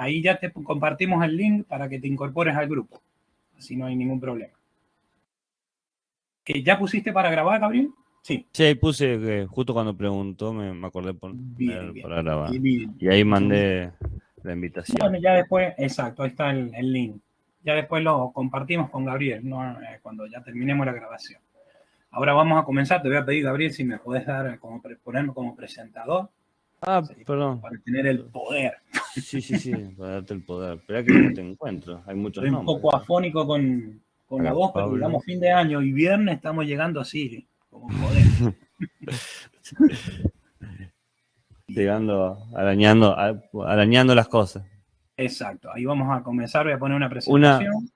ahí ya te compartimos el link para que te incorpores al grupo. Así no hay ningún problema. ¿Ya pusiste para grabar, Gabriel? Sí. Sí, ahí puse que justo cuando preguntó me acordé Bien, bien. para grabar. Bien. Y ahí mandé la invitación. Bueno, ya después, exacto, ahí está el link. Ya después lo compartimos con Gabriel, ¿no? Cuando ya terminemos la grabación. Ahora vamos a comenzar. Te voy a pedir, Gabriel, si me podés dar ponerme como presentador. Ah, Sí, perdón. para tener el poder. Sí, para darte el poder. Espera que no te encuentro. Hay muchos Estoy un nombres. poco afónico con la Acá, voz, pero Pablo. digamos fin de año y viernes estamos llegando así, como podemos. Llegando, arañando las cosas. Exacto, ahí vamos a comenzar. Voy a poner una presentación.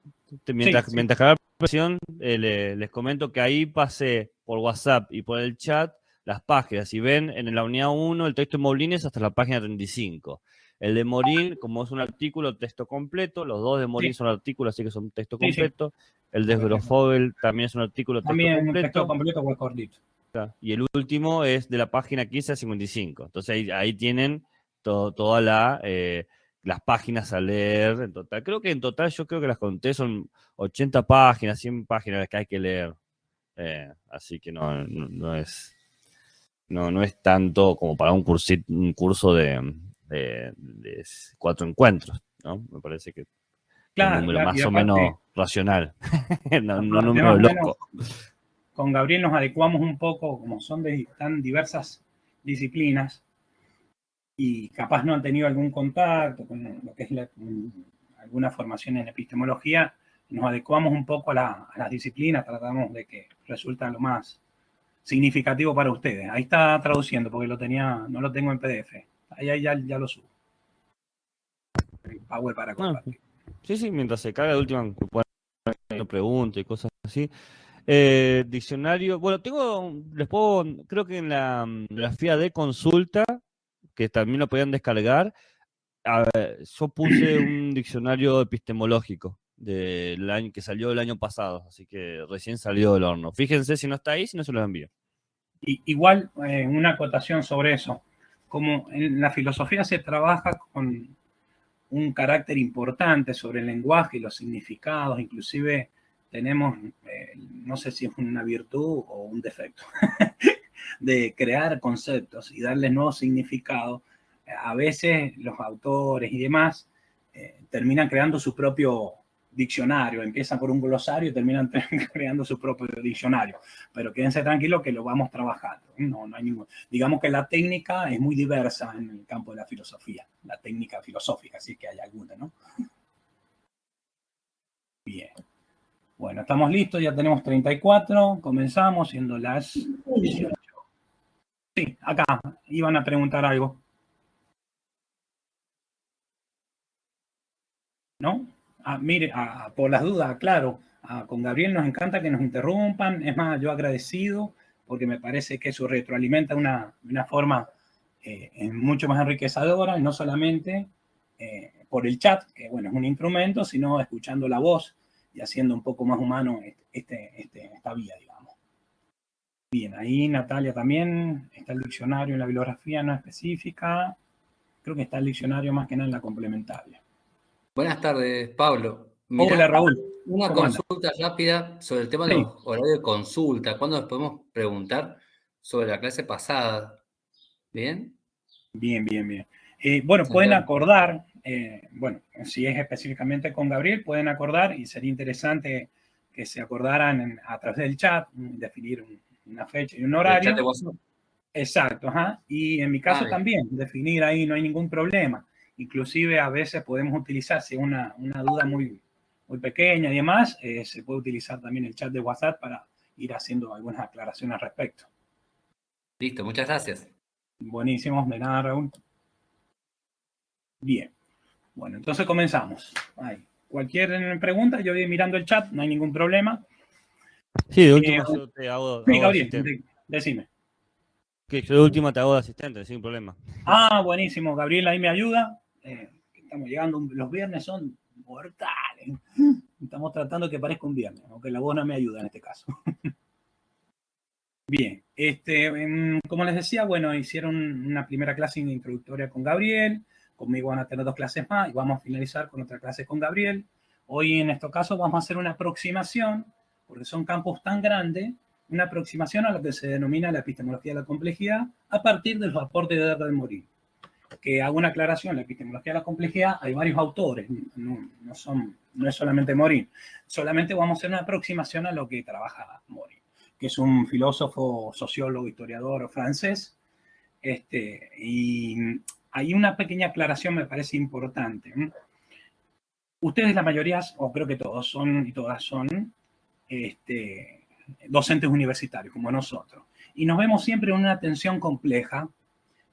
Mientras carga la presentación, les comento que ahí pasé por WhatsApp y por el chat las páginas. Si ven, en la unidad 1 el texto de Morín es hasta la página 35. El de Morín, como es un artículo, texto completo. Los dos de Morín son artículos, así que son texto completo. El de Grofogel también es un artículo, texto completo. Texto completo o cortito. Y el último es de la página 15 a 55. Entonces ahí tienen toda las páginas a leer en total. Creo que en total yo creo que las conté son 80 páginas, 100 páginas las que hay que leer. Así que no es tanto como para un curso de 4 encuentros, ¿no? Me parece que Claro, un número más y o aparte, menos racional, no un aparte, número loco. Con Gabriel nos adecuamos un poco, como son de tan diversas disciplinas, y capaz no han tenido algún contacto con lo que es alguna formación en epistemología, nos adecuamos un poco a las disciplinas, tratamos de que resulta lo más significativo para ustedes. Ahí está traduciendo, porque no lo tengo en PDF. Ahí ya lo subo. El Power para compartir. Sí, mientras se carga de última, pregunto y cosas así. Diccionario, bueno, creo que en la grafía de consulta, que también lo podían descargar, yo puse un diccionario epistemológico del año que salió el año pasado, así que recién salió del horno. Fíjense si no está ahí, si no se los envío. Igual, una acotación sobre eso. Como en la filosofía se trabaja con un carácter importante sobre el lenguaje y los significados, inclusive tenemos, no sé si es una virtud o un defecto, de crear conceptos y darles nuevos significados. A veces los autores y demás terminan creando su propio diccionario, empiezan por un glosario y terminan creando su propio diccionario, pero quédense tranquilos que lo vamos trabajando. No hay ningún, digamos que la técnica es muy diversa en el campo de la filosofía, la técnica filosófica, así que hay alguna, ¿no? Bien. Bueno, estamos listos, ya tenemos 34, comenzamos siendo las 18. Sí, acá iban a preguntar algo. ¿No? Mire, por las dudas, claro, con Gabriel nos encanta que nos interrumpan. Es más, yo agradecido porque me parece que eso retroalimenta de una forma mucho más enriquecedora, y no solamente por el chat, que bueno, es un instrumento, sino escuchando la voz y haciendo un poco más humano esta vía, digamos. Bien, ahí Natalia también, está el diccionario en la bibliografía no específica, creo que está el diccionario más que nada en la complementaria. Buenas tardes, Pablo. Mirá, hola, Raúl. Una consulta rápida sobre el tema de los horarios de consulta. ¿Cuándo nos podemos preguntar sobre la clase pasada? ¿Bien? Bien. Bueno, pueden acordar, bueno, si es específicamente con Gabriel, pueden acordar y sería interesante que se acordaran a través del chat, definir una fecha y un horario. ¿El chat de WhatsApp? Exacto, ajá. Y en mi caso también, definir ahí, no hay ningún problema. Inclusive a veces podemos utilizar, si es una duda muy pequeña y demás, se puede utilizar también el chat de WhatsApp para ir haciendo algunas aclaraciones al respecto. Listo, muchas gracias. Buenísimo, de nada, Raúl. Bien. Bueno, entonces comenzamos. Cualquier pregunta, yo voy mirando el chat, no hay ningún problema. Sí, de última yo te hago Gabriel, asistente. Decime. Que yo de última te hago de asistente, sin problema. Buenísimo. Gabriel ahí me ayuda. Estamos llegando, los viernes son mortales. Estamos tratando que parezca un viernes, aunque la voz no me ayuda en este caso. Bien, como les decía, bueno, hicieron una primera clase introductoria con Gabriel. conmigo van a tener 2 clases más y vamos a finalizar con otra clase con Gabriel. Hoy en estos casos vamos a hacer una aproximación, porque son campos tan grandes, una aproximación a lo que se denomina la epistemología de la complejidad a partir de los aportes de Edgar de Morin. Que hago una aclaración, la epistemología de la complejidad, hay varios autores, no es solamente Morin, solamente vamos a hacer una aproximación a lo que trabaja Morin, que es un filósofo, sociólogo, historiador francés, y hay una pequeña aclaración me parece importante. Ustedes, la mayoría, o creo que todos son y todas son, docentes universitarios, como nosotros. Y nos vemos siempre en una tensión compleja,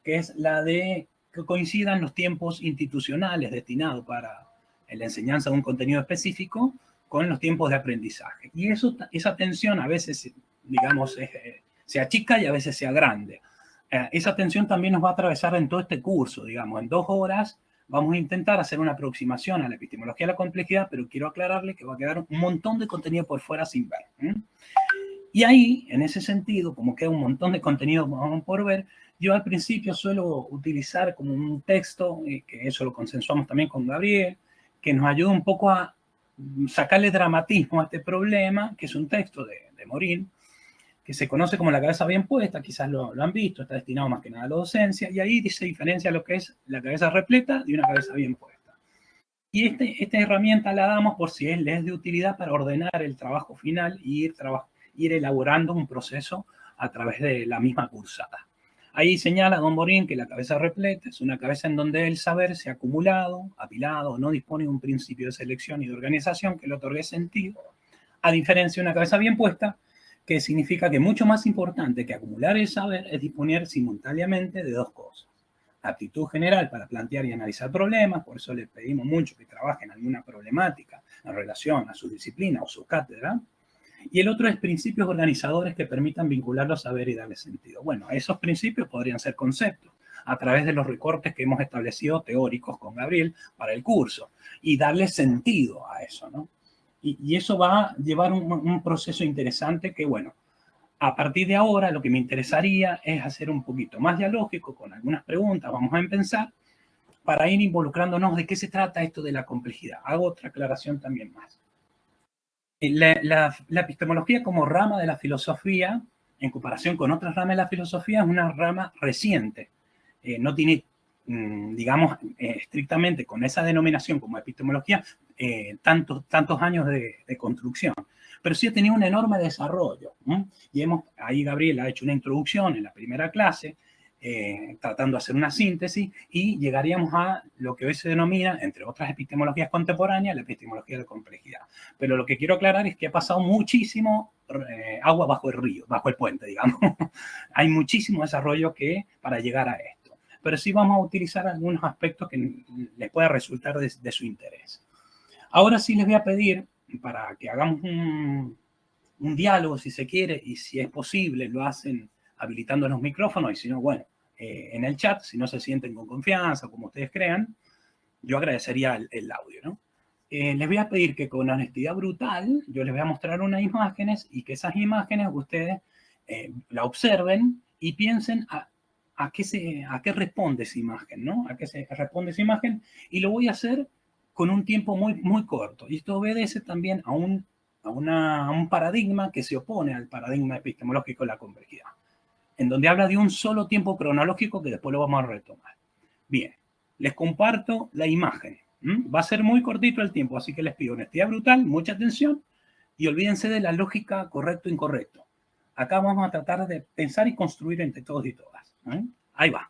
que es la de que coincidan los tiempos institucionales destinados para la enseñanza de un contenido específico con los tiempos de aprendizaje. Y esa tensión a veces, digamos, se achica y a veces se agrande. Esa tensión también nos va a atravesar en todo este curso, digamos, en 2 horas vamos a intentar hacer una aproximación a la epistemología de la complejidad, pero quiero aclararle que va a quedar un montón de contenido por fuera sin ver. Y ahí, en ese sentido, como queda un montón de contenido por ver, yo al principio suelo utilizar como un texto, que eso lo consensuamos también con Gabriel, que nos ayuda un poco a sacarle dramatismo a este problema, que es un texto de Morin, que se conoce como La cabeza bien puesta, quizás lo han visto, está destinado más que nada a la docencia, y ahí se diferencia lo que es la cabeza repleta de una cabeza bien puesta. Y esta herramienta la damos por si les es de utilidad para ordenar el trabajo final y ir elaborando un proceso a través de la misma cursada. Ahí señala don Morin que la cabeza repleta es una cabeza en donde el saber se ha acumulado, apilado, no dispone de un principio de selección y de organización que le otorgue sentido, a diferencia de una cabeza bien puesta, que significa que mucho más importante que acumular el saber es disponer simultáneamente de 2 cosas. Aptitud general para plantear y analizar problemas, por eso les pedimos mucho que trabajen en alguna problemática en relación a su disciplina o su cátedra. Y el otro es principios organizadores que permitan vincular los saberes y darle sentido. Bueno, esos principios podrían ser conceptos a través de los recortes que hemos establecido teóricos con Gabriel para el curso y darle sentido a eso, ¿no? Y eso va a llevar un proceso interesante que, bueno, a partir de ahora lo que me interesaría es hacer un poquito más dialógico con algunas preguntas, vamos a empezar, para ir involucrándonos de qué se trata esto de la complejidad. Hago otra aclaración también más. La epistemología como rama de la filosofía, en comparación con otras ramas de la filosofía, es una rama reciente. No tiene, digamos, estrictamente con esa denominación como epistemología, tantos años de construcción. Pero sí ha tenido un enorme desarrollo. Y ahí Gabriel ha hecho una introducción en la primera clase, tratando de hacer una síntesis, y llegaríamos a lo que hoy se denomina, entre otras epistemologías contemporáneas, la epistemología de la complejidad. Pero lo que quiero aclarar es que ha pasado muchísimo agua bajo el río, bajo el puente, digamos. Hay muchísimo desarrollo para llegar a esto. Pero sí vamos a utilizar algunos aspectos que les pueda resultar de su interés. Ahora sí les voy a pedir, para que hagamos un diálogo, si se quiere, y si es posible, lo hacen habilitando los micrófonos, y si no, bueno, en el chat, si no se sienten con confianza, como ustedes crean, yo agradecería el audio, ¿no? Les voy a pedir que con honestidad brutal, yo les voy a mostrar unas imágenes y que esas imágenes ustedes la observen y piensen a qué responde esa imagen, ¿no? A qué se responde esa imagen, y lo voy a hacer con un tiempo muy, muy corto. Y esto obedece también a un paradigma que se opone al paradigma epistemológico de la complejidad, en donde habla de un solo tiempo cronológico que después lo vamos a retomar. Bien, les comparto la imagen. Va a ser muy cortito el tiempo, así que les pido honestidad brutal, mucha atención, y olvídense de la lógica correcto-incorrecto. Acá vamos a tratar de pensar y construir entre todos y todas. Ahí va.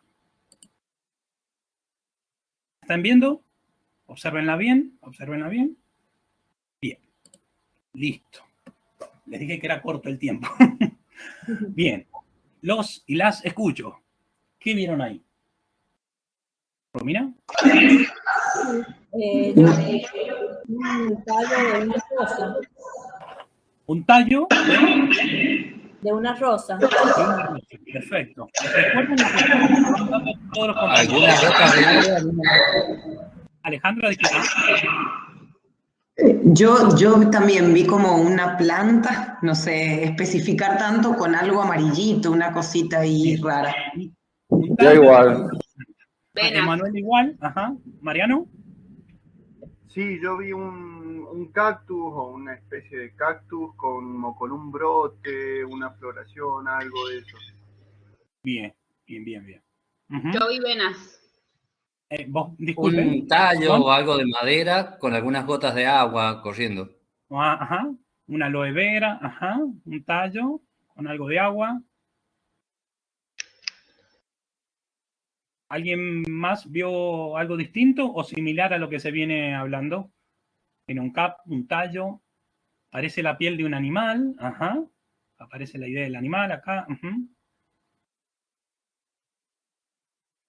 ¿Están viendo? Obsérvenla bien, obsérvenla bien. Bien, listo. Les dije que era corto el tiempo. Bien, los y las escucho. ¿Qué vieron ahí? ¿Romina? Un tallo de una rosa. ¿Un tallo? De una rosa. Perfecto. Recuerden que todos los algunas rocas de Alejandra, ¿de qué? Yo también vi como una planta, no sé especificar tanto, con algo amarillito, una cosita ahí rara. Un Yo igual. Venas. Emanuel igual, ajá. Mariano. Sí, yo vi un cactus o una especie de cactus como con un brote, una floración, algo de eso. Bien, bien, bien, bien. Ujú. Yo vi venas. Vos, disculpen. Un tallo Juan. o algo de madera con algunas gotas de agua corriendo. Ajá. Una aloe vera, ajá. Un tallo con algo de agua. ¿Alguien más vio algo distinto o similar a lo que se viene hablando? Tiene un tallo, parece la piel de un animal, ajá. Aparece la idea del animal acá. Ujú.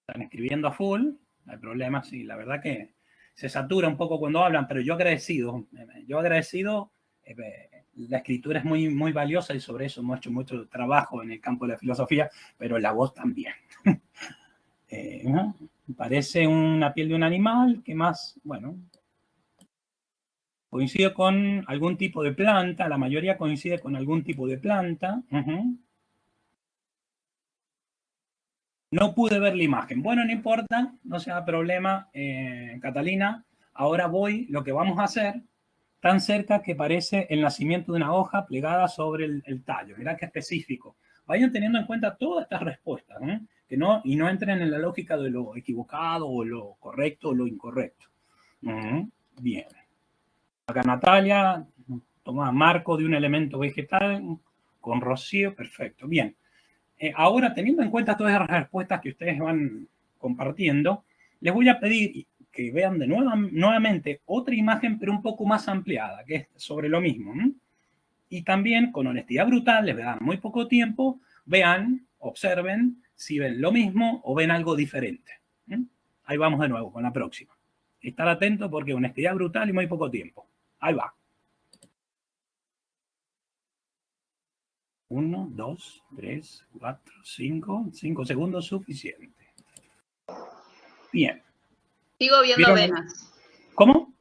Están escribiendo a full, no hay problema, sí, la verdad que se satura un poco cuando hablan, pero yo agradecido, la escritura es muy, muy valiosa y sobre eso hemos hecho mucho trabajo en el campo de la filosofía, pero la voz también. ¿No? Parece una piel de un animal, ¿qué más? Bueno, coincide con algún tipo de planta, la mayoría coincide con algún tipo de planta. Uh-huh. No pude ver la imagen. Bueno, no importa, no sea problema, Catalina. Ahora lo que vamos a hacer, tan cerca que parece el nacimiento de una hoja plegada sobre el tallo. Mirá qué específico. Vayan teniendo en cuenta todas estas respuestas, ¿eh? Y no entren en la lógica de lo equivocado o lo correcto o lo incorrecto. Bien. Acá Natalia, toma marco de un elemento vegetal con rocío, perfecto. Bien. Ahora, teniendo en cuenta todas las respuestas que ustedes van compartiendo, les voy a pedir que vean de nuevamente otra imagen, pero un poco más ampliada, que es sobre lo mismo. Y también, con honestidad brutal, les voy a dar muy poco tiempo, vean, observen si ven lo mismo o ven algo diferente. Ahí vamos de nuevo con la próxima. Estar atento porque honestidad brutal y muy poco tiempo. Ahí va. 1, 2, 3, 4, 5. 5 segundos suficiente. Bien. Sigo viendo venas. ¿Cómo?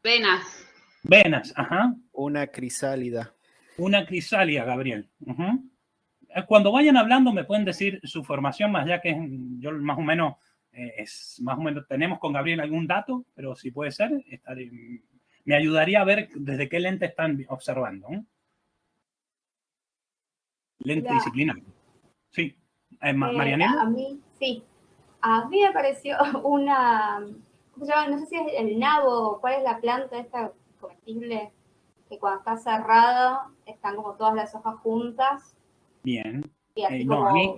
Venas. Venas, ajá. Una crisálida. Una crisálida, Gabriel. Uh-huh. Cuando vayan hablando me pueden decir su formación, más ya que yo más o menos tenemos con Gabriel algún dato, pero si puede ser, me ayudaría a ver desde qué lente están observando. Lente disciplinario. Sí. Marianela. A mí, sí. A mí me pareció una, ¿cómo se llama? No sé si es el nabo, ¿cuál es la planta esta comestible? Que cuando está cerrada están como todas las hojas juntas. Bien. Y así No, como,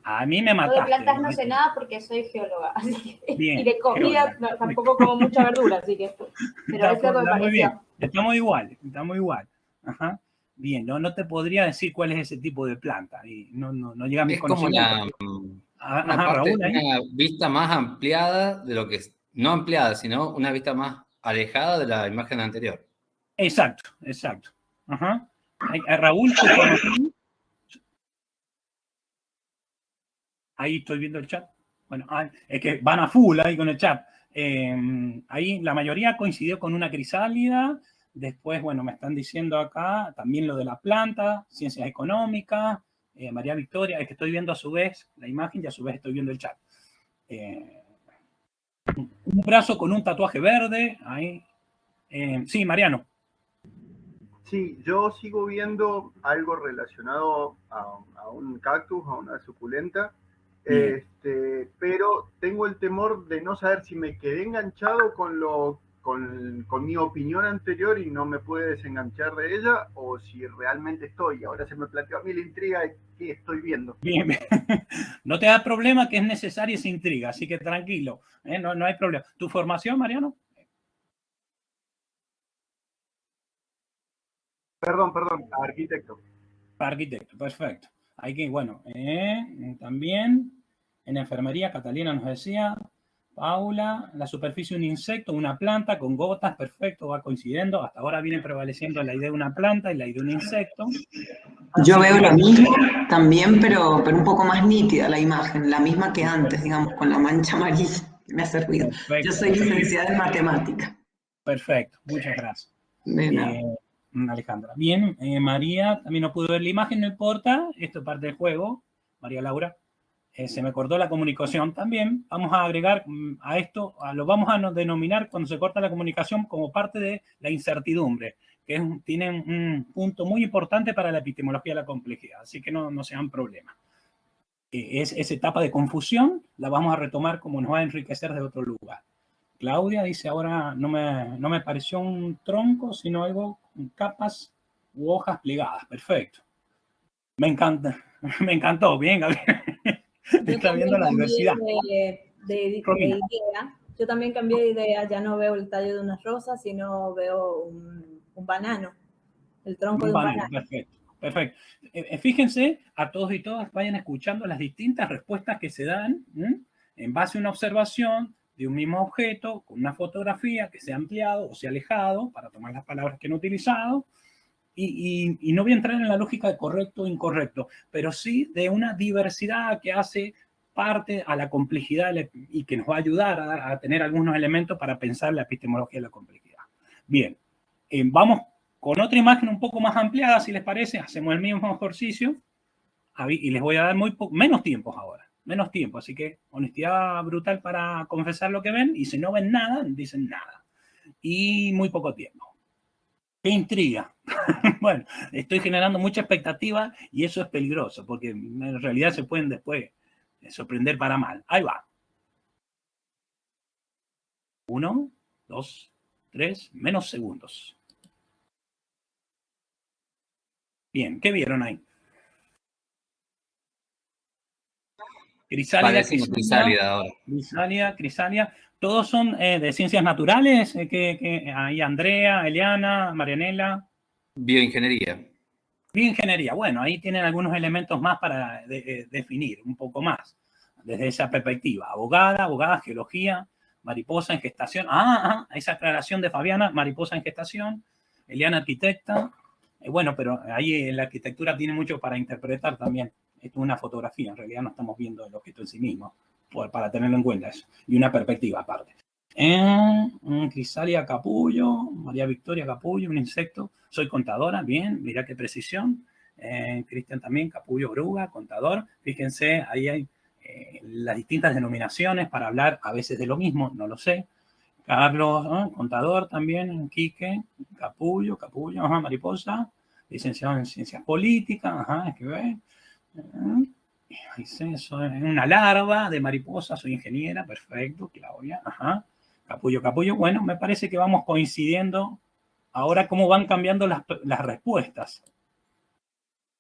a mí me mataste. Yo de plantas no sé nada porque soy geóloga. Así que, bien, y de comida tampoco como mucha verdura, así que. Pero eso me pareció. Muy bien. Estamos igual. Ajá. Bien, no te podría decir cuál es ese tipo de planta. Y no llega a mis conocimientos. Es como una vista más ampliada de lo que es, no ampliada, sino una vista más alejada de la imagen anterior. Exacto. Ajá. Raúl, tu formación. Ahí estoy viendo el chat. Bueno, es que van a full ahí con el chat. Ahí la mayoría coincidió con una crisálida. Después, bueno, me están diciendo acá también lo de la planta, ciencias económicas, María Victoria, es que estoy viendo a su vez la imagen y a su vez estoy viendo el chat. Un brazo con un tatuaje verde, ahí. Sí, Mariano. Sí, yo sigo viendo algo relacionado a un cactus, a una suculenta, pero tengo el temor de no saber si me quedé enganchado con mi opinión anterior y no me pude desenganchar de ella, o si realmente estoy. Ahora se me planteó a mí la intriga de qué estoy viendo. Bien. No te da problema, que es necesaria esa intriga, así que tranquilo, no hay problema. ¿Tu formación, Mariano? Perdón, arquitecto. Arquitecto, perfecto. Hay que, bueno, también en enfermería, Catalina nos decía, Paula, la superficie de un insecto, una planta con gotas, perfecto, va coincidiendo. Hasta ahora viene prevaleciendo la idea de una planta y la idea de un insecto. Yo veo lo mismo también, pero un poco más nítida la imagen, la misma que antes, digamos, con la mancha amarilla que me ha servido. Perfecto. Yo soy licenciada en matemática. Perfecto, muchas gracias. De nada. Alejandra. Bien, María, también no pudo ver la imagen, no importa, esto es parte del juego. María Laura. se me cortó la comunicación. También vamos a agregar a esto, lo vamos a denominar cuando se corta la comunicación como parte de la incertidumbre, que tiene un punto muy importante para la epistemología de la complejidad, así que no sean problemas. Esa etapa de confusión la vamos a retomar como nos va a enriquecer de otro lugar. Claudia dice, ahora no me pareció un tronco, sino algo con capas u hojas plegadas. Perfecto. Me encanta. Me encantó. Bien, Gabriel. Está viendo la diversidad. De idea. Yo también cambié de idea. Ya no veo el tallo de una rosa, sino veo un banano. El tronco de un banano. Perfecto. Perfecto. Fíjense, a todos y todas vayan escuchando las distintas respuestas que se dan en base a una observación de un mismo objeto, con una fotografía que se ha ampliado o se ha alejado para tomar las palabras que no he utilizado. Y no voy a entrar en la lógica de correcto o incorrecto, pero sí de una diversidad que hace parte a la complejidad y que nos va a ayudar a tener algunos elementos para pensar la epistemología de la complejidad. Bien, vamos con otra imagen un poco más ampliada, si les parece. Hacemos el mismo ejercicio y les voy a dar menos tiempos ahora. Menos tiempo, así que honestidad brutal para confesar lo que ven, y si no ven nada, dicen nada. Y muy poco tiempo. ¡Qué intriga! Bueno, estoy generando mucha expectativa y eso es peligroso, porque en realidad se pueden después sorprender para mal. Ahí va. 1, 2, 3, menos segundos. Bien, ¿qué vieron ahí? Crisálida, Crisálida. Todos son de ciencias naturales. Ahí Andrea, Eliana, Marianela. Bioingeniería. Bioingeniería. Bueno, ahí tienen algunos elementos más para definir un poco más desde esa perspectiva. Abogada, geología, mariposa en gestación. Esa aclaración de Fabiana, mariposa en gestación. Eliana, arquitecta. Bueno, pero ahí la arquitectura tiene mucho para interpretar también. Esto es una fotografía, en realidad no estamos viendo el objeto en sí mismo, para tenerlo en cuenta eso. Y una perspectiva aparte. Crisálida Capullo, María Victoria Capullo, un insecto. Soy contadora, bien, mirá qué precisión. Cristian también, Capullo Oruga, contador. Fíjense, ahí hay las distintas denominaciones para hablar a veces de lo mismo, no lo sé. Carlos, contador también, Quique, Capullo, mariposa, licenciado en ciencias políticas, escribe. Soy una larva de mariposa, soy ingeniera, perfecto, Claudia, Capullo. Bueno, me parece que vamos coincidiendo ahora cómo van cambiando las respuestas.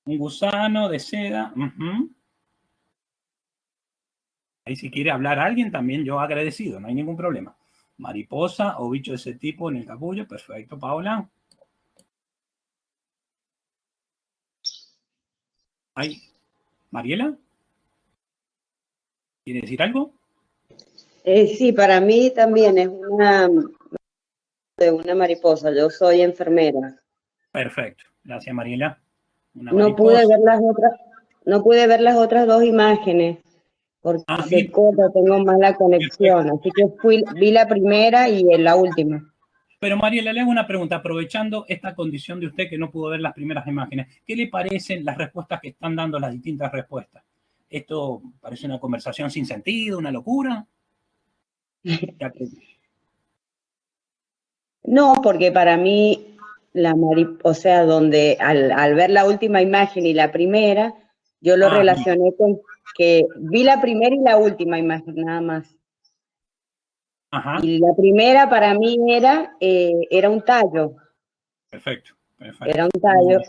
Un gusano de seda. Ahí si quiere hablar alguien, también yo agradecido, no hay ningún problema. Mariposa o bicho de ese tipo en el capullo, perfecto, Paola. Ahí. ¿Mariela? ¿Quiere decir algo? Sí, para mí también es una mariposa. Yo soy enfermera. Perfecto. Gracias, Mariela. No pude ver las otras dos imágenes porque se corta, tengo mala conexión. Así que vi la primera y la última. Pero Mariela, le hago una pregunta, aprovechando esta condición de usted que no pudo ver las primeras imágenes. ¿Qué le parecen las respuestas que están dando las distintas respuestas? ¿Esto parece una conversación sin sentido, una locura? No, porque para mí, donde al ver la última imagen y la primera, yo lo relacioné con que vi la primera y la última imagen, nada más. Y la primera para mí era un tallo. Perfecto. Era un tallo.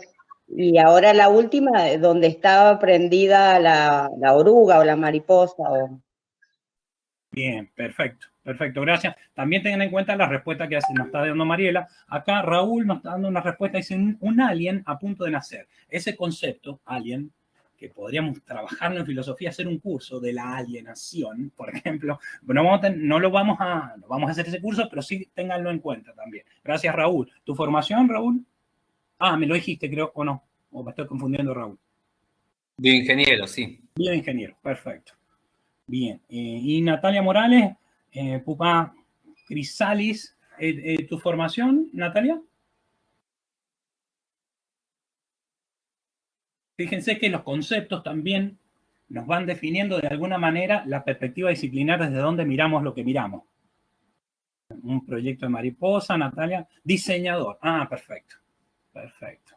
Y ahora la última, donde estaba prendida la oruga o la mariposa. Bien, perfecto, gracias. También tengan en cuenta la respuesta que nos está dando Mariela. Acá Raúl nos está dando una respuesta, dice un alien a punto de nacer. Ese concepto, alien, que podríamos trabajarlo en filosofía, hacer un curso de la alienación, por ejemplo. No vamos a hacer ese curso, pero sí ténganlo en cuenta también. Gracias, Raúl. ¿Tu formación, Raúl? Me lo dijiste, creo, o no. O me estoy confundiendo, Raúl. Bioingeniero, sí. Bioingeniero, perfecto. Bien. Y Natalia Morales, Pupa Crisalis, ¿tu formación, Natalia? Fíjense que los conceptos también nos van definiendo de alguna manera la perspectiva disciplinar desde donde miramos lo que miramos. Un proyecto de mariposa, Natalia. Diseñador. Ah, perfecto. Perfecto.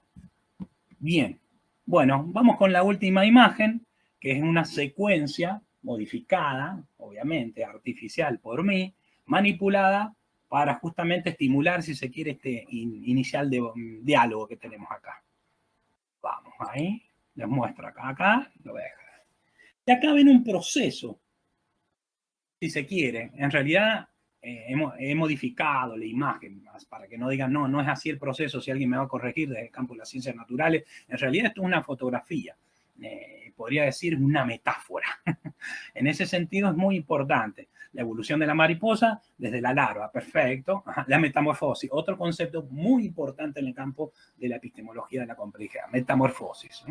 Bien. Bueno, vamos con la última imagen, que es una secuencia modificada, obviamente, artificial por mí, manipulada para justamente estimular, si se quiere, este inicial de diálogo que tenemos acá. Vamos, ahí. Les muestro acá, lo voy a dejar. Y acá ven un proceso, si se quiere. En realidad, he modificado la imagen para que no digan, no, no es así el proceso, si alguien me va a corregir desde el campo de las ciencias naturales. En realidad esto es una fotografía, podría decir una metáfora. En ese sentido es muy importante. La evolución de la mariposa desde la larva, perfecto. Ajá. La metamorfosis, otro concepto muy importante en el campo de la epistemología de la complejidad, metamorfosis.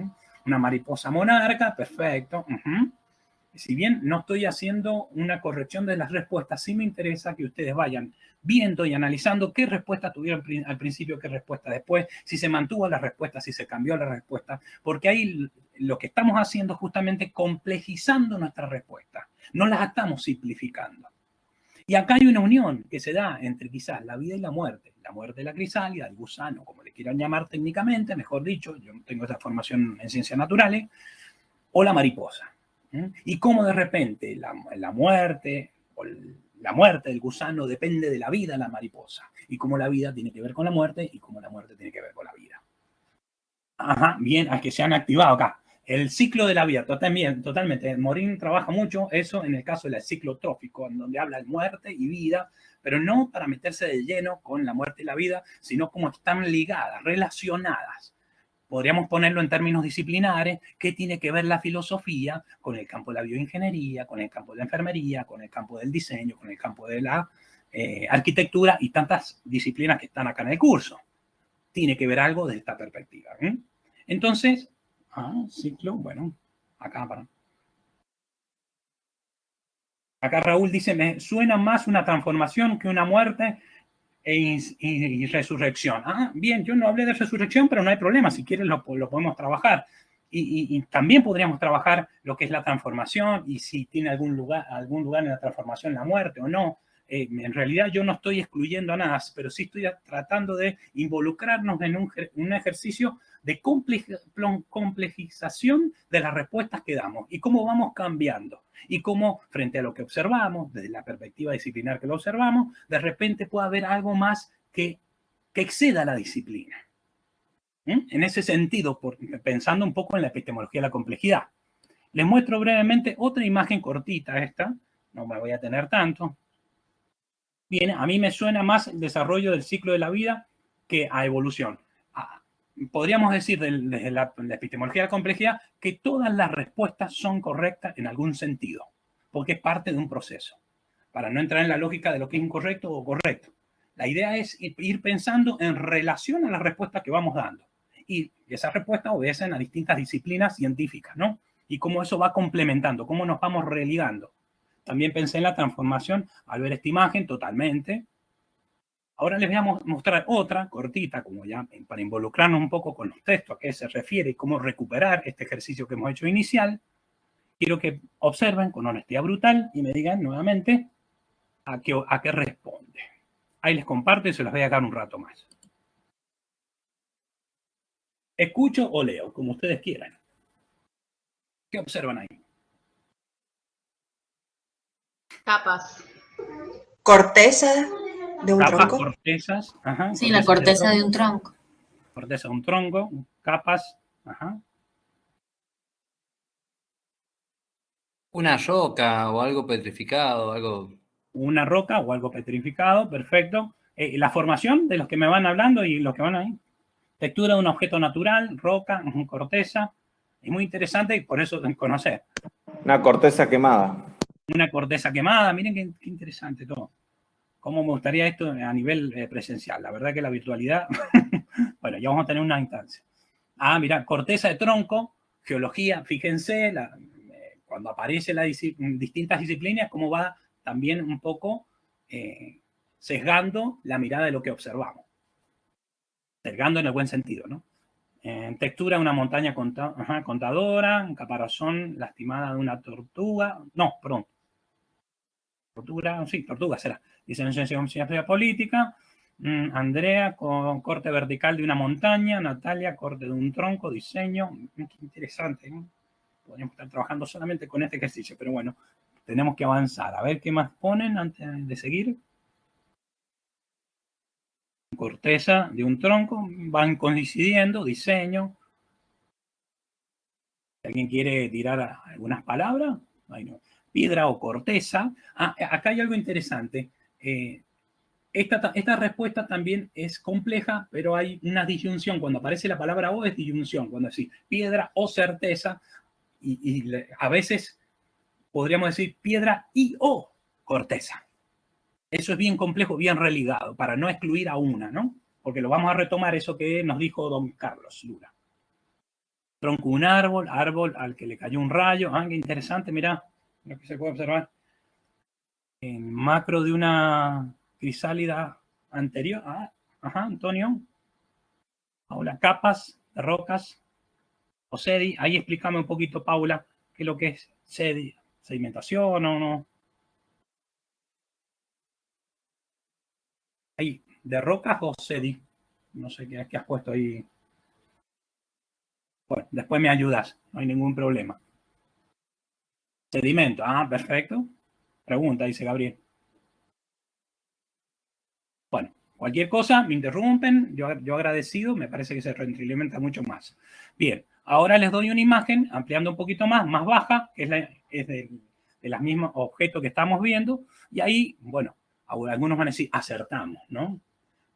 Una mariposa monarca, perfecto. Si bien no estoy haciendo una corrección de las respuestas, sí me interesa que ustedes vayan viendo y analizando qué respuesta tuvieron al principio, qué respuesta después, si se mantuvo la respuesta, si se cambió la respuesta, porque ahí lo que estamos haciendo es justamente complejizando nuestra respuesta, no las estamos simplificando. Y acá hay una unión que se da entre quizás la vida y la muerte de la crisálida, el gusano, como le quieran llamar técnicamente, mejor dicho, yo no tengo esa formación en ciencias naturales, o la mariposa. Y cómo de repente la muerte del gusano depende de la vida de la mariposa. Y cómo la vida tiene que ver con la muerte y cómo la muerte tiene que ver con la vida. Ajá, bien, a que se han activado acá. El ciclo de la vida, totalmente. Morín trabaja mucho eso en el caso del ciclo trófico, en donde habla de muerte y vida, pero no para meterse de lleno con la muerte y la vida, sino como están ligadas, relacionadas. Podríamos ponerlo en términos disciplinares, ¿qué tiene que ver la filosofía con el campo de la bioingeniería, con el campo de la enfermería, con el campo del diseño, con el campo de la arquitectura y tantas disciplinas que están acá en el curso? Tiene que ver algo de esta perspectiva. Entonces, ciclo, bueno, acá Raúl dice, me suena más una transformación que una muerte y resurrección. Bien, yo no hablé de resurrección, pero no hay problema, si quieren lo podemos trabajar. Y también podríamos trabajar lo que es la transformación y si tiene algún lugar en la transformación la muerte o no. En realidad yo no estoy excluyendo a nada, pero sí estoy tratando de involucrarnos en un ejercicio de complejización de las respuestas que damos y cómo vamos cambiando. Y cómo, frente a lo que observamos, desde la perspectiva disciplinar que lo observamos, de repente puede haber algo más que exceda la disciplina. En ese sentido, pensando un poco en la epistemología de la complejidad. Les muestro brevemente otra imagen cortita esta, no me voy a tener tanto. Bien, a mí me suena más el desarrollo del ciclo de la vida que a evolución. Podríamos decir desde la epistemología de la complejidad que todas las respuestas son correctas en algún sentido, porque es parte de un proceso, para no entrar en la lógica de lo que es incorrecto o correcto. La idea es ir pensando en relación a las respuestas que vamos dando. Y esas respuestas obedecen a distintas disciplinas científicas, ¿no? Y cómo eso va complementando, cómo nos vamos religando. También pensé en la transformación al ver esta imagen totalmente. Ahora les voy a mostrar otra cortita, como ya para involucrarnos un poco con los textos, a qué se refiere y cómo recuperar este ejercicio que hemos hecho inicial. Quiero que observen con honestidad brutal y me digan nuevamente a qué responde. Ahí les comparto y se los voy a dejar un rato más. Escucho o leo, como ustedes quieran. ¿Qué observan ahí? Capas. Corteza de un tronco. Cortezas, ajá. Sí, la corteza de un tronco. Corteza de un tronco, capas, ajá. Una roca o algo petrificado, algo... Una roca o algo petrificado, perfecto. La formación de los que me van hablando y los que van ahí. Textura de un objeto natural, roca, corteza. Es muy interesante y por eso conocer. Una corteza quemada. Una corteza quemada, miren qué interesante todo. Cómo me gustaría esto a nivel presencial. La verdad que la virtualidad, bueno, ya vamos a tener una instancia. Mira, corteza de tronco, geología, fíjense, cuando aparece distintas disciplinas, cómo va también un poco sesgando la mirada de lo que observamos. Sesgando en el buen sentido, ¿no? En textura, una montaña contadora. En caparazón, lastimada de una tortuga. No, perdón. Tortuga será. Ciencia política. Andrea, con corte vertical de una montaña. Natalia, corte de un tronco, diseño. Qué interesante, ¿no? Podríamos estar trabajando solamente con este ejercicio, pero bueno, tenemos que avanzar. A ver qué más ponen antes de seguir. Corteza de un tronco, van coincidiendo, diseño. Si alguien quiere tirar algunas palabras, ahí no. Piedra o corteza. Acá hay algo interesante. Esta respuesta también es compleja, pero hay una disyunción. Cuando aparece la palabra o es disyunción. Cuando decís piedra o certeza, y a veces podríamos decir piedra y o corteza. Eso es bien complejo, bien religado, para no excluir a una, ¿no? Porque lo vamos a retomar eso que nos dijo don Carlos Lura. Tronco un árbol al que le cayó un rayo. Qué interesante, mirá lo que se puede observar. En macro de una crisálida anterior. Antonio. Paula, capas de rocas. O sedi. Ahí explícame un poquito, Paula, qué es lo que es sedi. ¿Sedimentación o no? Ahí, ¿de rocas o sedi? No sé qué has puesto ahí. Bueno, después me ayudas, no hay ningún problema. Sedimento, perfecto. Pregunta, dice Gabriel. Bueno, cualquier cosa, me interrumpen, yo agradecido, me parece que se retroalimenta mucho más. Bien, ahora les doy una imagen, ampliando un poquito más baja, que es de los mismos objetos que estamos viendo, y ahí, bueno, algunos van a decir, acertamos, ¿no?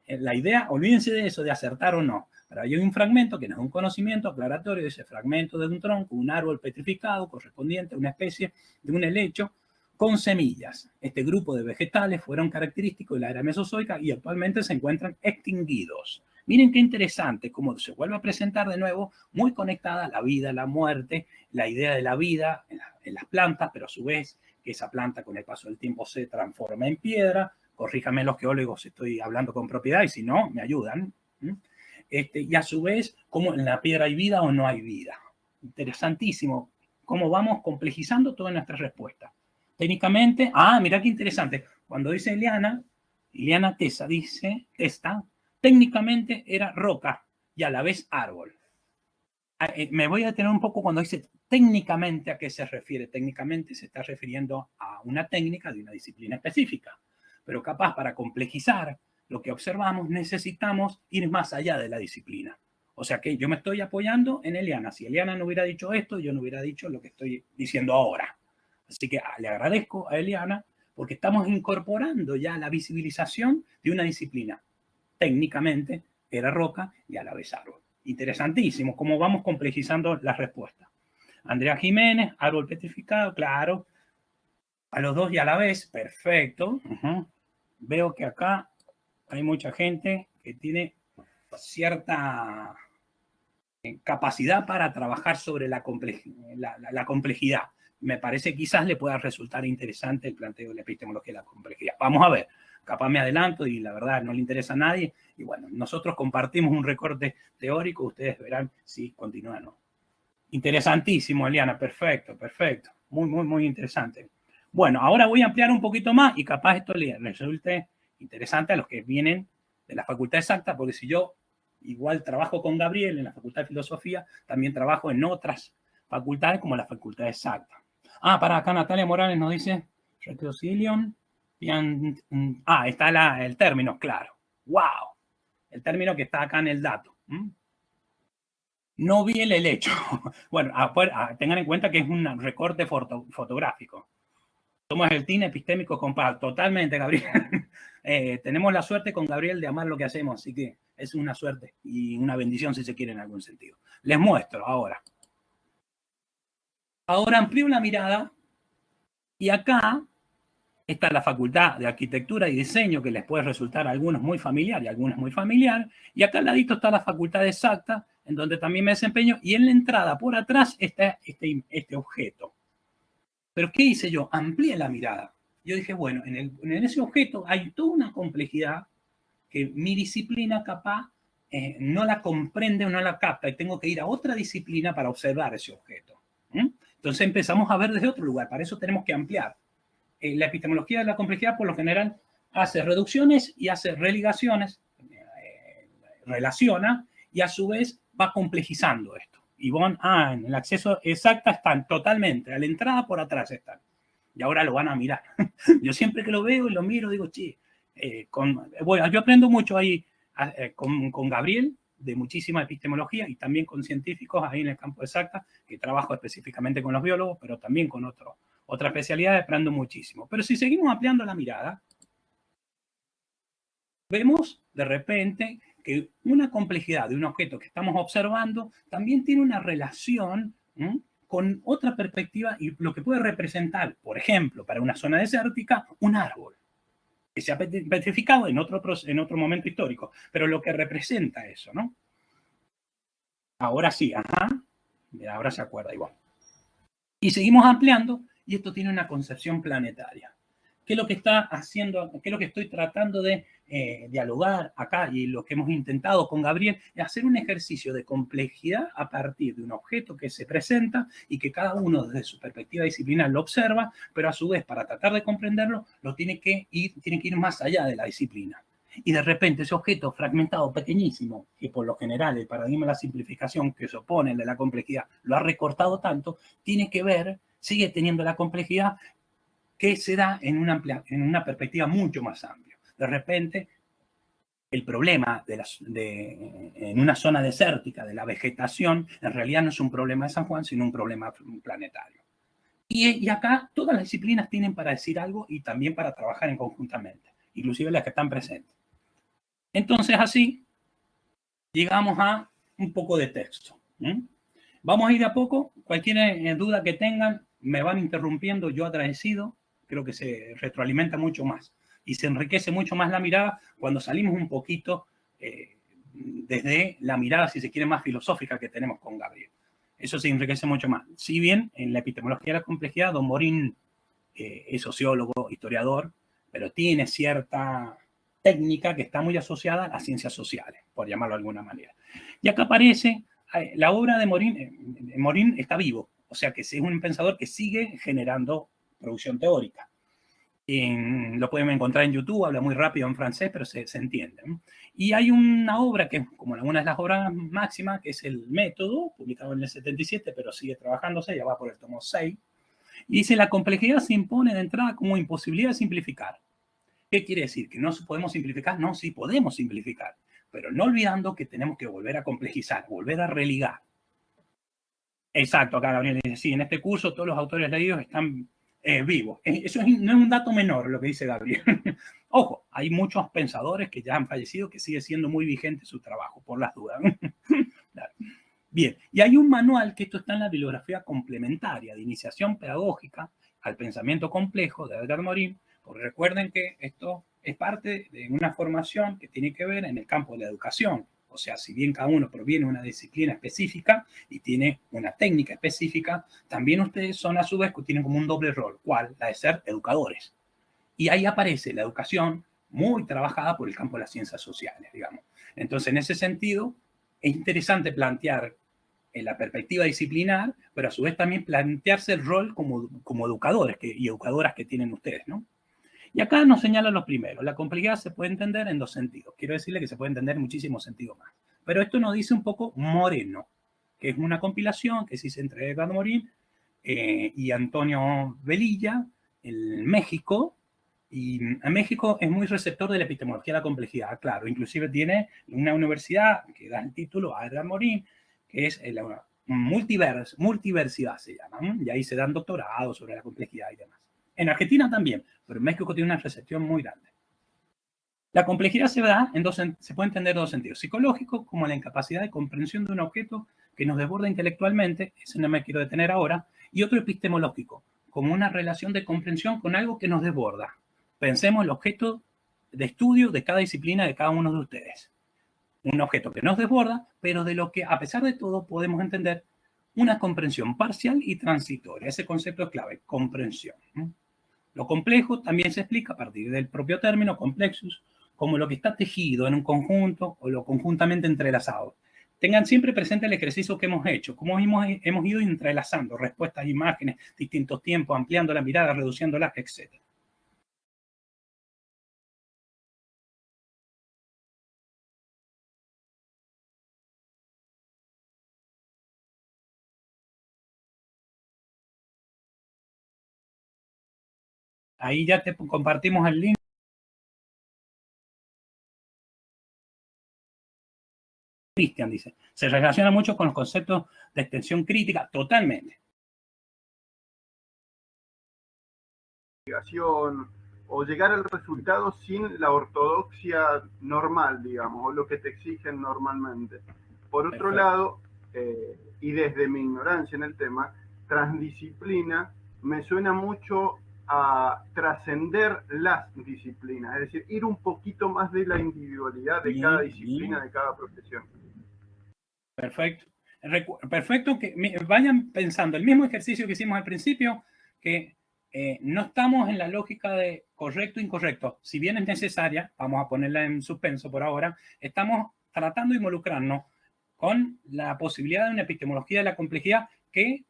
La idea, olvídense de eso, de acertar o no, pero hay un fragmento que no es un conocimiento aclaratorio de ese fragmento de un tronco, un árbol petrificado correspondiente a una especie de un helecho con semillas. Este grupo de vegetales fueron característicos de la era mesozoica y actualmente se encuentran extinguidos. Miren qué interesante cómo se vuelve a presentar de nuevo, muy conectada a la vida, la muerte, la idea de la vida en las plantas, pero a su vez que esa planta con el paso del tiempo se transforma en piedra. Corríjame los geólogos si estoy hablando con propiedad y si no, me ayudan. Y a su vez, cómo en la piedra hay vida o no hay vida. Interesantísimo cómo vamos complejizando todas nuestras respuestas. Técnicamente, mira qué interesante. Cuando dice Ileana Testa, técnicamente era roca y a la vez árbol. Me voy a detener un poco cuando dice técnicamente, ¿a qué se refiere? Técnicamente se está refiriendo a una técnica de una disciplina específica. Pero capaz para complejizar lo que observamos necesitamos ir más allá de la disciplina. O sea que yo me estoy apoyando en Eliana. Si Eliana no hubiera dicho esto, yo no hubiera dicho lo que estoy diciendo ahora. Así que le agradezco a Eliana porque estamos incorporando ya la visibilización de una disciplina. Técnicamente era roca y a la vez árbol. Interesantísimo cómo vamos complejizando las respuestas. Andrea Jiménez, árbol petrificado, claro. A los dos y a la vez, perfecto. Veo que acá hay mucha gente que tiene cierta capacidad para trabajar sobre la complejidad. Me parece que quizás le pueda resultar interesante el planteo de la epistemología de la complejidad. Vamos a ver, capaz me adelanto y la verdad no le interesa a nadie. Y bueno, nosotros compartimos un recorte teórico, ustedes verán si continúan o no. Interesantísimo, Eliana, perfecto. Muy, muy, muy interesante. Bueno, ahora voy a ampliar un poquito más y capaz esto les resulte interesante a los que vienen de la Facultad Exacta, porque si yo igual trabajo con Gabriel en la Facultad de Filosofía, también trabajo en otras facultades como la Facultad Exacta. Para acá Natalia Morales nos dice Rectosilion. Está el término, claro. ¡Wow! El término que está acá en el dato. No vi el helecho. Bueno, tengan en cuenta que es un recorte fotográfico. Somos el team epistémico compacto. Totalmente, Gabriel. Tenemos la suerte con Gabriel de amar lo que hacemos, así que es una suerte y una bendición si se quiere en algún sentido. Les muestro ahora. Ahora amplío la mirada y acá está la Facultad de Arquitectura y Diseño, que les puede resultar a algunos muy familiar y a algunos muy familiar. Y acá al ladito está la Facultad Exacta, en donde también me desempeño. Y en la entrada, por atrás, está este objeto. Pero ¿qué hice yo? Amplié la mirada. Yo dije, bueno, en ese objeto hay toda una complejidad que mi disciplina capaz no la comprende o no la capta y tengo que ir a otra disciplina para observar ese objeto. Entonces empezamos a ver desde otro lugar. Para eso tenemos que ampliar. La epistemología de la complejidad, por lo general, hace reducciones y hace religaciones, relaciona y a su vez va complejizando esto. Y en el acceso exacta están totalmente, a la entrada por atrás están. Y ahora lo van a mirar. Yo siempre que lo veo y lo miro digo, yo aprendo mucho ahí con Gabriel, de muchísima epistemología y también con científicos ahí en el campo exacta, que trabajo específicamente con los biólogos, pero también con otra especialidad, aprendo muchísimo. Pero si seguimos ampliando la mirada, vemos de repente que una complejidad de un objeto que estamos observando también tiene una relación con otra perspectiva y lo que puede representar, por ejemplo, para una zona desértica, un árbol que se ha petrificado en otro momento histórico, pero lo que representa eso, ¿no? Ahora sí, ahora se acuerda igual. Y seguimos ampliando y esto tiene una concepción planetaria. ¿Qué es lo que está haciendo, qué es lo que estoy tratando de dialogar acá y lo que hemos intentado con Gabriel es hacer un ejercicio de complejidad a partir de un objeto que se presenta y que cada uno desde su perspectiva disciplinar lo observa, pero a su vez para tratar de comprenderlo tiene que ir más allá de la disciplina. Y de repente ese objeto fragmentado, pequeñísimo, que por lo general el paradigma de la simplificación que se opone al de la complejidad lo ha recortado tanto, sigue teniendo la complejidad que se da en una perspectiva mucho más amplia. De repente, el problema en una zona desértica de la vegetación, en realidad no es un problema de San Juan, sino un problema planetario. Y acá todas las disciplinas tienen para decir algo y también para trabajar conjuntamente, inclusive las que están presentes. Entonces, así, llegamos a un poco de texto. Vamos a ir a poco. Cualquier duda que tengan, me van interrumpiendo, yo agradecido. Creo que se retroalimenta mucho más y se enriquece mucho más la mirada cuando salimos un poquito desde la mirada, si se quiere, más filosófica que tenemos con Gabriel. Eso se enriquece mucho más. Si bien en la epistemología de la complejidad, don Morín es sociólogo, historiador, pero tiene cierta técnica que está muy asociada a las ciencias sociales, por llamarlo de alguna manera. Y acá aparece la obra de Morín. Morín está vivo, o sea que es un pensador que sigue generando producción teórica. Lo pueden encontrar en YouTube, habla muy rápido en francés, pero se entiende. Y hay una obra que es como una de las obras máximas, que es El Método, publicado en el 77, pero sigue trabajándose, ya va por el tomo 6. Y dice, la complejidad se impone de entrada como imposibilidad de simplificar. ¿Qué quiere decir? ¿Que no podemos simplificar? No, sí podemos simplificar, pero no olvidando que tenemos que volver a complejizar, volver a religar. Exacto, acá Gabriel dice, sí, en este curso todos los autores leídos están vivos. Eso no es un dato menor lo que dice Gabriel. Ojo, hay muchos pensadores que ya han fallecido que sigue siendo muy vigente su trabajo, por las dudas. Bien, y hay un manual que esto está en la bibliografía complementaria de iniciación pedagógica al pensamiento complejo de Edgar Morin, porque recuerden que esto es parte de una formación que tiene que ver en el campo de la educación. O sea, si bien cada uno proviene de una disciplina específica y tiene una técnica específica, también ustedes son a su vez que tienen como un doble rol, ¿cuál? La de ser educadores. Y ahí aparece la educación muy trabajada por el campo de las ciencias sociales, digamos. Entonces, en ese sentido, es interesante plantear la perspectiva disciplinar, pero a su vez también plantearse el rol como educadores y educadoras que tienen ustedes, ¿no? Y acá nos señala lo primero. La complejidad se puede entender en dos sentidos. Quiero decirle que se puede entender en muchísimos sentidos más. Pero esto nos dice un poco Moreno, que es una compilación que se hizo entre Edgar Morin y Antonio Velilla en México. Y en México es muy receptor de la epistemología de la complejidad, claro. Inclusive tiene una universidad que da el título a Edgar Morin, que es la multiversidad se llama. Y ahí se dan doctorados sobre la complejidad y demás. En Argentina también, pero en México tiene una recepción muy grande. La complejidad se puede entender en dos sentidos. Psicológico, como la incapacidad de comprensión de un objeto que nos desborda intelectualmente, eso no me quiero detener ahora, y otro epistemológico, como una relación de comprensión con algo que nos desborda. Pensemos el objeto de estudio de cada disciplina de cada uno de ustedes. Un objeto que nos desborda, pero de lo que, a pesar de todo, podemos entender una comprensión parcial y transitoria. Ese concepto es clave, comprensión. Lo complejo también se explica a partir del propio término complexus, como lo que está tejido en un conjunto o lo conjuntamente entrelazado. Tengan siempre presente el ejercicio que hemos hecho, cómo hemos ido entrelazando respuestas, imágenes, distintos tiempos, ampliando la mirada, reduciéndola, etc. Ahí ya te compartimos el link. Cristian dice, se relaciona mucho con los conceptos de extensión crítica, totalmente. O llegar al resultado sin la ortodoxia normal, digamos, o lo que te exigen normalmente. Por otro lado, y desde mi ignorancia en el tema, transdisciplina me suena mucho a trascender las disciplinas, es decir, ir un poquito más de la individualidad de cada disciplina, de cada profesión. Perfecto. Perfecto que vayan pensando el mismo ejercicio que hicimos al principio, que no estamos en la lógica de correcto o incorrecto. Si bien es necesaria, vamos a ponerla en suspenso por ahora, estamos tratando de involucrarnos con la posibilidad de una epistemología de la complejidad que,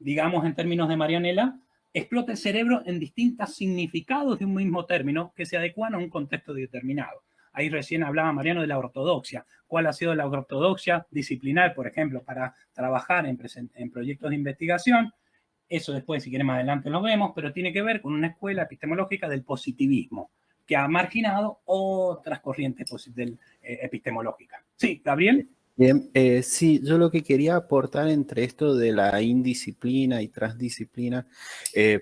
digamos en términos de Marianela, explota el cerebro en distintos significados de un mismo término que se adecuan a un contexto determinado. Ahí recién hablaba Mariano de la ortodoxia. ¿Cuál ha sido la ortodoxia disciplinar, por ejemplo, para trabajar en proyectos de investigación? Eso después, si quieren, más adelante lo vemos, pero tiene que ver con una escuela epistemológica del positivismo, que ha marginado otras corrientes epistemológicas. Sí, Gabriel. Bien, sí, yo lo que quería aportar entre esto de la indisciplina y transdisciplina,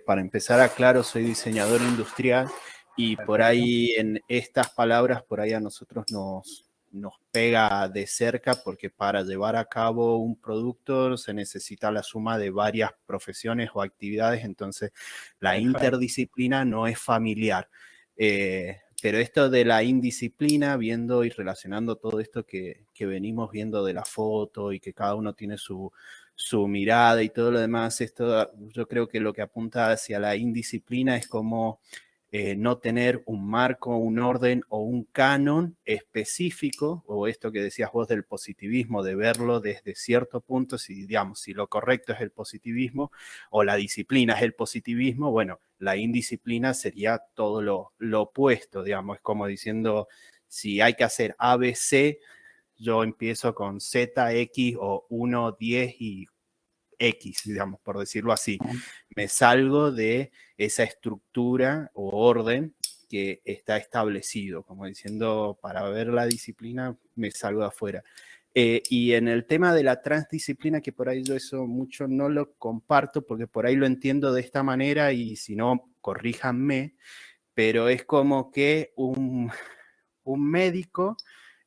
para empezar, aclaro, soy diseñador industrial y por ahí en estas palabras, por ahí a nosotros nos pega de cerca porque para llevar a cabo un producto se necesita la suma de varias profesiones o actividades, entonces la interdisciplina no es familiar. Pero esto de la indisciplina, viendo y relacionando todo esto que venimos viendo de la foto y que cada uno tiene su mirada y todo lo demás, esto yo creo que lo que apunta hacia la indisciplina es como no tener un marco, un orden o un canon específico, o esto que decías vos del positivismo, de verlo desde cierto punto, si lo correcto es el positivismo o la disciplina es el positivismo, bueno, la indisciplina sería todo lo opuesto, digamos, es como diciendo, si hay que hacer A, B, C, yo empiezo con Z, X o 1, 10 y X, digamos, por decirlo así. Me salgo de esa estructura o orden que está establecido, como diciendo, para ver la disciplina me salgo de afuera. Y en el tema de la transdisciplina, que por ahí yo eso mucho no lo comparto, porque por ahí lo entiendo de esta manera y si no, corríjanme, pero es como que un médico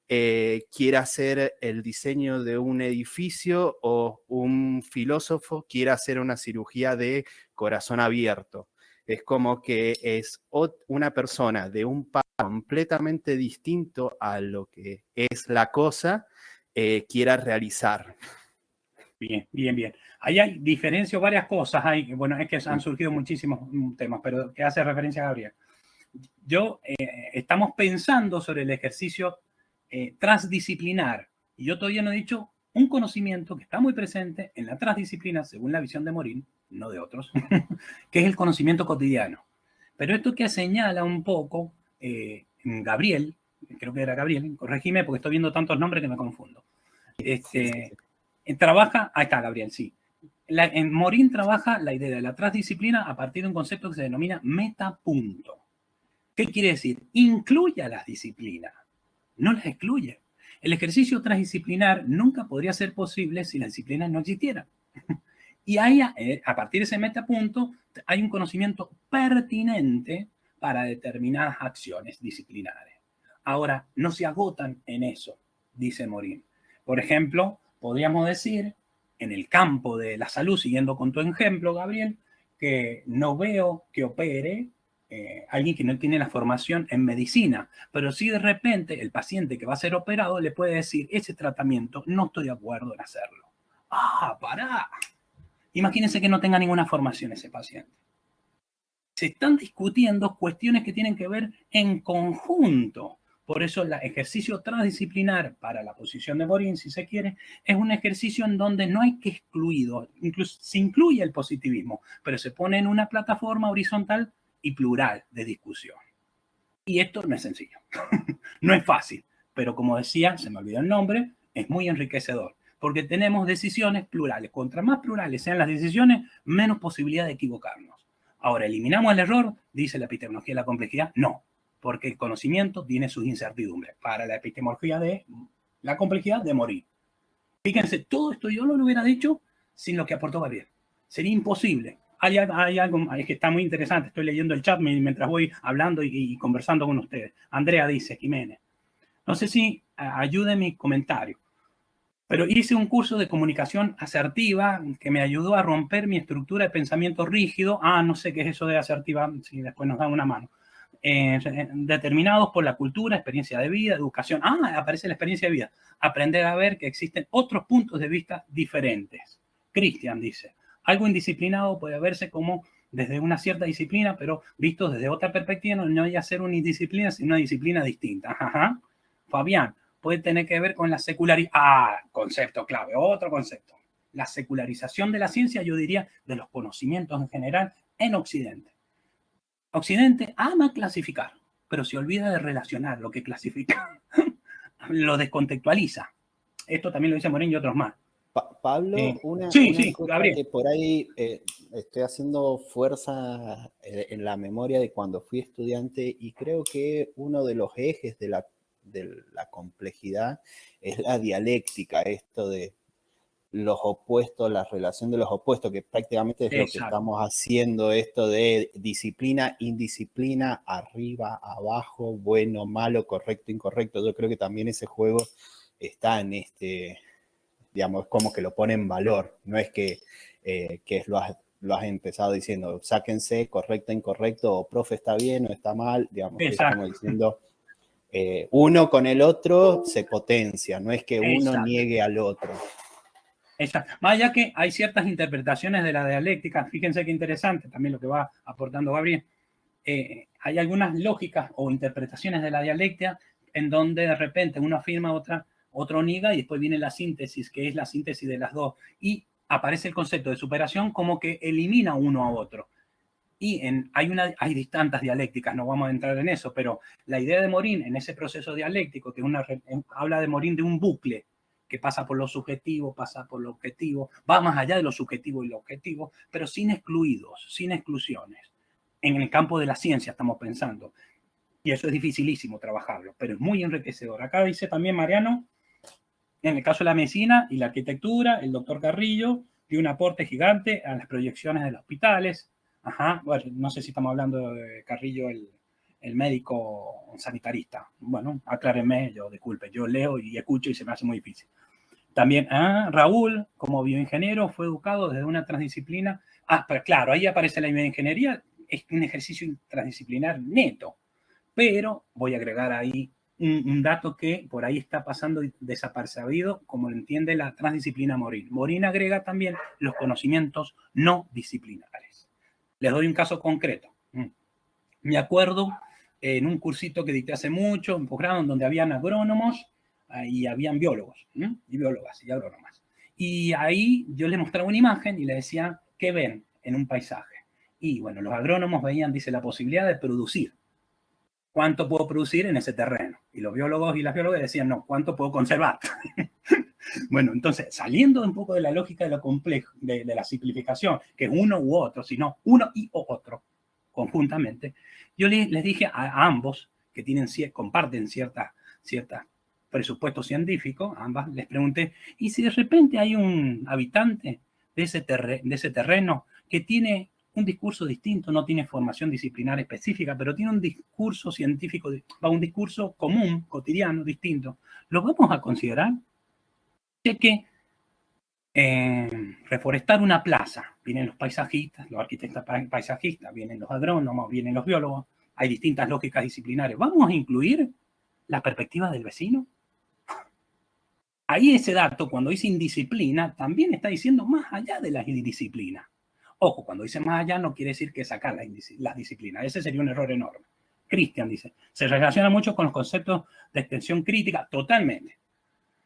quiera hacer el diseño de un edificio o un filósofo quiera hacer una cirugía de corazón abierto. Es como que es una persona de un palo completamente distinto a lo que es la cosa, quiera realizar. Bien, bien, bien. Ahí hay diferencia, varias cosas. Bueno, es que han surgido muchísimos temas, pero que hace referencia a Gabriel. Estamos pensando sobre el ejercicio transdisciplinar. Y yo todavía no he dicho un conocimiento que está muy presente en la transdisciplina, según la visión de Morín, no de otros, que es el conocimiento cotidiano. Pero esto que señala un poco Gabriel, creo que era Gabriel, corregime porque estoy viendo tantos nombres que me confundo. Trabaja, ahí está Gabriel, sí. En Morín trabaja la idea de la transdisciplina a partir de un concepto que se denomina metapunto. ¿Qué quiere decir? Incluye a las disciplinas, no las excluye. El ejercicio transdisciplinar nunca podría ser posible si las disciplinas no existieran. Y ahí, a partir de ese metapunto, hay un conocimiento pertinente para determinadas acciones disciplinares. Ahora, no se agotan en eso, dice Morín. Por ejemplo, podríamos decir, en el campo de la salud, siguiendo con tu ejemplo, Gabriel, que no veo que opere alguien que no tiene la formación en medicina, pero sí de repente el paciente que va a ser operado le puede decir, ese tratamiento no estoy de acuerdo en hacerlo. ¡Ah, pará! Imagínense que no tenga ninguna formación ese paciente. Se están discutiendo cuestiones que tienen que ver en conjunto. Por eso el ejercicio transdisciplinar para la posición de Morin, si se quiere, es un ejercicio en donde no hay que excluirlo. Incluso se incluye el positivismo, pero se pone en una plataforma horizontal y plural de discusión. Y esto no es sencillo, no es fácil, pero como decía, se me olvidó el nombre, es muy enriquecedor, porque tenemos decisiones plurales. Contra más plurales sean las decisiones, menos posibilidad de equivocarnos. Ahora, ¿eliminamos el error? Dice la epistemología de la complejidad. No, porque el conocimiento tiene sus incertidumbres. Para la epistemología de la complejidad de Morin. Fíjense, todo esto yo no lo hubiera dicho sin lo que aportó Gabriel. Sería imposible. Hay algo es que está muy interesante. Estoy leyendo el chat mientras voy hablando y conversando con ustedes. Andrea dice, Jiménez, no sé si ayude mi comentario, pero hice un curso de comunicación asertiva que me ayudó a romper mi estructura de pensamiento rígido. No sé qué es eso de asertiva, si después nos dan una mano. Determinados por la cultura, experiencia de vida, educación. Aparece la experiencia de vida. Aprender a ver que existen otros puntos de vista diferentes. Cristian dice, algo indisciplinado puede verse como desde una cierta disciplina, pero visto desde otra perspectiva, no hay que ser una indisciplina, sino una disciplina distinta. Ajá. Fabián, puede tener que ver con la secularización. Concepto clave, otro concepto. La secularización de la ciencia, yo diría, de los conocimientos en general en Occidente. Occidente ama clasificar, pero se olvida de relacionar lo que clasifica. Lo descontextualiza. Esto también lo dice Morin y otros más. Pablo, una cosa Gabriel. que por ahí estoy haciendo fuerza en la memoria de cuando fui estudiante, y creo que uno de los ejes de la complejidad es la dialéctica, esto de los opuestos, la relación de los opuestos, que prácticamente es lo que estamos haciendo, esto de disciplina, indisciplina, arriba, abajo, bueno, malo, correcto, incorrecto. Yo creo que también ese juego está en digamos, como que lo pone en valor, no es que lo has empezado diciendo, sáquense correcto, incorrecto, o profe está bien o está mal, digamos, es como diciendo, uno con el otro se potencia, no es que uno niegue al otro. Exacto. Más allá que hay ciertas interpretaciones de la dialéctica, fíjense qué interesante también lo que va aportando Gabriel. Hay algunas lógicas o interpretaciones de la dialéctica en donde de repente uno afirma otro niega, y después viene la síntesis, que es la síntesis de las dos, y aparece el concepto de superación como que elimina uno a otro. Y hay tantas dialécticas, no vamos a entrar en eso, pero la idea de Morin en ese proceso dialéctico, que habla de Morin de un bucle que pasa por lo subjetivo, pasa por lo objetivo, va más allá de lo subjetivo y lo objetivo, pero sin excluidos, sin exclusiones. En el campo de la ciencia estamos pensando, y eso es dificilísimo trabajarlo, pero es muy enriquecedor. Acá dice también Mariano, en el caso de la medicina y la arquitectura, el doctor Carrillo dio un aporte gigante a las proyecciones de los hospitales. Bueno, no sé si estamos hablando de Carrillo, el médico sanitarista. Bueno, aclárenme, disculpe, yo leo y escucho y se me hace muy difícil. También Raúl, como bioingeniero, fue educado desde una transdisciplina. Pero claro, ahí aparece la bioingeniería, es un ejercicio transdisciplinar neto. Pero voy a agregar ahí un dato que por ahí está pasando desapercibido, como lo entiende la transdisciplina Morin. Morin agrega también los conocimientos no disciplinares. Les doy un caso concreto. Me acuerdo en un cursito que dicté hace mucho, un posgrado, en donde habían agrónomos y habían biólogos, y biólogas y agrónomas. Y ahí yo les mostraba una imagen y les decía, ¿qué ven en un paisaje? Y bueno, los agrónomos veían, dice, la posibilidad de producir. ¿Cuánto puedo producir en ese terreno? Y los biólogos y las biólogas decían, no, ¿cuánto puedo conservar? Bueno, entonces, saliendo un poco de la lógica de lo complejo, de la simplificación, que es uno u otro, sino uno y otro, conjuntamente, yo les dije a ambos, que comparten ciertos presupuestos científicos, ambas, les pregunté, ¿y si de repente hay un habitante de ese terreno que tiene un discurso distinto, no tiene formación disciplinar específica, pero tiene un discurso científico, un discurso común, cotidiano, distinto? ¿Lo vamos a considerar? Sé que reforestar una plaza, vienen los paisajistas, los arquitectos paisajistas, vienen los agrónomos, vienen los biólogos, hay distintas lógicas disciplinares. ¿Vamos a incluir la perspectiva del vecino? Ahí ese dato, cuando dice indisciplina, también está diciendo más allá de las indisciplinas. Ojo, cuando dice más allá no quiere decir que sacar las disciplinas. Ese sería un error enorme. Cristian dice, se relaciona mucho con los conceptos de extensión crítica, totalmente.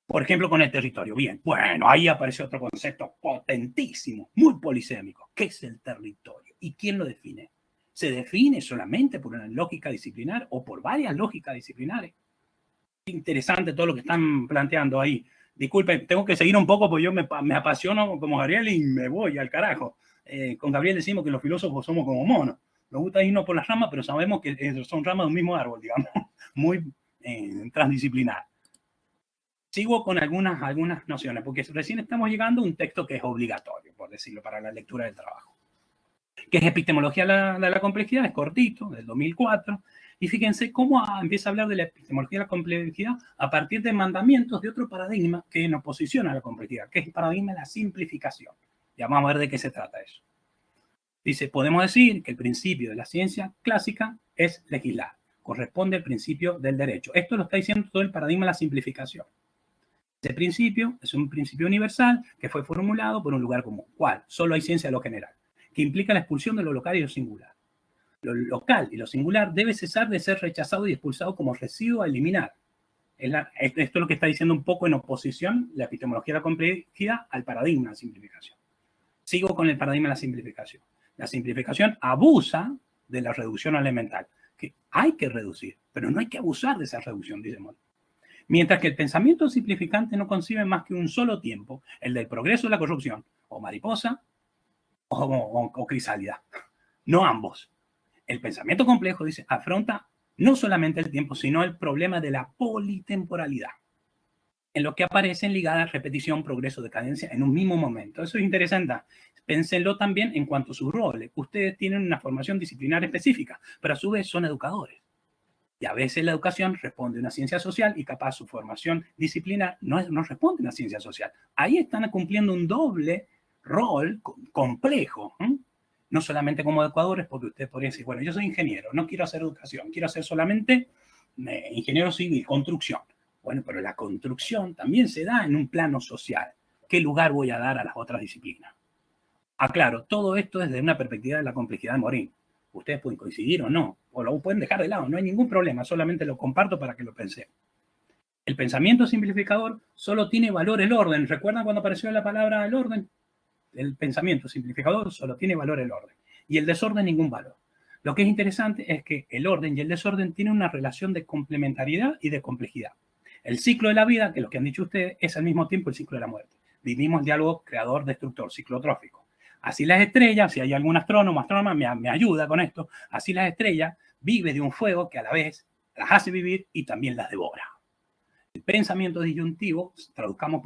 Por ejemplo, con el territorio. Bien, bueno, ahí aparece otro concepto potentísimo, muy polisémico. ¿Qué es el territorio? ¿Y quién lo define? ¿Se define solamente por una lógica disciplinar o por varias lógicas disciplinares? Interesante todo lo que están planteando ahí. Disculpen, tengo que seguir un poco porque yo me apasiono como Gabriel y me voy al carajo. Con Gabriel decimos que los filósofos somos como monos. Nos gusta irnos por las ramas, pero sabemos que son ramas de un mismo árbol, digamos, muy transdisciplinar. Sigo con algunas nociones, porque recién estamos llegando a un texto que es obligatorio, por decirlo, para la lectura del trabajo. Que es Epistemología de la Complejidad, es cortito, del 2004. Y fíjense cómo empieza a hablar de la epistemología de la complejidad a partir de mandamientos de otro paradigma que en oposición a la complejidad, que es el paradigma de la simplificación. Ya vamos a ver de qué se trata eso. Dice, podemos decir que el principio de la ciencia clásica es legislar, corresponde al principio del derecho. Esto lo está diciendo todo el paradigma de la simplificación. Ese principio es un principio universal que fue formulado por un lugar común. ¿Cuál? Solo hay ciencia de lo general, que implica la expulsión de lo local y lo singular. Lo local y lo singular debe cesar de ser rechazado y expulsado como residuo a eliminar. Esto es lo que está diciendo un poco en oposición la epistemología de la complejidad al paradigma de la simplificación. Sigo con el paradigma de la simplificación. La simplificación abusa de la reducción elemental, que hay que reducir, pero no hay que abusar de esa reducción, dice Moll. Mientras que el pensamiento simplificante no concibe más que un solo tiempo, el del progreso de la corrupción, o mariposa o crisálida. No ambos. El pensamiento complejo, dice, afronta no solamente el tiempo, sino el problema de la politemporalidad, en lo que aparecen ligadas repetición, progreso, decadencia en un mismo momento. Eso es interesante. Pénsenlo también en cuanto a sus roles. Ustedes tienen una formación disciplinar específica, pero a su vez son educadores. Y a veces la educación responde a una ciencia social y capaz su formación disciplinar no responde a una ciencia social. Ahí están cumpliendo un doble rol complejo. No solamente como educadores, porque ustedes podrían decir, bueno, yo soy ingeniero, no quiero hacer educación, quiero hacer solamente ingeniero civil, construcción. Bueno, pero la construcción también se da en un plano social. ¿Qué lugar voy a dar a las otras disciplinas? Claro, todo esto desde una perspectiva de la complejidad de Morin. Ustedes pueden coincidir o no, o lo pueden dejar de lado, no hay ningún problema, solamente lo comparto para que lo pensemos. El pensamiento simplificador solo tiene valor el orden. ¿Recuerdan cuando apareció la palabra el orden? El pensamiento simplificador solo tiene valor el orden. Y el desorden ningún valor. Lo que es interesante es que el orden y el desorden tienen una relación de complementariedad y de complejidad. El ciclo de la vida, que lo que han dicho ustedes, es al mismo tiempo el ciclo de la muerte. Vivimos el diálogo creador-destructor, ciclotrófico. Así las estrellas, si hay algún astrónomo, astrónoma, me ayuda con esto, así las estrellas viven de un fuego que a la vez las hace vivir y también las devora. El pensamiento disyuntivo, traduzcamos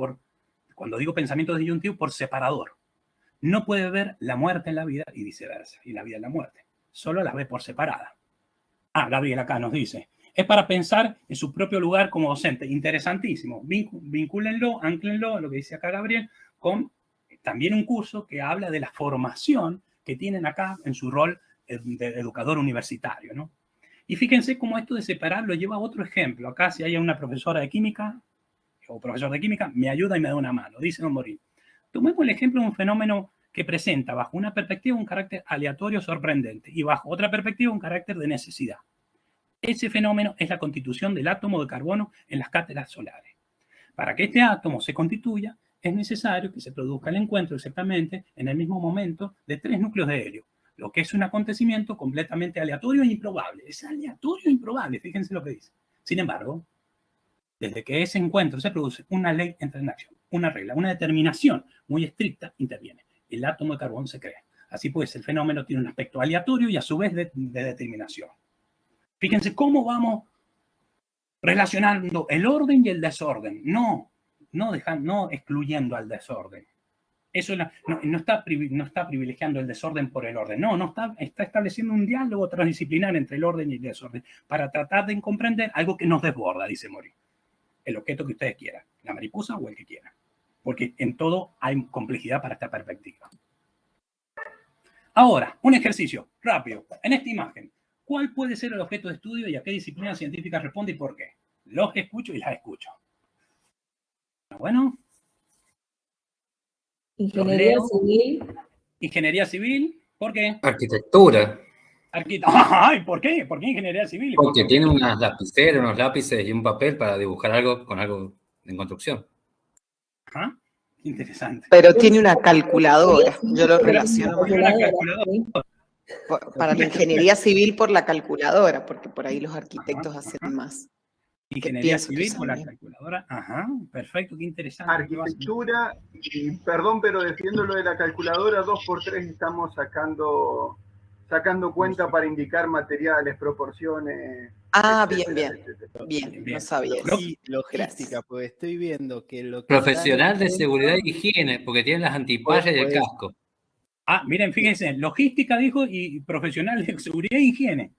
cuando digo pensamiento disyuntivo, por separador. No puede ver la muerte en la vida y viceversa, y la vida en la muerte. Solo las ve por separada. Gabriel acá nos dice, es para pensar en su propio lugar como docente. Interesantísimo. Vincúlenlo, anclenlo, lo que dice acá Gabriel, con también un curso que habla de la formación que tienen acá en su rol de educador universitario, ¿no? Y fíjense cómo esto de separar lo lleva a otro ejemplo. Acá si hay una profesora de química o profesor de química, me ayuda y me da una mano, dice don Morin. Tomemos el ejemplo de un fenómeno que presenta bajo una perspectiva un carácter aleatorio sorprendente y bajo otra perspectiva un carácter de necesidad. Ese fenómeno es la constitución del átomo de carbono en las cráteras solares. Para que este átomo se constituya, es necesario que se produzca el encuentro exactamente en el mismo momento de 3 núcleos de helio, lo que es un acontecimiento completamente aleatorio e improbable. Es aleatorio e improbable, fíjense lo que dice. Sin embargo, desde que ese encuentro se produce, una ley entra en acción, una regla, una determinación muy estricta interviene. El átomo de carbono se crea. Así pues, el fenómeno tiene un aspecto aleatorio y a su vez de determinación. Fíjense cómo vamos relacionando el orden y el desorden. No excluyendo al desorden. Eso no está privilegiando el desorden por el orden. No está estableciendo un diálogo transdisciplinar entre el orden y el desorden para tratar de comprender algo que nos desborda, dice Morin. El objeto que ustedes quieran, la mariposa o el que quieran. Porque en todo hay complejidad para esta perspectiva. Ahora, un ejercicio rápido. En esta imagen, ¿cuál puede ser el objeto de estudio y a qué disciplina científica responde y por qué? Los escucho y las escucho. Bueno. Ingeniería civil. Ingeniería civil, ¿por qué? Arquitectura. Ay, ¿por qué? ¿Por qué ingeniería civil? Porque tiene unas lapiceras, unos lápices y un papel para dibujar algo con algo en construcción. Ajá, interesante. Pero tiene una calculadora. Yo lo relaciono más Una calculadora. para la ingeniería civil por la calculadora, porque por ahí los arquitectos hacen más. Ingeniería civil por la calculadora. Ajá, perfecto, qué interesante. Arquitectura, y perdón, pero defiendo lo de la calculadora, 2x3 estamos sacando cuenta para indicar materiales, proporciones. Ah, etcétera, bien. etcétera. Bien, no sabía eso. Y logística, pues estoy viendo que lo que Profesional está de en el seguridad centro- y higiene, porque tiene las antiparras y el Pues, casco. Ah, miren, fíjense, logística dijo y profesional de seguridad e higiene.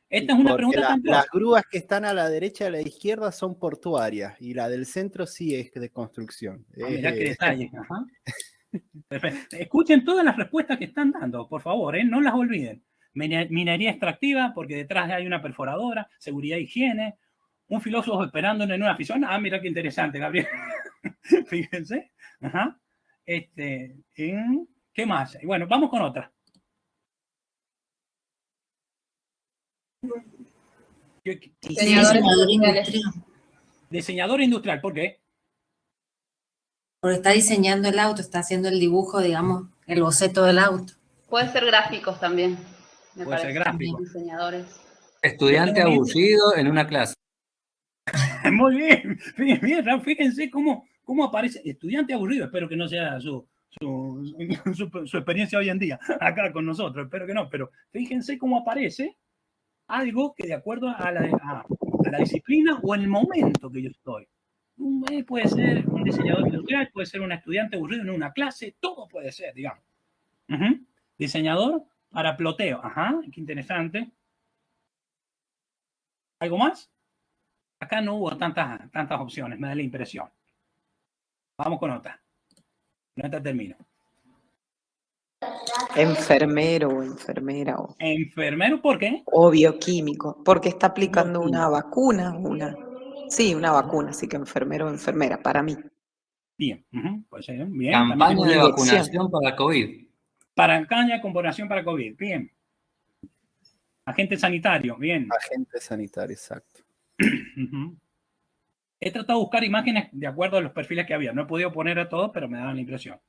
Esta es una porque pregunta tan las grúas que están a la derecha y a la izquierda son portuarias y la del centro sí es de construcción. Mirá qué detalle. Ajá. Perfecto. Escuchen todas las respuestas que están dando, por favor, no las olviden. Minería extractiva, porque detrás hay una perforadora, seguridad e higiene, un filósofo esperando en una fisión. Ah, mira qué interesante, Gabriel. Fíjense. Ajá. ¿Qué más? Bueno, vamos con otra. Diseñador industrial. Diseñador industrial, ¿por qué? Porque está diseñando el auto, está haciendo el dibujo, digamos, el boceto del auto. Puede ser gráficos también. Puede ser gráfico. Diseñadores. Estudiante aburrido en una clase. Muy bien. Fíjense cómo aparece estudiante aburrido. Espero que no sea su experiencia hoy en día acá con nosotros. Espero que no. Pero fíjense cómo aparece algo que de acuerdo a la disciplina o el momento que yo estoy. Puede ser un diseñador industrial, puede ser un estudiante aburrido en una clase, todo puede ser, digamos. Diseñador para ploteo. Ajá, qué interesante. ¿Algo más? Acá no hubo tantas opciones, me da la impresión. Vamos con otra. Con esta termino. Enfermero o enfermera. ¿Enfermero por qué? O bioquímico, porque está aplicando una vacuna, una vacuna, así que enfermero o enfermera, para mí. Bien, pues bien. Campaña de vacunación para COVID. Campaña con vacunación para COVID, bien. Agente sanitario, bien. Agente sanitario, exacto. He tratado de buscar imágenes de acuerdo a los perfiles que había. No he podido poner a todos, pero me daban la impresión.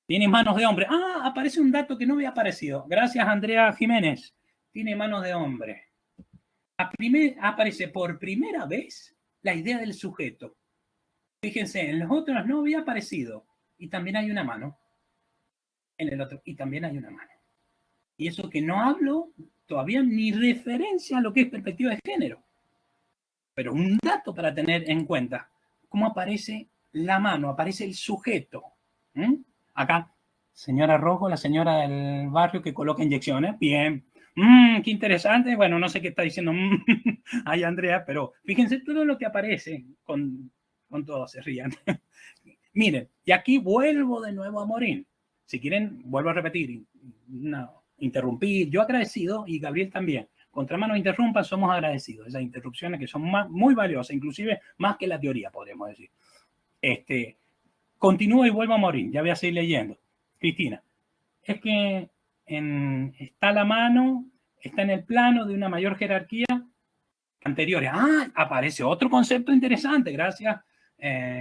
Tiene manos de hombre. Ah, aparece un dato que no había aparecido. Gracias, Andrea Jiménez. Tiene manos de hombre. Aparece por primera vez la idea del sujeto. Fíjense, en los otros no había aparecido. Y también hay una mano. En el otro. Y también hay una mano. Y eso que no hablo todavía ni referencia a lo que es perspectiva de género. Pero un dato para tener en cuenta. ¿Cómo aparece la mano? Aparece el sujeto. Acá, señora Rojo, la señora del barrio que coloca inyecciones. Bien. Qué interesante. Bueno, no sé qué está diciendo ahí Andrea, pero fíjense todo lo que aparece con todo, se rían. Miren, y aquí vuelvo de nuevo a Morín. Si quieren, vuelvo a repetir. Interrumpir. Yo agradecido y Gabriel también. Contramano interrumpan, somos agradecidos. Esas interrupciones que son muy valiosas, inclusive más que la teoría, podríamos decir. Continúo y vuelvo a Morín. Ya voy a seguir leyendo. Cristina, es que está la mano, está en el plano de una mayor jerarquía anteriores. Ah, aparece otro concepto interesante. Gracias,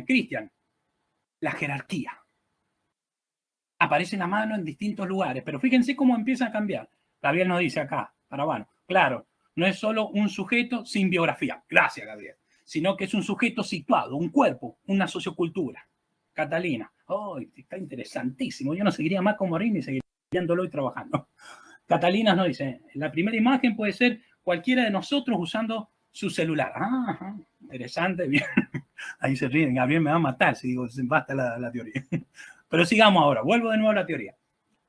Cristian. La jerarquía. Aparece la mano en distintos lugares, pero fíjense cómo empieza a cambiar. Gabriel nos dice acá, Parabano, claro, no es solo un sujeto sin biografía, gracias Gabriel, sino que es un sujeto situado, un cuerpo, una sociocultura. Catalina, está interesantísimo, yo no seguiría más con Morín y seguiría viéndolo y trabajando. Catalina nos dice, la primera imagen puede ser cualquiera de nosotros usando su celular. Ajá, interesante, bien. Ahí se ríen, Gabriel me va a matar si digo, basta la teoría. Pero sigamos ahora, vuelvo de nuevo a la teoría.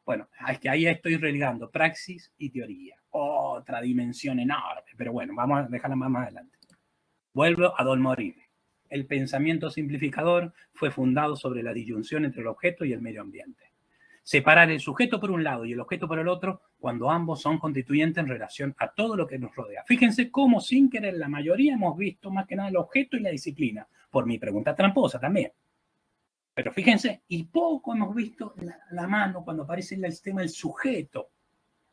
Bueno, es que ahí estoy relegando praxis y teoría. Otra dimensión enorme, pero bueno, vamos a dejarla más adelante. Vuelvo a Don Morín. El pensamiento simplificador fue fundado sobre la disyunción entre el objeto y el medio ambiente. Separar el sujeto por un lado y el objeto por el otro cuando ambos son constituyentes en relación a todo lo que nos rodea. Fíjense cómo sin querer la mayoría hemos visto más que nada el objeto y la disciplina, por mi pregunta tramposa también. Pero fíjense, y poco hemos visto la mano cuando aparece en el sistema el sujeto.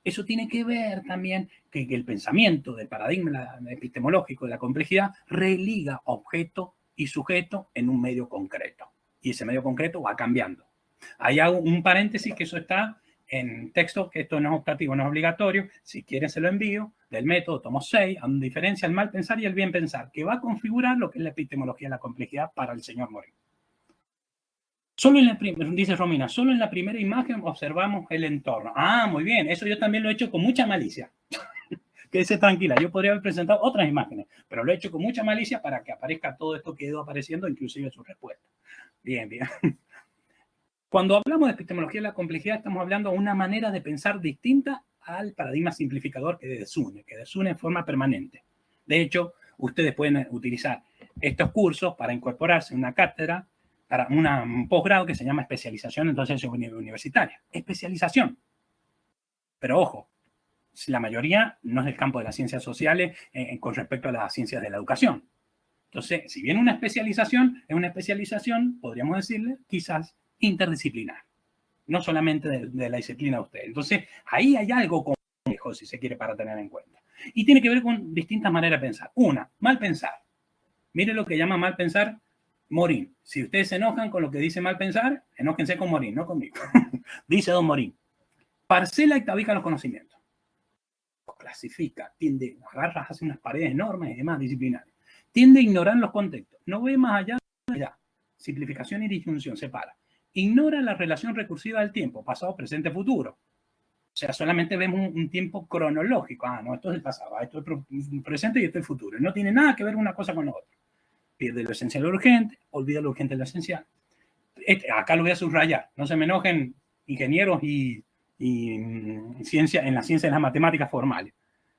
Eso tiene que ver también que el pensamiento del paradigma epistemológico de la complejidad religa objeto y sujeto en un medio concreto. Y ese medio concreto va cambiando. Hay un paréntesis que eso está en texto, que esto no es optativo, no es obligatorio. Si quieren se lo envío, del método tomo 6, a donde diferencia el mal pensar y el bien pensar, que va a configurar lo que es la epistemología de la complejidad para el señor Morin. Solo en la dice Romina, solo en la primera imagen observamos el entorno. Ah, muy bien, eso yo también lo he hecho con mucha malicia. Quédese tranquila, yo podría haber presentado otras imágenes, pero lo he hecho con mucha malicia para que aparezca todo esto que ha ido apareciendo, inclusive su respuesta. Bien, bien. Cuando hablamos de epistemología de la complejidad, estamos hablando de una manera de pensar distinta al paradigma simplificador que desune en forma permanente. De hecho, ustedes pueden utilizar estos cursos para incorporarse en una cátedra, para un posgrado que se llama especialización en docencia universitaria. Especialización. Pero ojo, la mayoría no es del campo de las ciencias sociales con respecto a las ciencias de la educación. Entonces, si bien una especialización, es una especialización, podríamos decirle, quizás interdisciplinar. No solamente de la disciplina de usted. Entonces, ahí hay algo complejo, si se quiere, para tener en cuenta. Y tiene que ver con distintas maneras de pensar. Una, mal pensar. Mire lo que llama mal pensar Morin. Si ustedes se enojan con lo que dice mal pensar, enójense con Morin, no conmigo. Dice don Morin. Parcela y tabica los conocimientos. Los clasifica, tiende, agarra, hace unas paredes enormes y demás disciplinarias. Tiende a ignorar los contextos. No ve más allá de allá. Simplificación y disyunción, separa. Ignora la relación recursiva del tiempo, pasado, presente, futuro. O sea, solamente vemos un tiempo cronológico. Ah, no, esto es el pasado, esto es el presente y esto es el futuro. Y no tiene nada que ver una cosa con la otra. Pierde lo esencial y lo urgente, olvida lo urgente y lo esencial. Acá lo voy a subrayar. No se me enojen ingenieros y ciencia, en la ciencia de las matemáticas formales.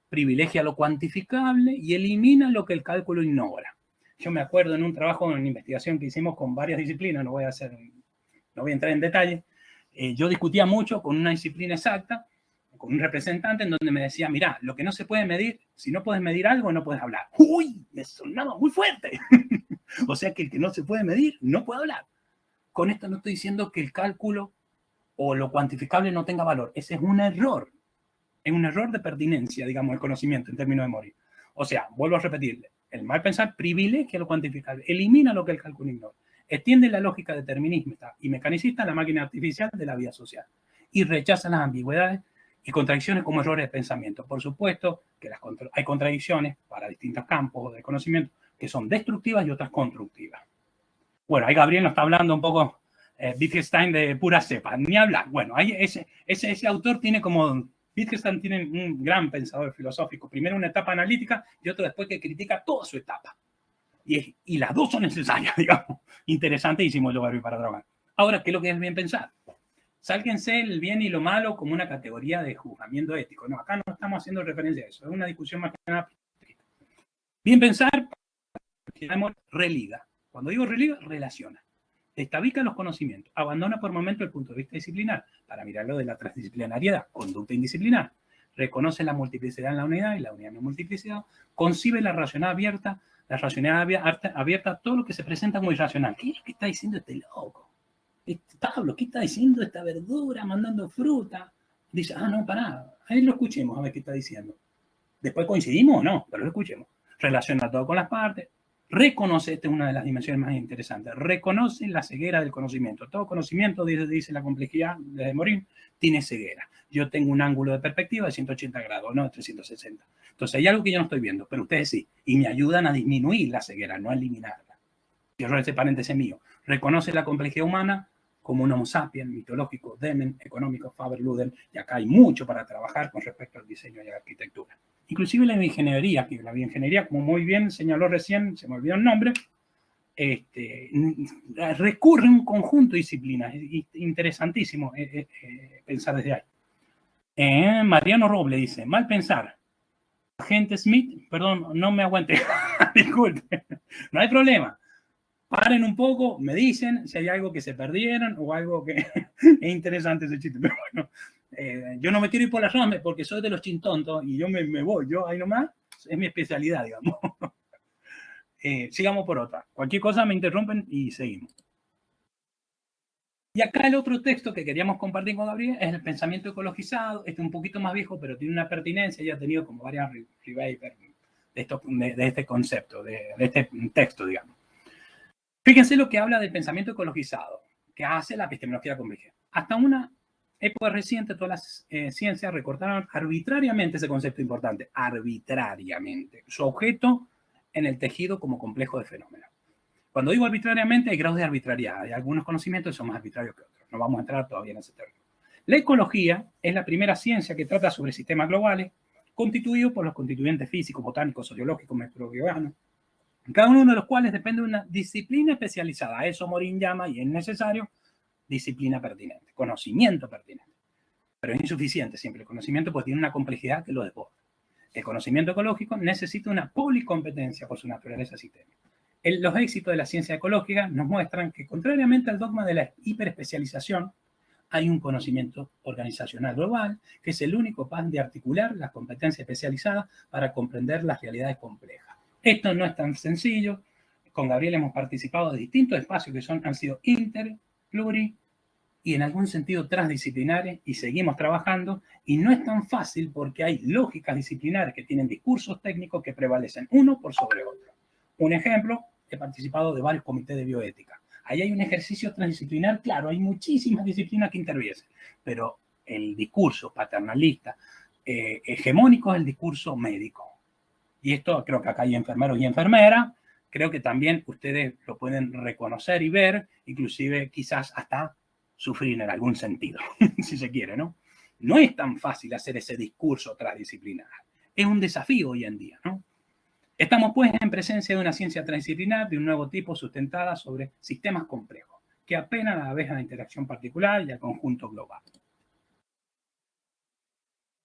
Privilegia lo cuantificable y elimina lo que el cálculo ignora. Yo me acuerdo en un trabajo, en investigación que hicimos con varias disciplinas, no voy a entrar en detalle, yo discutía mucho con una disciplina exacta, con un representante en donde me decía, mira, lo que no se puede medir, si no puedes medir algo, no puedes hablar. ¡Uy! Me sonaba muy fuerte. O sea que el que no se puede medir, no puede hablar. Con esto no estoy diciendo que el cálculo o lo cuantificable no tenga valor. Ese es un error. Es un error de pertinencia, digamos, el conocimiento en términos de Morin. O sea, vuelvo a repetirle, el mal pensar privilegia lo cuantificable, elimina lo que el cálculo ignora, extiende la lógica determinista y mecanicista a la máquina artificial de la vida social y rechaza las ambigüedades y contradicciones como errores de pensamiento. Por supuesto que hay contradicciones para distintos campos de conocimiento que son destructivas y otras constructivas. Bueno, ahí Gabriel nos está hablando un poco Wittgenstein de pura cepa, ni hablar. Bueno, ahí ese autor tiene como... Wittgenstein tiene un gran pensador filosófico. Primero una etapa analítica y otro después que critica toda su etapa. Y las dos son necesarias, digamos. Interesantísimo el lugar para trabajar. Ahora, ¿qué es lo que es bien pensar? Sálquense el bien y lo malo como una categoría de juzgamiento ético. No, acá no estamos haciendo referencia a eso. Es una discusión más que nada. Bien pensar, religa. Cuando digo religa, relaciona. Destabica los conocimientos. Abandona por momento el punto de vista disciplinar para mirarlo de la transdisciplinariedad, conducta indisciplinar. Reconoce la multiplicidad en la unidad y la unidad en la multiplicidad. Concibe la racionalidad abierta a todo lo que se presenta como irracional. ¿Qué es lo que está diciendo este loco? Pablo, ¿qué está diciendo esta verdura mandando fruta? Dice, no, pará, ahí lo escuchemos a ver qué está diciendo. Después coincidimos o no, pero lo escuchemos. Relaciona todo con las partes. Reconoce, esta es una de las dimensiones más interesantes, reconoce la ceguera del conocimiento. Todo conocimiento, dice la complejidad de Morin, tiene ceguera. Yo tengo un ángulo de perspectiva de 180 grados, no de 360. Entonces hay algo que yo no estoy viendo, pero ustedes sí. Y me ayudan a disminuir la ceguera, no a eliminarla. Cierro ese paréntesis mío. Reconoce la complejidad humana como un homo sapiens, mitológico, demen, económico, Faber-Ludel, y acá hay mucho para trabajar con respecto al diseño y a la arquitectura. Inclusive la bioingeniería, que la bioingeniería, como muy bien señaló recién, se me olvidó el nombre, recurre a un conjunto de disciplinas. Es interesantísimo pensar desde ahí. Mariano Roble dice, mal pensar. Agente Smith, perdón, no me aguanté. Disculpe, no hay problema. Paren un poco, me dicen si hay algo que se perdieron o algo que... Es interesante ese chiste, pero bueno. Yo no me quiero ir por las ramas porque soy de los chintontos y yo me voy. Yo ahí nomás, es mi especialidad, digamos. Sigamos por otra. Cualquier cosa me interrumpen y seguimos. Y acá el otro texto que queríamos compartir con Gabriel es el pensamiento ecologizado. Este es un poquito más viejo, pero tiene una pertinencia y ha tenido como varias revivers de este concepto, de este texto, digamos. Fíjense lo que habla del pensamiento ecologizado, que hace la epistemología compleja. Hasta una época reciente, todas las ciencias recortaron arbitrariamente ese concepto importante, arbitrariamente, su objeto en el tejido como complejo de fenómenos. Cuando digo arbitrariamente, hay grados de arbitrariedad. Hay algunos conocimientos que son más arbitrarios que otros. No vamos a entrar todavía en ese término. La ecología es la primera ciencia que trata sobre sistemas globales constituidos por los constituyentes físicos, botánicos, sociológicos, microbianos, cada uno de los cuales depende de una disciplina especializada. A eso Morin llama, y es necesario, disciplina pertinente, conocimiento pertinente. Pero es insuficiente siempre. El conocimiento pues tiene una complejidad que lo desborda. El conocimiento ecológico necesita una policompetencia por su naturaleza sistémica. Los éxitos de la ciencia ecológica nos muestran que, contrariamente al dogma de la hiperespecialización, hay un conocimiento organizacional global que es el único capaz de articular las competencias especializadas para comprender las realidades complejas. Esto no es tan sencillo. Con Gabriel hemos participado de distintos espacios que han sido inter, pluri y en algún sentido transdisciplinares, y seguimos trabajando, y no es tan fácil porque hay lógicas disciplinares que tienen discursos técnicos que prevalecen uno por sobre otro. Un ejemplo, he participado de varios comités de bioética. Ahí hay un ejercicio transdisciplinar, claro, hay muchísimas disciplinas que intervienen, pero el discurso paternalista hegemónico es el discurso médico. Y esto creo que acá hay enfermeros y enfermeras, creo que también ustedes lo pueden reconocer y ver, inclusive quizás hasta sufrir en algún sentido, si se quiere, ¿no? No es tan fácil hacer ese discurso transdisciplinar. Es un desafío hoy en día, ¿no? Estamos pues en presencia de una ciencia transdisciplinar de un nuevo tipo sustentada sobre sistemas complejos, que apelan a la vez a la interacción particular y al conjunto global.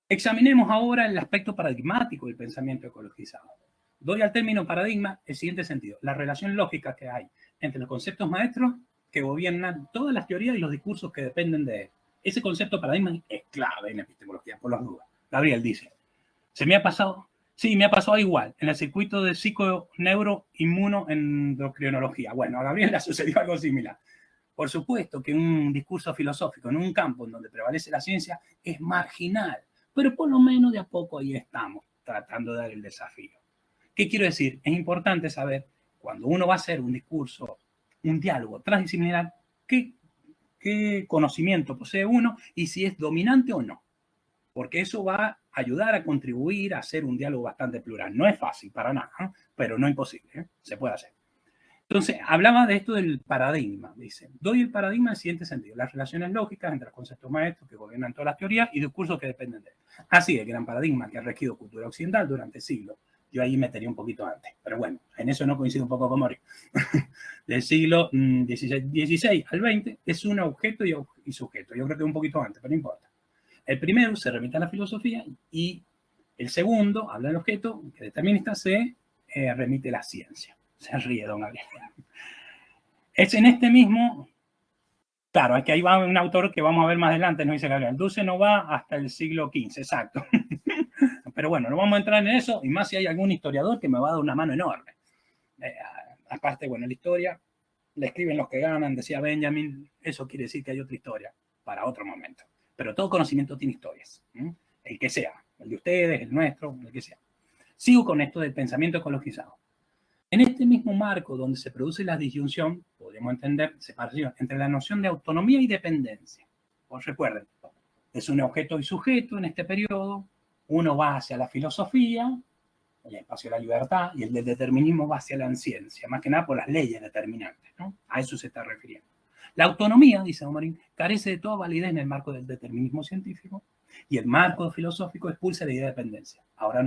Examinemos ahora el aspecto paradigmático del pensamiento ecologizado. Doy al término paradigma el siguiente sentido: la relación lógica que hay entre los conceptos maestros que gobiernan todas las teorías y los discursos que dependen de él. Ese concepto paradigma es clave en la epistemología, por las dudas. Gabriel dice, ¿se me ha pasado? Sí, me ha pasado igual, en el circuito de psico-neuro-inmuno-endocrinología. Bueno, a Gabriel le sucedió algo similar. Por supuesto que un discurso filosófico en un campo en donde prevalece la ciencia es marginal, pero por lo menos de a poco ahí estamos, tratando de dar el desafío. ¿Qué quiero decir? Es importante saber, cuando uno va a hacer un discurso, un diálogo transdisciplinar, qué conocimiento posee uno y si es dominante o no. Porque eso va a ayudar a contribuir a hacer un diálogo bastante plural. No es fácil para nada, ¿eh? Pero no imposible, ¿eh? Se puede hacer. Entonces, hablaba de esto del paradigma. Dice, doy el paradigma en el siguiente sentido: las relaciones lógicas entre los conceptos maestros que gobiernan todas las teorías y discursos que dependen de él. Así, el gran paradigma que ha regido cultura occidental durante siglos. Yo ahí metería un poquito antes, pero bueno, en eso no coincido un poco con Morin. Del siglo XVI al XX es un objeto y sujeto. Yo creo que un poquito antes, pero no importa. El primero se remite a la filosofía y el segundo habla del objeto, que determinista se remite a la ciencia. Se ríe, don Gabriel. Es en este mismo, claro, es que ahí va un autor que vamos a ver más adelante, nos dice Gabriel, Duce no va hasta el siglo XV, exacto. Pero bueno, no vamos a entrar en eso, y más si hay algún historiador que me va a dar una mano enorme. Aparte, bueno, la historia la escriben los que ganan, decía Benjamin, eso quiere decir que hay otra historia para otro momento. Pero todo conocimiento tiene historias, ¿eh? El que sea, el de ustedes, el nuestro, el que sea. Sigo con esto del pensamiento ecologizado. En este mismo marco donde se produce la disyunción, podríamos entender separación entre la noción de autonomía y dependencia. Os recuerden, es un objeto y sujeto en este periodo, uno va hacia la filosofía, el espacio de la libertad, y el del determinismo va hacia la ciencia, más que nada por las leyes determinantes, ¿no? A eso se está refiriendo. La autonomía, dice Morin, carece de toda validez en el marco del determinismo científico y el marco filosófico expulsa la idea de dependencia. Ahora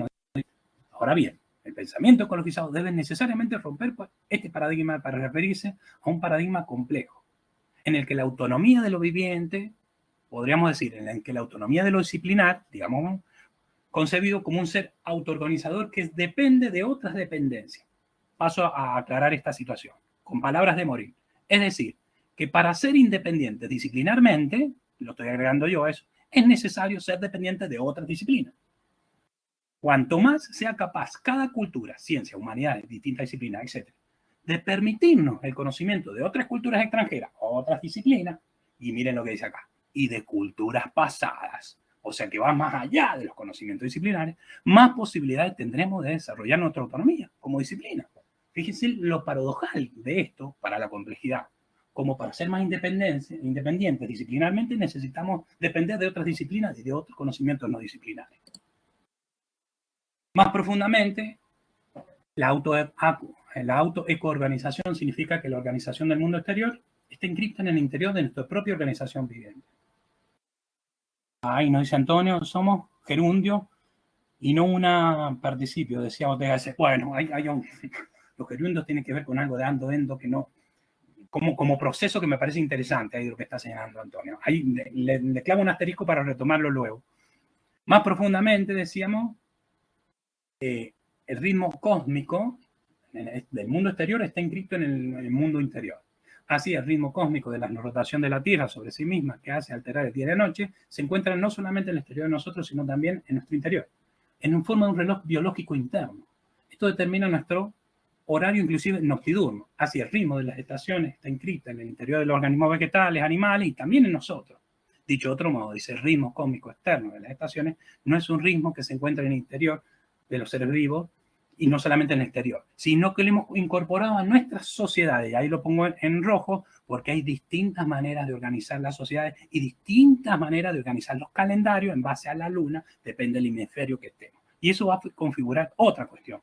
bien, el pensamiento ecologizado debe necesariamente romper este paradigma para referirse a un paradigma complejo, en el que la autonomía de lo viviente, podríamos decir, en el que la autonomía de lo disciplinar, digamos, concebido como un ser autoorganizador que depende de otras dependencias. Paso a aclarar esta situación, con palabras de Morin. Es decir, que para ser independiente disciplinarmente, lo estoy agregando yo a eso, es necesario ser dependiente de otras disciplinas. Cuanto más sea capaz cada cultura, ciencia, humanidades, distintas disciplinas, etc., de permitirnos el conocimiento de otras culturas extranjeras, otras disciplinas, y miren lo que dice acá, y de culturas pasadas, o sea que va más allá de los conocimientos disciplinares, más posibilidades tendremos de desarrollar nuestra autonomía como disciplina. Fíjense lo paradojal de esto para la complejidad. Como para ser más independientes disciplinarmente necesitamos depender de otras disciplinas y de otros conocimientos no disciplinares. Más profundamente, la autoecoorganización significa que la organización del mundo exterior está inscrita en el interior de nuestra propia organización viviente. Ahí nos dice Antonio, somos gerundio y no una participio, decía Ortega. Bueno, los gerundios tienen que ver con algo de ando, endo, que no, como proceso que me parece interesante, ahí lo que está señalando Antonio. Ahí le clavo un asterisco para retomarlo luego. Más profundamente, decíamos, el ritmo cósmico del mundo exterior está inscrito en el mundo interior. Así, el ritmo cósmico de la rotación de la Tierra sobre sí misma, que hace alterar el día y la noche, se encuentra no solamente en el exterior de nosotros, sino también en nuestro interior, en forma de un reloj biológico interno. Esto determina nuestro horario inclusive nocturno. Así, el ritmo de las estaciones está inscrito en el interior de los organismos vegetales, animales y también en nosotros. Dicho de otro modo, dice, el ritmo cósmico externo de las estaciones no es un ritmo que se encuentra en el interior de los seres vivos y no solamente en el exterior, sino que lo hemos incorporado a nuestras sociedades. Ahí lo pongo en rojo porque hay distintas maneras de organizar las sociedades y distintas maneras de organizar los calendarios en base a la luna, depende del hemisferio que estemos. Y eso va a configurar otra cuestión.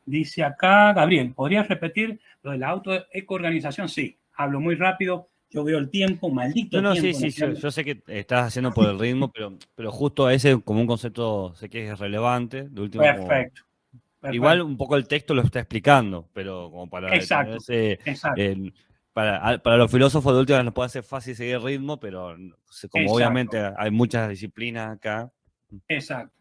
Dice acá Gabriel, ¿podrías repetir lo de la autoecoorganización? Sí, hablo muy rápido. Yo veo el tiempo, maldito tiempo. Sí, yo sé que estás haciendo por el ritmo, pero justo ese como un concepto sé que es relevante. De último, perfecto. Igual un poco el texto lo está explicando, pero como para exacto. Para los filósofos de última nos puede hacer fácil seguir el ritmo, pero como obviamente hay muchas disciplinas acá. Exacto.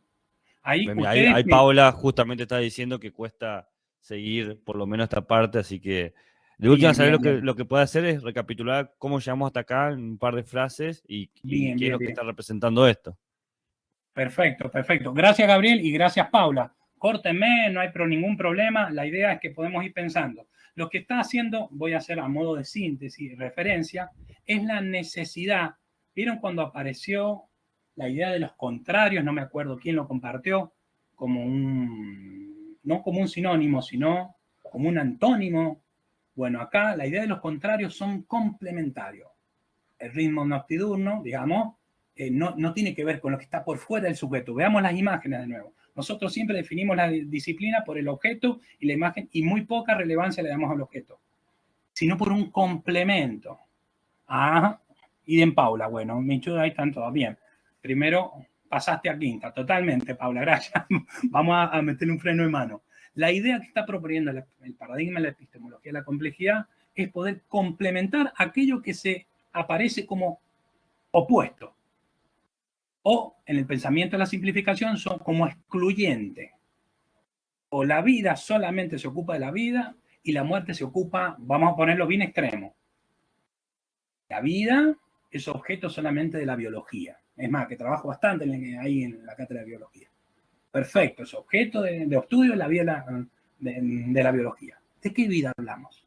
Ahí Paula justamente está diciendo que cuesta seguir por lo menos esta parte, así que de última, ¿sabes lo que puede hacer? Es recapitular cómo llegamos hasta acá en un par de frases y qué es lo que está representando esto. Perfecto, perfecto. Gracias, Gabriel, y gracias, Paula. Córtenme, no hay ningún problema. La idea es que podemos ir pensando. Lo que está haciendo, voy a hacer a modo de síntesis y referencia, es la necesidad. ¿Vieron cuando apareció la idea de los contrarios? No me acuerdo quién lo compartió, no como un sinónimo, sino como un antónimo. Bueno, acá la idea de los contrarios son complementarios. El ritmo nocturno, digamos, no tiene que ver con lo que está por fuera del sujeto. Veamos las imágenes de nuevo. Nosotros siempre definimos la disciplina por el objeto y la imagen, y muy poca relevancia le damos al objeto, sino por un complemento. Y en Paula, bueno, Michu, ahí están todos bien. Primero pasaste a quinta, totalmente, Paula, gracias. Vamos a meterle un freno de mano. La idea que está proponiendo el paradigma de la epistemología de la complejidad es poder complementar aquello que se aparece como opuesto. O en el pensamiento de la simplificación son como excluyente. O la vida solamente se ocupa de la vida y la muerte se ocupa, vamos a ponerlo bien extremo. La vida es objeto solamente de la biología. Es más, que trabajo bastante ahí en la cátedra de biología. Perfecto, es objeto de estudio de la vida de la biología. ¿De qué vida hablamos?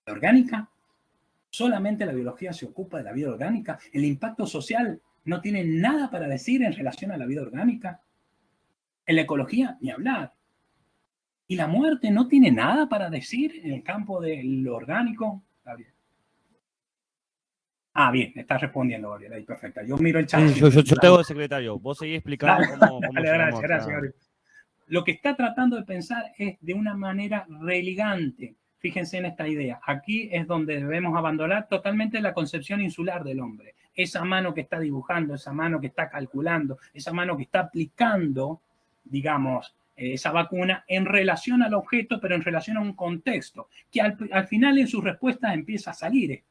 ¿La orgánica? ¿Solamente la biología se ocupa de la vida orgánica? ¿El impacto social no tiene nada para decir en relación a la vida orgánica? En la ecología, ni hablar. ¿Y la muerte no tiene nada para decir en el campo de lo orgánico? Bien, está respondiendo, Gabriel, ahí perfecta. Yo miro el chat. Yo te hago de secretario. Vos seguís explicando cómo gracias, Gabriel. Lo que está tratando de pensar es de una manera religante. Fíjense en esta idea. Aquí es donde debemos abandonar totalmente la concepción insular del hombre. Esa mano que está dibujando, esa mano que está calculando, esa mano que está aplicando, digamos, esa vacuna en relación al objeto, pero en relación a un contexto, que al final en sus respuestas empieza a salir esto.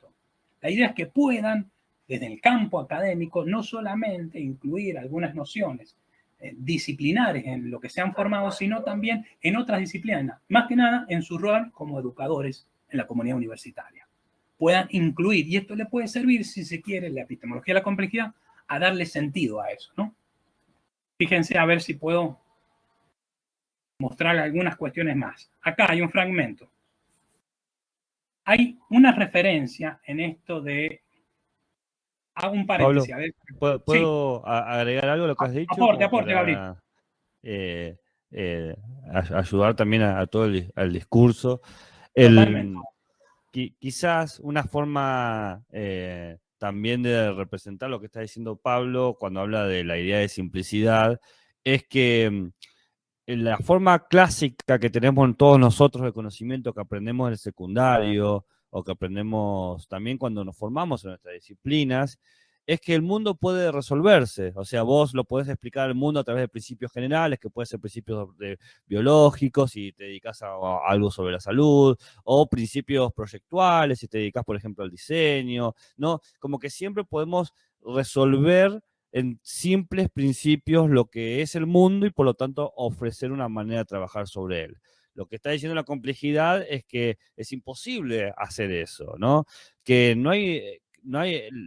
La idea es que puedan, desde el campo académico, no solamente incluir algunas nociones disciplinares en lo que se han formado, sino también en otras disciplinas, más que nada en su rol como educadores en la comunidad universitaria. Puedan incluir, y esto le puede servir, si se quiere, la epistemología de la complejidad, a darle sentido a eso, ¿no? Fíjense a ver si puedo mostrar algunas cuestiones más. Acá hay un fragmento. hay una referencia en esto de... Hago un Pablo, paréntesis. A ver. ¿puedo agregar algo a lo que has dicho? Aporte, Como Gabriel. para ayudar también a todo al discurso. Quizás una forma también de representar lo que está diciendo Pablo cuando habla de la idea de simplicidad es que la forma clásica que tenemos en todos nosotros de conocimiento que aprendemos en el secundario o que aprendemos también cuando nos formamos en nuestras disciplinas, es que el mundo puede resolverse. O sea, vos lo podés explicar al mundo a través de principios generales, que pueden ser principios biológicos, si te dedicas a algo sobre la salud, o principios proyectuales, si te dedicas, por ejemplo, al diseño, ¿no? Como que siempre podemos resolver en simples principios lo que es el mundo y por lo tanto ofrecer una manera de trabajar sobre él. Lo que está diciendo la complejidad es que es imposible hacer eso, ¿no? Que no hay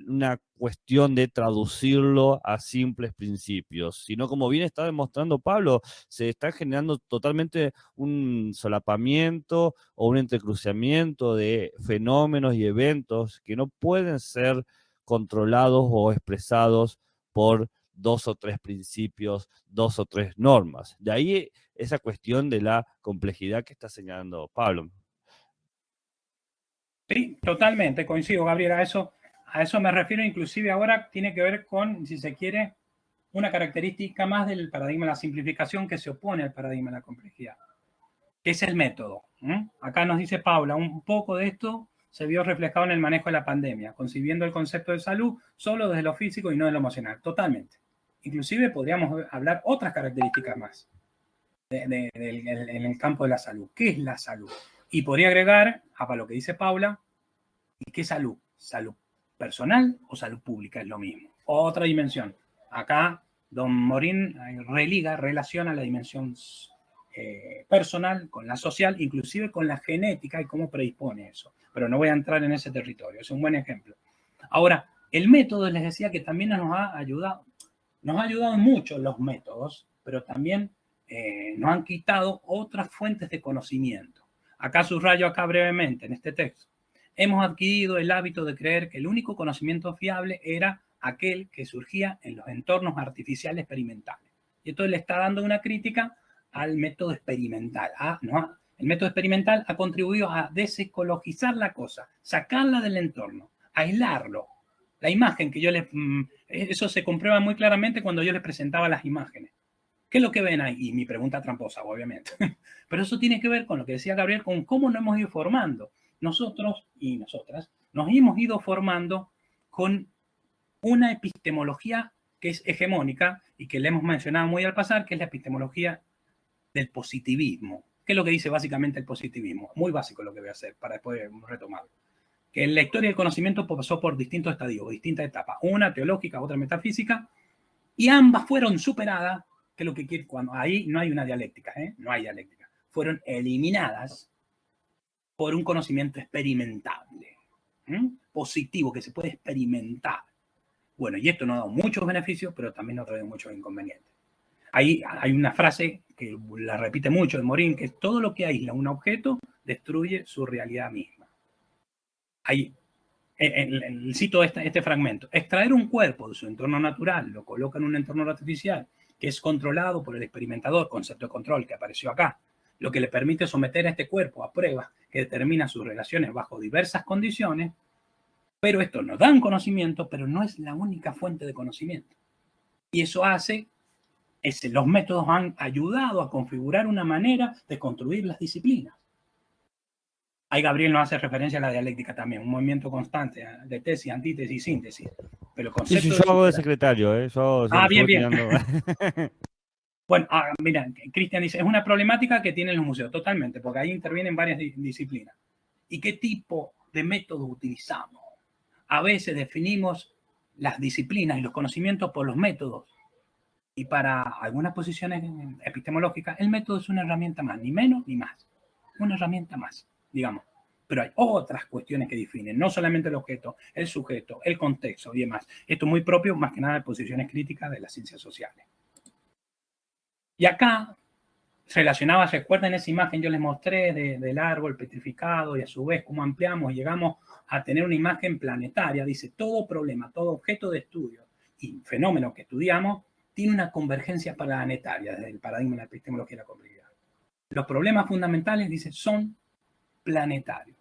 una cuestión de traducirlo a simples principios, sino como bien está demostrando Pablo, se está generando totalmente un solapamiento o un entrecruzamiento de fenómenos y eventos que no pueden ser controlados o expresados por 2 o 3 principios, 2 o 3 normas. De ahí esa cuestión de la complejidad que está señalando Pablo. Sí, totalmente, coincido, Gabriel, a eso me refiero. Inclusive ahora tiene que ver con, si se quiere, una característica más del paradigma de la simplificación que se opone al paradigma de la complejidad, que es el método. Acá nos dice Paula, un poco de esto se vio reflejado en el manejo de la pandemia, concibiendo el concepto de salud solo desde lo físico y no de lo emocional, totalmente. Inclusive podríamos hablar otras características más en el campo de la salud. ¿Qué es la salud? Y podría agregar, para lo que dice Paula, ¿y qué salud? ¿Salud personal o salud pública? Es lo mismo. Otra dimensión. Acá don Morín relaciona la dimensión personal con la social, inclusive con la genética y cómo predispone eso. Pero no voy a entrar en ese territorio. Es un buen ejemplo. Ahora, el método, les decía que también nos ha ayudado mucho los métodos, pero también nos han quitado otras fuentes de conocimiento. Acá subrayo brevemente en este texto. Hemos adquirido el hábito de creer que el único conocimiento fiable era aquel que surgía en los entornos artificiales experimentales. Y entonces le está dando una crítica al método experimental. El método experimental ha contribuido a despsicologizar la cosa, sacarla del entorno, aislarlo. La imagen que yo les... Eso se comprueba muy claramente cuando yo les presentaba las imágenes. ¿Qué es lo que ven ahí? Y mi pregunta tramposa, obviamente. Pero eso tiene que ver con lo que decía Gabriel, con cómo nos hemos ido formando. Nosotros y nosotras nos hemos ido formando con una epistemología que es hegemónica y que le hemos mencionado muy al pasar, que es la epistemología del positivismo. ¿Qué es lo que dice básicamente el positivismo? Muy básico lo que voy a hacer para después retomarlo. Que en la historia del conocimiento pasó por distintos estadios, distintas etapas. Una teológica, otra metafísica, y ambas fueron superadas, que es lo que quiere, cuando ahí no hay una dialéctica, no hay dialéctica. Fueron eliminadas por un conocimiento experimentable, positivo, que se puede experimentar. Bueno, y esto nos ha dado muchos beneficios, pero también nos ha traído muchos inconvenientes. Ahí hay una frase que la repite mucho de Morín, que es: todo lo que aísla un objeto destruye su realidad misma. Ahí, cito este fragmento: extraer un cuerpo de su entorno natural, lo coloca en un entorno artificial que es controlado por el experimentador, concepto de control que apareció acá, lo que le permite someter a este cuerpo a pruebas que determinan sus relaciones bajo diversas condiciones, pero esto nos da un conocimiento, pero no es la única fuente de conocimiento. Y eso hace, los métodos han ayudado a configurar una manera de construir las disciplinas. Ahí Gabriel nos hace referencia a la dialéctica también, un movimiento constante de tesis, antítesis y síntesis. Pero el concepto yo hago de secretario, bien. Bueno, mira, Cristian dice, es una problemática que tienen los museos, totalmente, porque ahí intervienen varias disciplinas. ¿Y qué tipo de métodos utilizamos? A veces definimos las disciplinas y los conocimientos por los métodos. Y para algunas posiciones epistemológicas, el método es una herramienta más, ni menos ni más. Una herramienta más, digamos. Pero hay otras cuestiones que definen, no solamente el objeto, el sujeto, el contexto y demás. Esto es muy propio, más que nada, de posiciones críticas de las ciencias sociales. Y acá relacionaba, recuerden esa imagen yo les mostré del árbol petrificado y a su vez cómo ampliamos y llegamos a tener una imagen planetaria. Dice, todo problema, todo objeto de estudio y fenómeno que estudiamos tiene una convergencia planetaria desde el paradigma de la epistemología de la complejidad. Los problemas fundamentales, dice, son planetarios.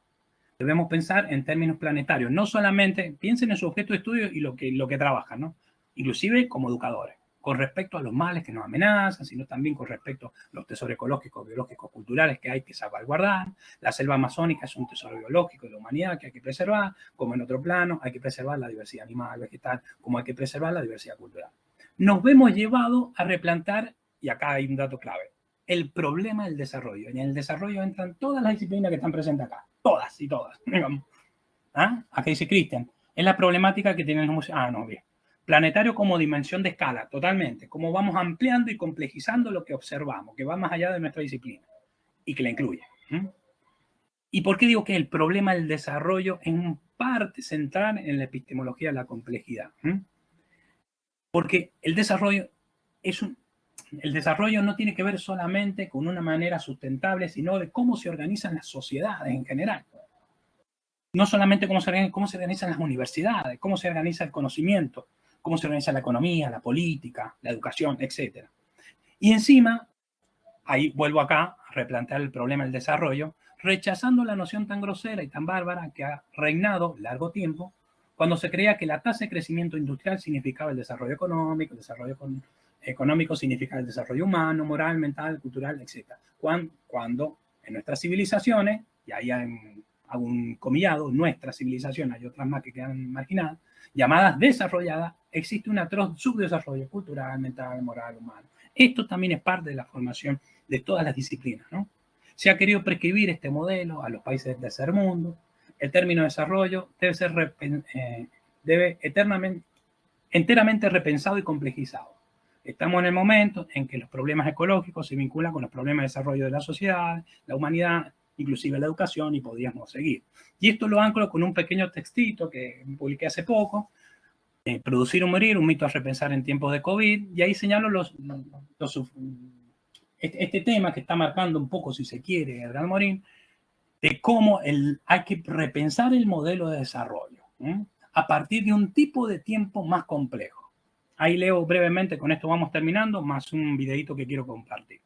Debemos pensar en términos planetarios, no solamente piensen en su objeto de estudio y lo que trabajan, ¿no? Inclusive como educadores, con respecto a los males que nos amenazan, sino también con respecto a los tesoros ecológicos, biológicos, culturales que hay que salvaguardar. La selva amazónica es un tesoro biológico de la humanidad que hay que preservar, como en otro plano hay que preservar la diversidad animal, vegetal, como hay que preservar la diversidad cultural. Nos vemos llevados a replantar, y acá hay un dato clave, el problema del desarrollo. Y en el desarrollo entran todas las disciplinas que están presentes acá, todas y todas, digamos. ¿Ah? Acá dice Cristian, es la problemática que tienen los museos. Ah, no, bien. Planetario como dimensión de escala, totalmente. Cómo vamos ampliando y complejizando lo que observamos, que va más allá de nuestra disciplina y que la incluye. ¿Y por qué digo que el problema del desarrollo es un parte central en la epistemología de la complejidad? Porque el desarrollo no tiene que ver solamente con una manera sustentable, sino de cómo se organizan las sociedades en general. No solamente cómo se organizan las universidades, cómo se organiza el conocimiento, cómo se organiza la economía, la política, la educación, etc. Y encima, ahí vuelvo acá a replantear el problema del desarrollo, rechazando la noción tan grosera y tan bárbara que ha reinado largo tiempo, cuando se creía que la tasa de crecimiento industrial significaba el desarrollo económico, el desarrollo económico significaba el desarrollo humano, moral, mental, cultural, etc. Cuando en nuestras civilizaciones, y ahí hago un comillado, nuestra civilización, hay otras más que quedan marginadas, llamadas desarrolladas, existe un atroz subdesarrollo cultural, mental, moral, humano. Esto también es parte de la formación de todas las disciplinas, ¿no? Se ha querido prescribir este modelo a los países del tercer mundo. El término desarrollo debe enteramente repensado y complejizado. Estamos en el momento en que los problemas ecológicos se vinculan con los problemas de desarrollo de la sociedad, la humanidad, inclusive la educación, y podríamos seguir. Y esto lo anclo con un pequeño textito que publiqué hace poco, Producir o morir, un mito a repensar en tiempos de COVID, y ahí señalo este tema que está marcando un poco, si se quiere, Edgar Morin, de cómo hay que repensar el modelo de desarrollo a partir de un tipo de tiempo más complejo. Ahí leo brevemente, con esto vamos terminando, más un videito que quiero compartir.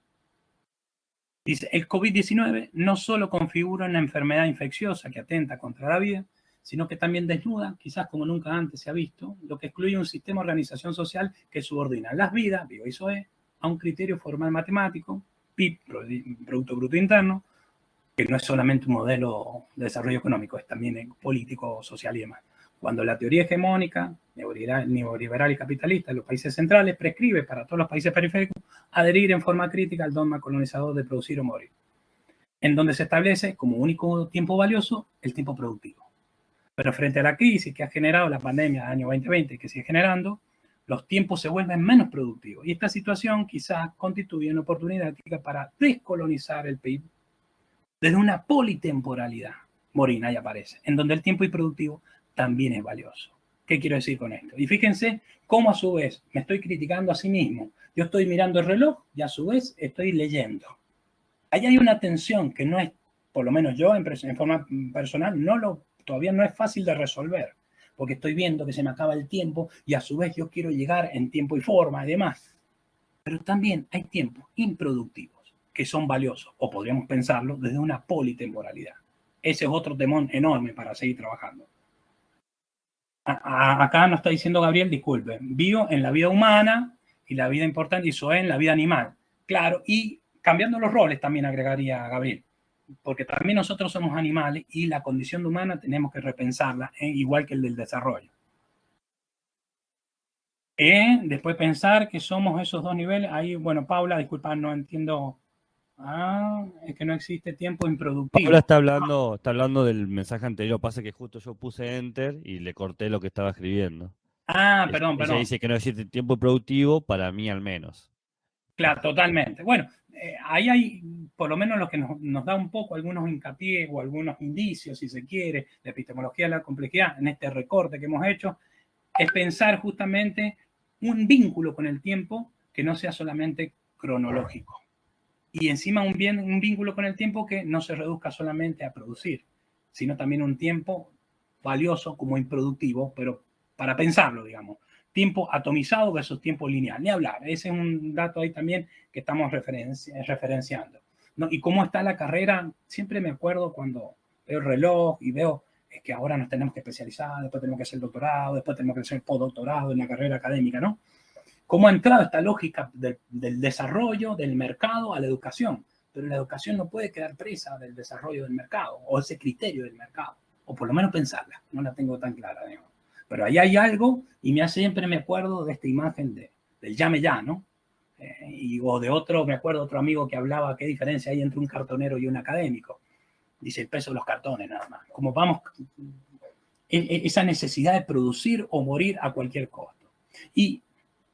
Dice, el COVID-19 no solo configura una enfermedad infecciosa que atenta contra la vida, sino que también desnuda, quizás como nunca antes se ha visto, lo que excluye un sistema de organización social que subordina las vidas, vivo y SOE, a un criterio formal matemático, PIB, Producto Bruto Interno, que no es solamente un modelo de desarrollo económico, es también político, social y demás. Cuando la teoría hegemónica, neoliberal y capitalista en los países centrales prescribe para todos los países periféricos adherir en forma crítica al dogma colonizador de producir o morir, en donde se establece como único tiempo valioso el tiempo productivo. Pero frente a la crisis que ha generado la pandemia del año 2020 y que sigue generando, los tiempos se vuelven menos productivos. Y esta situación quizás constituye una oportunidad para descolonizar el PIB desde una politemporalidad. Morin ahí aparece, en donde el tiempo improductivo también es valioso. ¿Qué quiero decir con esto? Y fíjense cómo a su vez me estoy criticando a sí mismo. Yo estoy mirando el reloj y a su vez estoy leyendo. Ahí hay una tensión que no es, por lo menos yo en forma personal, todavía no es fácil de resolver, porque estoy viendo que se me acaba el tiempo y a su vez yo quiero llegar en tiempo y forma y demás. Pero también hay tiempos improductivos que son valiosos, o podríamos pensarlo desde una politemporalidad. Ese es otro temón enorme para seguir trabajando. Acá nos está diciendo Gabriel, disculpe, bio en la vida humana y la vida importante, y SOE en la vida animal. Claro, y cambiando los roles también agregaría Gabriel, porque también nosotros somos animales y la condición humana tenemos que repensarla, igual que el del desarrollo. Después pensar que somos esos dos niveles. Ahí, bueno, Paula, disculpa, no entiendo. Es que no existe tiempo improductivo. Paula está hablando del mensaje anterior. Pasa que justo yo puse enter y le corté lo que estaba escribiendo. Perdón. Ella dice que no existe tiempo productivo, para mí al menos. Claro, totalmente. Bueno, ahí hay, por lo menos lo que nos da un poco algunos hincapié o algunos indicios, si se quiere, de epistemología de la complejidad en este recorte que hemos hecho, es pensar justamente un vínculo con el tiempo que no sea solamente cronológico. y encima un vínculo con el tiempo que no se reduzca solamente a producir, sino también un tiempo valioso como improductivo, pero para pensarlo, digamos. Tiempo atomizado versus tiempo lineal. Ni hablar. Ese es un dato ahí también que estamos referenciando, ¿no? Y cómo está la carrera, siempre me acuerdo cuando veo el reloj y veo que ahora nos tenemos que especializar, después tenemos que hacer doctorado, después tenemos que hacer postdoctorado en la carrera académica, ¿no? ¿Cómo ha entrado esta lógica del desarrollo del mercado a la educación? Pero la educación no puede quedar presa del desarrollo del mercado o ese criterio del mercado, o por lo menos pensarla, no la tengo tan clara, digamos. Pero ahí hay algo y siempre me acuerdo de esta imagen del llame ya, ¿no? O de otro, me acuerdo otro amigo que hablaba qué diferencia hay entre un cartonero y un académico. Dice el peso de los cartones nada más. Como vamos, esa necesidad de producir o morir a cualquier costo. Y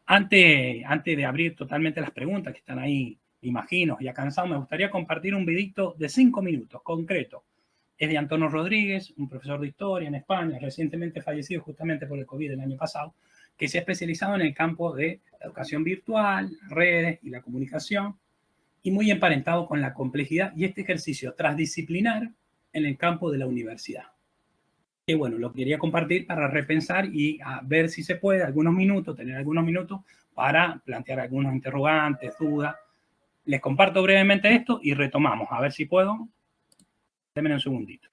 antes de abrir totalmente las preguntas que están ahí, imagino, ya cansados, me gustaría compartir un videito de 5 minutos, concreto. Es de Antonio Rodríguez, un profesor de historia en España, recientemente fallecido justamente por el COVID el año pasado, que se ha especializado en el campo de la educación virtual, redes y la comunicación, y muy emparentado con la complejidad y este ejercicio transdisciplinar en el campo de la universidad. Que bueno, lo quería compartir para repensar y a ver si se puede, tener algunos minutos para plantear algunos interrogantes, dudas. Les comparto brevemente esto y retomamos, a ver si puedo. Denme un segundito.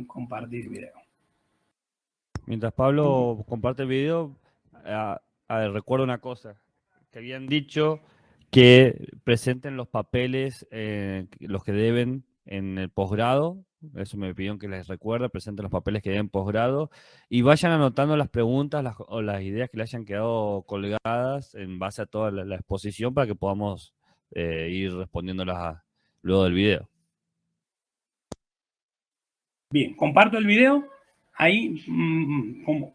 Compartir video. Mientras Pablo comparte el video, recuerdo una cosa, que habían dicho que presenten los papeles, los que deben en el posgrado. Eso me pidieron que les recuerde, presenten los papeles que deben posgrado y vayan anotando las preguntas o las ideas que le hayan quedado colgadas en base a toda la exposición para que podamos ir respondiéndolas luego del video. Bien, comparto el video. Ahí,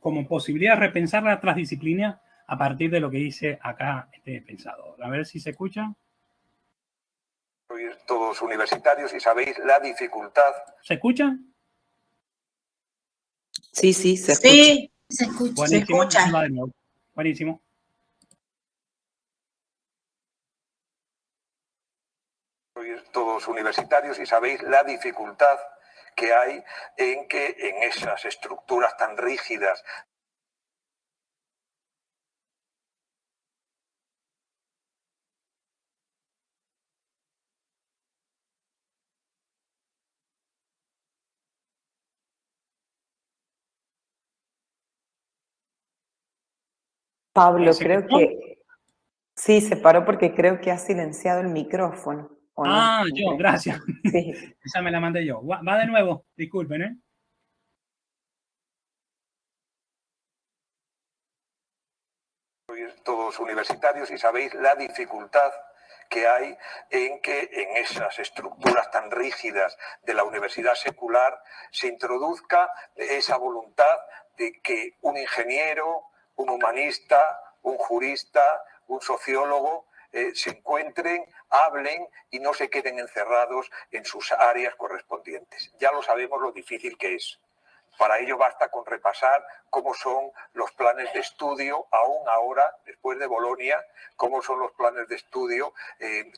como posibilidad de repensar la transdisciplina a partir de lo que dice acá este pensador. A ver si se escucha. Todos universitarios y sabéis la dificultad. ¿Se escucha? Sí, se escucha. Sí, se escucha. Buenísimo. Se escucha. Buenísimo. Todos universitarios y sabéis la dificultad que hay en que en esas estructuras tan rígidas Pablo, creo que sí, se paró porque creo que ha silenciado el micrófono. ¿O no? Ah, yo, gracias. Sí. Esa me la mandé yo. Va de nuevo, disculpen, ¿eh? Todos universitarios y sabéis la dificultad que hay en que en esas estructuras tan rígidas de la universidad secular se introduzca esa voluntad de que un ingeniero, un humanista, un jurista, un sociólogo se encuentren, hablen y no se queden encerrados en sus áreas correspondientes. Ya lo sabemos lo difícil que es. Para ello basta con repasar cómo son los planes de estudio, aún ahora, después de Bolonia, cómo son los planes de estudio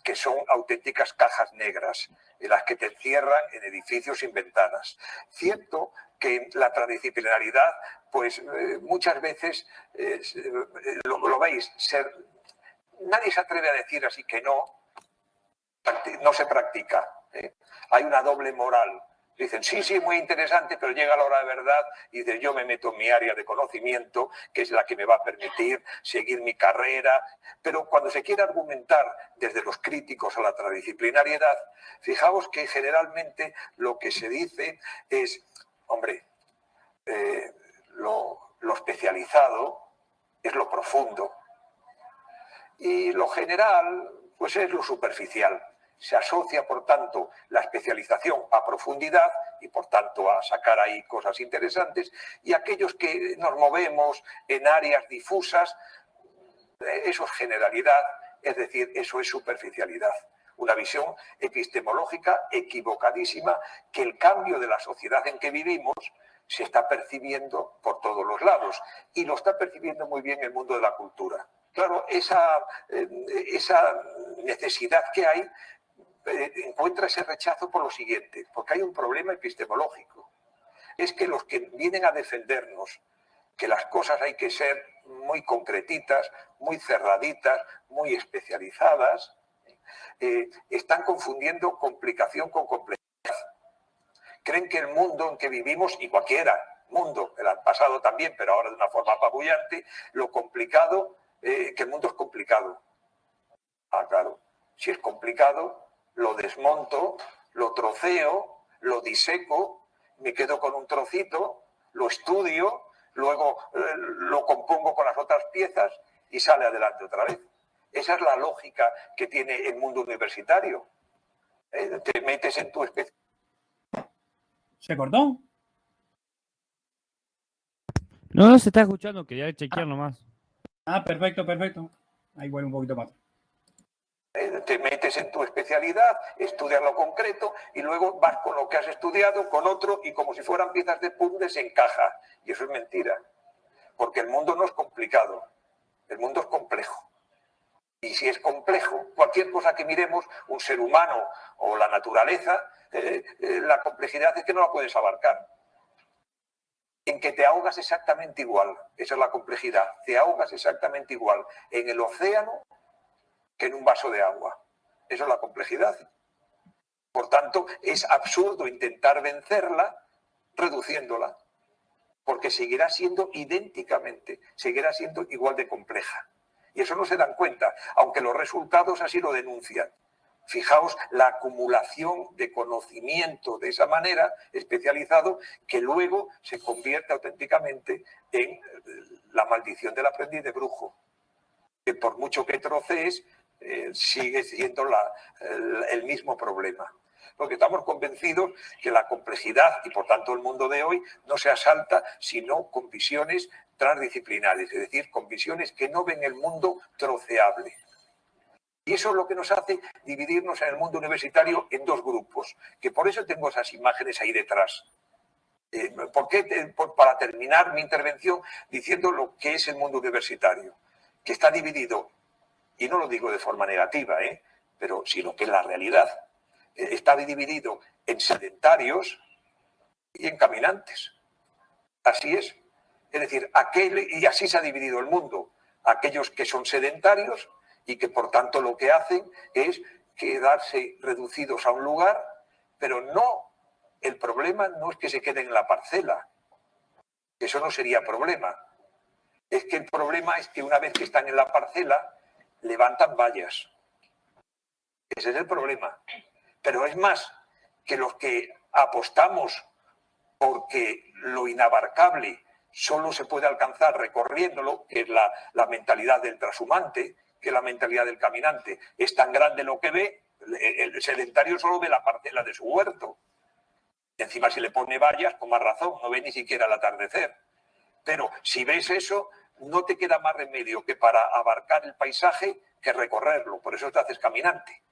que son auténticas cajas negras, en las que te encierran en edificios sin ventanas. Cierto que la transdisciplinaridad, pues muchas veces, lo veis, nadie se atreve a decir así que no se practica. Hay una doble moral. Dicen, sí, muy interesante, pero llega la hora de verdad y dicen, yo me meto en mi área de conocimiento, que es la que me va a permitir seguir mi carrera. Pero cuando se quiere argumentar desde los críticos a la transdisciplinariedad, fijaos que generalmente lo que se dice es, hombre, lo especializado es lo profundo y lo general pues es lo superficial. Se asocia, por tanto, la especialización a profundidad y, por tanto, a sacar ahí cosas interesantes. Y aquellos que nos movemos en áreas difusas, eso es generalidad, es decir, eso es superficialidad. Una visión epistemológica equivocadísima que el cambio de la sociedad en que vivimos se está percibiendo por todos los lados. Y lo está percibiendo muy bien el mundo de la cultura. claro, esa necesidad que hay encuentra ese rechazo por lo siguiente, porque hay un problema epistemológico. Es que los que vienen a defendernos que las cosas hay que ser muy concretitas, muy cerraditas, muy especializadas, están confundiendo complicación con complejidad. Creen que el mundo en que vivimos, y cualquiera mundo, el pasado también, pero ahora de una forma apabullante, lo complicado, que el mundo es complicado. Ah, claro, si es complicado, lo desmonto, lo troceo, lo diseco, me quedo con un trocito, lo estudio, luego lo compongo con las otras piezas y sale adelante otra vez. Esa es la lógica que tiene el mundo universitario. Te metes en tu especie. ¿Se cortó? No, se está escuchando, quería chequear nomás. Ah, perfecto, perfecto. Ahí vuelve un poquito más. Te metes en tu especialidad, estudias lo concreto y luego vas con lo que has estudiado, con otro, y como si fueran piezas de puzzle se encaja. Y eso es mentira. Porque el mundo no es complicado. El mundo es complejo. Y si es complejo, cualquier cosa que miremos, un ser humano o la naturaleza, la complejidad es que no la puedes abarcar. En que te ahogas exactamente igual. Esa es la complejidad. Te ahogas exactamente igual en el océano que en un vaso de agua. Eso es la complejidad. Por tanto, es absurdo intentar vencerla reduciéndola, porque seguirá siendo idénticamente, seguirá siendo igual de compleja. Y eso no se dan cuenta, aunque los resultados así lo denuncian. Fijaos la acumulación de conocimiento de esa manera, especializado, que luego se convierte auténticamente en la maldición del aprendiz de brujo. Que por mucho que trocees, sigue siendo el mismo problema. Porque estamos convencidos que la complejidad, y por tanto el mundo de hoy, no se asalta sino con visiones transdisciplinares, es decir, con visiones que no ven el mundo troceable. Y eso es lo que nos hace dividirnos en el mundo universitario en dos grupos, que por eso tengo esas imágenes ahí detrás. Para terminar mi intervención diciendo lo que es el mundo universitario, que está dividido, y no lo digo de forma negativa, pero sino que es la realidad, está dividido en sedentarios y en caminantes. Así es. Es decir, y así se ha dividido el mundo. Aquellos que son sedentarios y que por tanto lo que hacen es quedarse reducidos a un lugar, pero no, el problema no es que se queden en la parcela. Eso no sería problema. Es que el problema es que una vez que están en la parcela, levantan vallas. Ese es el problema. Pero es más, que los que apostamos porque lo inabarcable solo se puede alcanzar recorriéndolo, que es la mentalidad del trashumante, que es la mentalidad del caminante. Es tan grande lo que ve, el sedentario solo ve la parcela de su huerto. Y encima si le pone vallas, con más razón, no ve ni siquiera el atardecer. Pero si ves eso, no te queda más remedio que para abarcar el paisaje que recorrerlo. Por eso te haces caminante.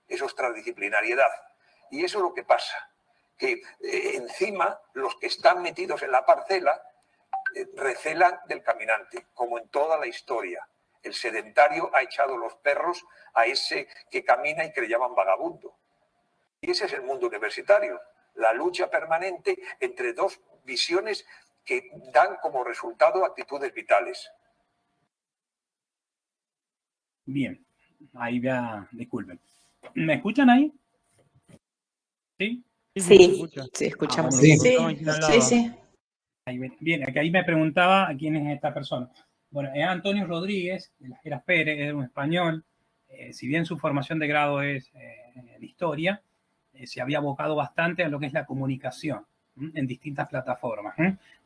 Eso es transdisciplinariedad. Y eso es lo que pasa. Que encima los que están metidos en la parcela recelan del caminante, como en toda la historia. El sedentario ha echado los perros a ese que camina y que le llaman vagabundo. Y ese es el mundo universitario. La lucha permanente entre dos visiones que dan como resultado actitudes vitales. Bien, ahí ya, disculpen. ¿Me escuchan ahí? ¿Sí? Sí, sí, escuchamos. Sí. Bien, ahí me preguntaba quién es esta persona. Bueno, es Antonio Rodríguez, de las Heras Pérez, es un español. Si bien su formación de grado es en historia, se había abocado bastante a lo que es la comunicación en distintas plataformas.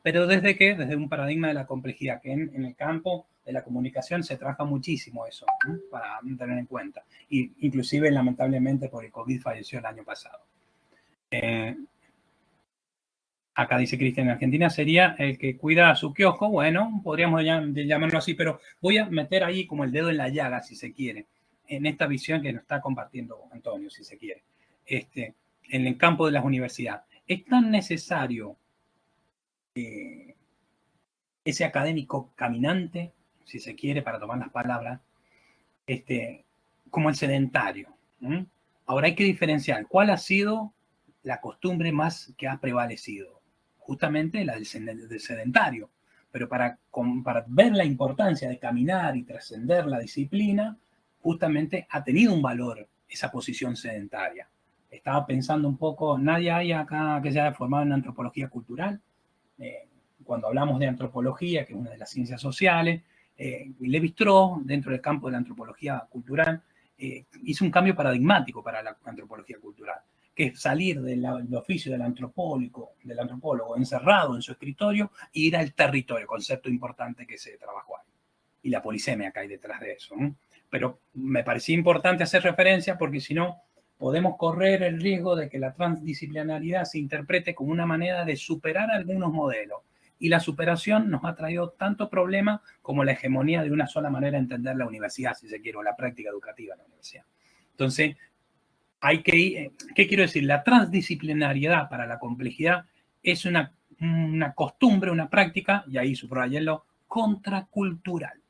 Pero desde un paradigma de la complejidad, que en el campo de la comunicación se trabaja muchísimo eso, para tener en cuenta. Y inclusive, lamentablemente, por el COVID falleció el año pasado. Acá dice Cristian, en Argentina sería el que cuida su kiosco. Bueno, podríamos llamarlo así, pero voy a meter ahí como el dedo en la llaga, si se quiere, en esta visión que nos está compartiendo Antonio, si se quiere, en el campo de las universidades. ¿Es tan necesario ese académico caminante? si se quiere, para tomar las palabras, como el sedentario. Ahora hay que diferenciar cuál ha sido la costumbre más que ha prevalecido. Justamente la del sedentario. Pero para ver la importancia de caminar y trascender la disciplina, justamente ha tenido un valor esa posición sedentaria. Estaba pensando un poco, nadie hay acá que se haya formado en antropología cultural. Cuando hablamos de antropología, que es una de las ciencias sociales, Lévi-Strauss, dentro del campo de la antropología cultural, hizo un cambio paradigmático para la antropología cultural, que es salir del oficio del antropólogo encerrado en su escritorio e ir al territorio, concepto importante que se trabajó ahí. Y la polisemia que hay detrás de eso. Pero me parecía importante hacer referencia porque si no, podemos correr el riesgo de que la transdisciplinaridad se interprete como una manera de superar algunos modelos. Y la superación nos ha traído tanto problema como la hegemonía de una sola manera de entender la universidad, si se quiere, o la práctica educativa en la universidad. Entonces, hay que ir, ¿qué quiero decir? La transdisciplinariedad para la complejidad es una costumbre, una práctica, y ahí subrayenlo, contracultural.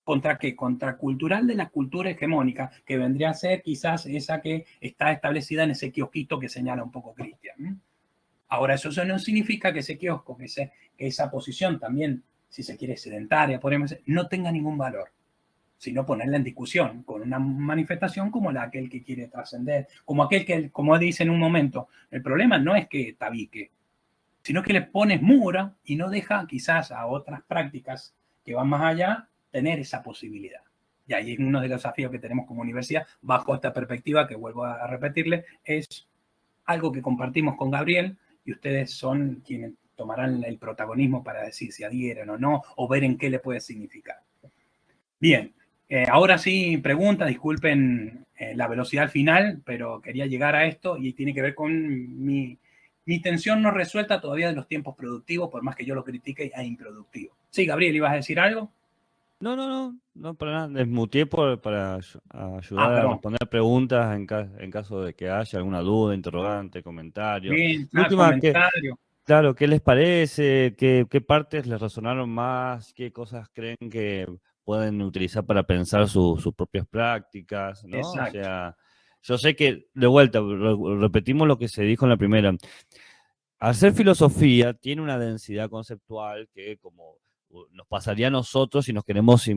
¿Contra qué? Contracultural de la cultura hegemónica, que vendría a ser quizás esa que está establecida en ese kiosquito que señala un poco Cristian. Ahora, eso no significa que ese kiosco, que esa posición también, si se quiere, sedentaria, podemos decir, no tenga ningún valor, sino ponerla en discusión con una manifestación como la aquel que quiere trascender, como aquel que, como dice en un momento, el problema no es que tabique, sino que le pones mura y no deja quizás a otras prácticas que van más allá tener esa posibilidad. Y ahí es uno de los desafíos que tenemos como universidad, bajo esta perspectiva que vuelvo a repetirle, es algo que compartimos con Gabriel, y ustedes son quienes tomarán el protagonismo para decir si adhieren o no, o ver en qué le puede significar. Bien, ahora sí, pregunta, disculpen la velocidad final, pero quería llegar a esto y tiene que ver con mi tensión no resuelta todavía de los tiempos productivos, por más que yo lo critique, es improductivo. Sí, Gabriel, ¿ibas a decir algo? No, para nada. Desmuteé para ayudar a responder preguntas en caso de que haya alguna duda, interrogante, comentario. Bien, comentario. Claro, ¿qué les parece? ¿Qué partes les resonaron más? ¿Qué cosas creen que pueden utilizar para pensar sus propias prácticas? ¿No? Exacto. O sea, yo sé que, de vuelta, repetimos lo que se dijo en la primera. Hacer filosofía tiene una densidad conceptual que, como nos pasaría a nosotros si nos queremos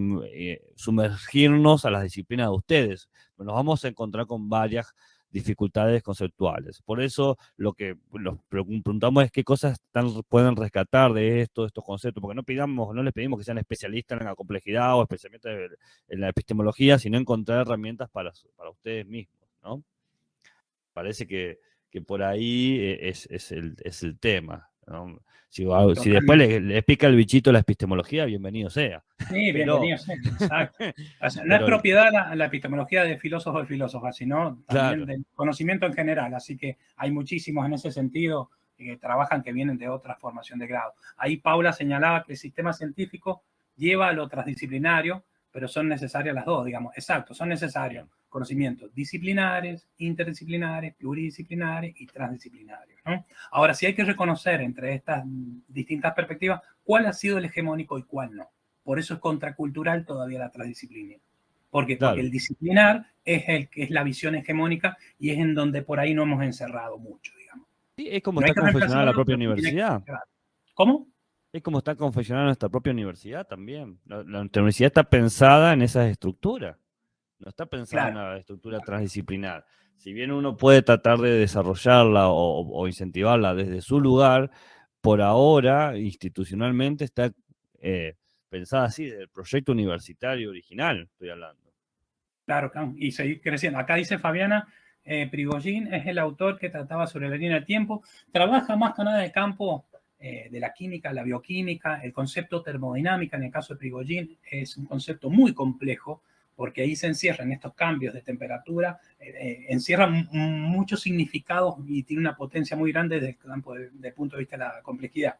sumergirnos a las disciplinas de ustedes. Nos vamos a encontrar con varias dificultades conceptuales. Por eso lo que nos preguntamos es qué cosas pueden rescatar de estos conceptos, porque no les pedimos que sean especialistas en la complejidad o especialistas en la epistemología, sino encontrar herramientas para ustedes mismos, ¿no? Parece que por ahí es el tema, ¿no? Si después les pica el bichito la epistemología, bienvenido sea. Sí, bienvenido sea, exacto. O sea, no es propiedad la epistemología de filósofos y filósofas, sino también del conocimiento en general. Así que hay muchísimos en ese sentido que trabajan que vienen de otra formación de grado. Ahí Paula señalaba que el sistema científico lleva a lo transdisciplinario, pero son necesarias las dos, digamos. Exacto, son necesarios conocimientos disciplinares, interdisciplinares, pluridisciplinares y transdisciplinarios, ¿no? Ahora, sí hay que reconocer entre estas distintas perspectivas cuál ha sido el hegemónico y cuál no. Por eso es contracultural todavía la transdisciplina. Porque el disciplinar es la visión hegemónica y es en donde por ahí no hemos encerrado mucho, digamos. Sí, es como está confeccionada la propia universidad. ¿Cómo? Es como está confeccionada nuestra propia universidad también. Nuestra universidad está pensada en esas estructuras. No está pensada en una estructura transdisciplinar. Si bien uno puede tratar de desarrollarla o incentivarla desde su lugar, por ahora, institucionalmente, está pensada así, desde el proyecto universitario original, estoy hablando. Claro, y seguir creciendo. Acá dice Fabiana, Prigogine es el autor que trataba sobre la línea del tiempo. Trabaja más que nada en el campo de la química, la bioquímica, el concepto termodinámica, en el caso de Prigogine, es un concepto muy complejo, porque ahí se encierran estos cambios de temperatura, encierran muchos significados y tiene una potencia muy grande desde el campo del punto de vista de la complejidad.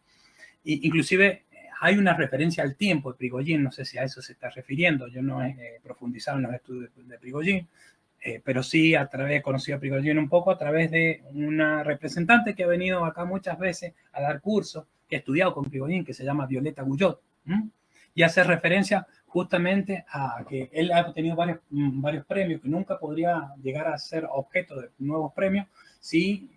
Inclusive hay una referencia al tiempo de Prigogine, no sé si a eso se está refiriendo, yo no he profundizado en los estudios de Prigogine, pero sí he conocido a Prigogine un poco a través de una representante que ha venido acá muchas veces a dar cursos, que ha estudiado con Prigogine, que se llama Violeta Guyot. y hace referencia justamente a que él ha obtenido varios premios que nunca podría llegar a ser objeto de nuevos premios si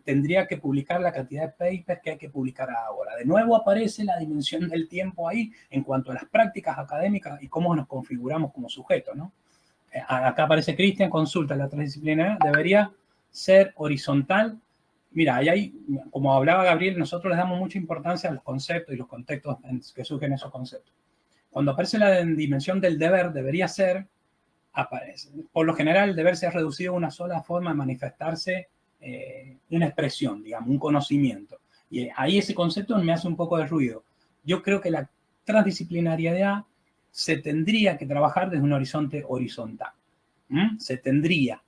tendría que publicar la cantidad de papers que hay que publicar ahora. De nuevo aparece la dimensión del tiempo ahí en cuanto a las prácticas académicas y cómo nos configuramos como sujetos, ¿no? Acá aparece Cristian, consulta, la transdisciplinaridad debería ser horizontal. Mira, ahí, como hablaba Gabriel, nosotros les damos mucha importancia a los conceptos y los contextos que surgen esos conceptos. Cuando aparece la dimensión del deber, debería ser, aparece. Por lo general, el deber se ha reducido a una sola forma de manifestarse, una expresión, digamos, un conocimiento. Y ahí ese concepto me hace un poco de ruido. Yo creo que la transdisciplinariedad se tendría que trabajar desde un horizonte horizontal. Se tendría.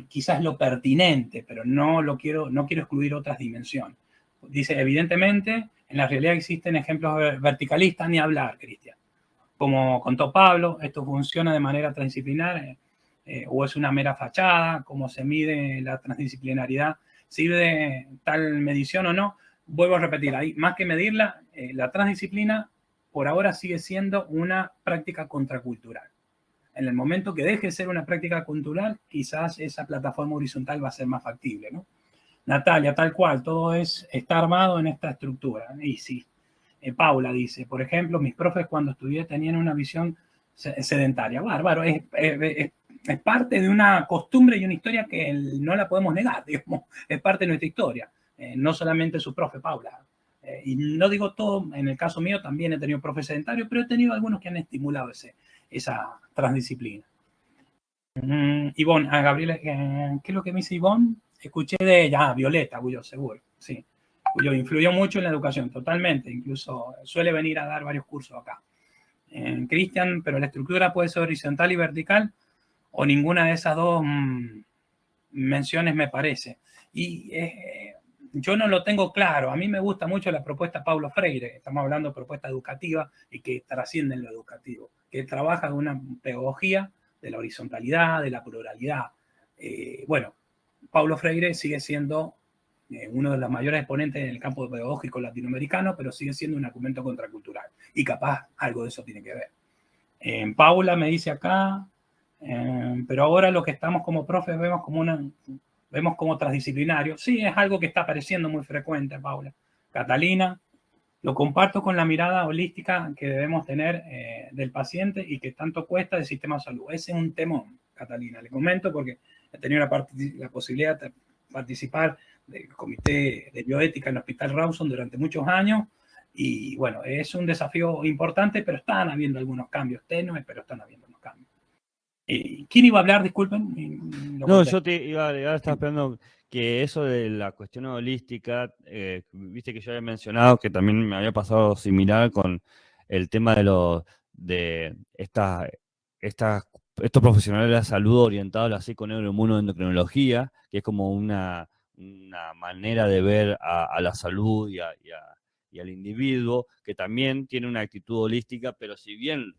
Quizás lo pertinente, pero no quiero excluir otras dimensiones. Dice, evidentemente, en la realidad existen ejemplos verticalistas, ni hablar, Cristian. Como contó Pablo, esto funciona de manera transdisciplinar o es una mera fachada, cómo se mide la transdisciplinariedad, sirve tal medición o no. Vuelvo a repetir, ahí, más que medirla, la transdisciplina por ahora sigue siendo una práctica contracultural. En el momento que deje de ser una práctica cultural, quizás esa plataforma horizontal va a ser más factible, ¿no? Natalia, tal cual, todo está armado en esta estructura. Y sí, Paula dice, por ejemplo, mis profes cuando estudié tenían una visión sedentaria. Bárbaro, es parte de una costumbre y una historia que no la podemos negar, digamos, es parte de nuestra historia. No solamente su profe, Paula. Y no digo todo, en el caso mío también he tenido profes sedentarios, pero he tenido algunos que han estimulado esa transdisciplina. Ivonne, Gabriela, ¿qué es lo que me dice Ivonne? Escuché de ella, Violeta, Gullo, seguro, sí. Gullo influyó mucho en la educación, totalmente, incluso suele venir a dar varios cursos acá. Cristian, pero la estructura puede ser horizontal y vertical, o ninguna de esas dos menciones me parece. Y yo no lo tengo claro, a mí me gusta mucho la propuesta de Paulo Freire, estamos hablando de propuesta educativa y que trascienden lo educativo, que trabaja en una pedagogía de la horizontalidad, de la pluralidad. Bueno, Paulo Freire sigue siendo uno de los mayores exponentes en el campo pedagógico latinoamericano, pero sigue siendo un argumento contracultural. Y capaz algo de eso tiene que ver. Paula me dice acá, pero ahora lo que estamos como profes vemos como transdisciplinario. Sí, es algo que está apareciendo muy frecuente, Paula. Catalina, lo comparto con la mirada holística que debemos tener del paciente y que tanto cuesta del sistema de salud. Ese es un temón, Catalina. Le comento porque he tenido la posibilidad de participar del comité de bioética en el Hospital Rawson durante muchos años y bueno, es un desafío importante, pero están habiendo algunos cambios tenues, pero están habiendo unos cambios. ¿Quién iba a hablar? Disculpen. No, yo te iba a agregar, estaba esperando que eso de la cuestión holística, viste que yo había mencionado que también me había pasado similar con el tema de estos profesionales de la salud orientados a la psiconeuroinmunoendocrinología, que es como una manera de ver a la salud y al individuo, que también tiene una actitud holística, pero si bien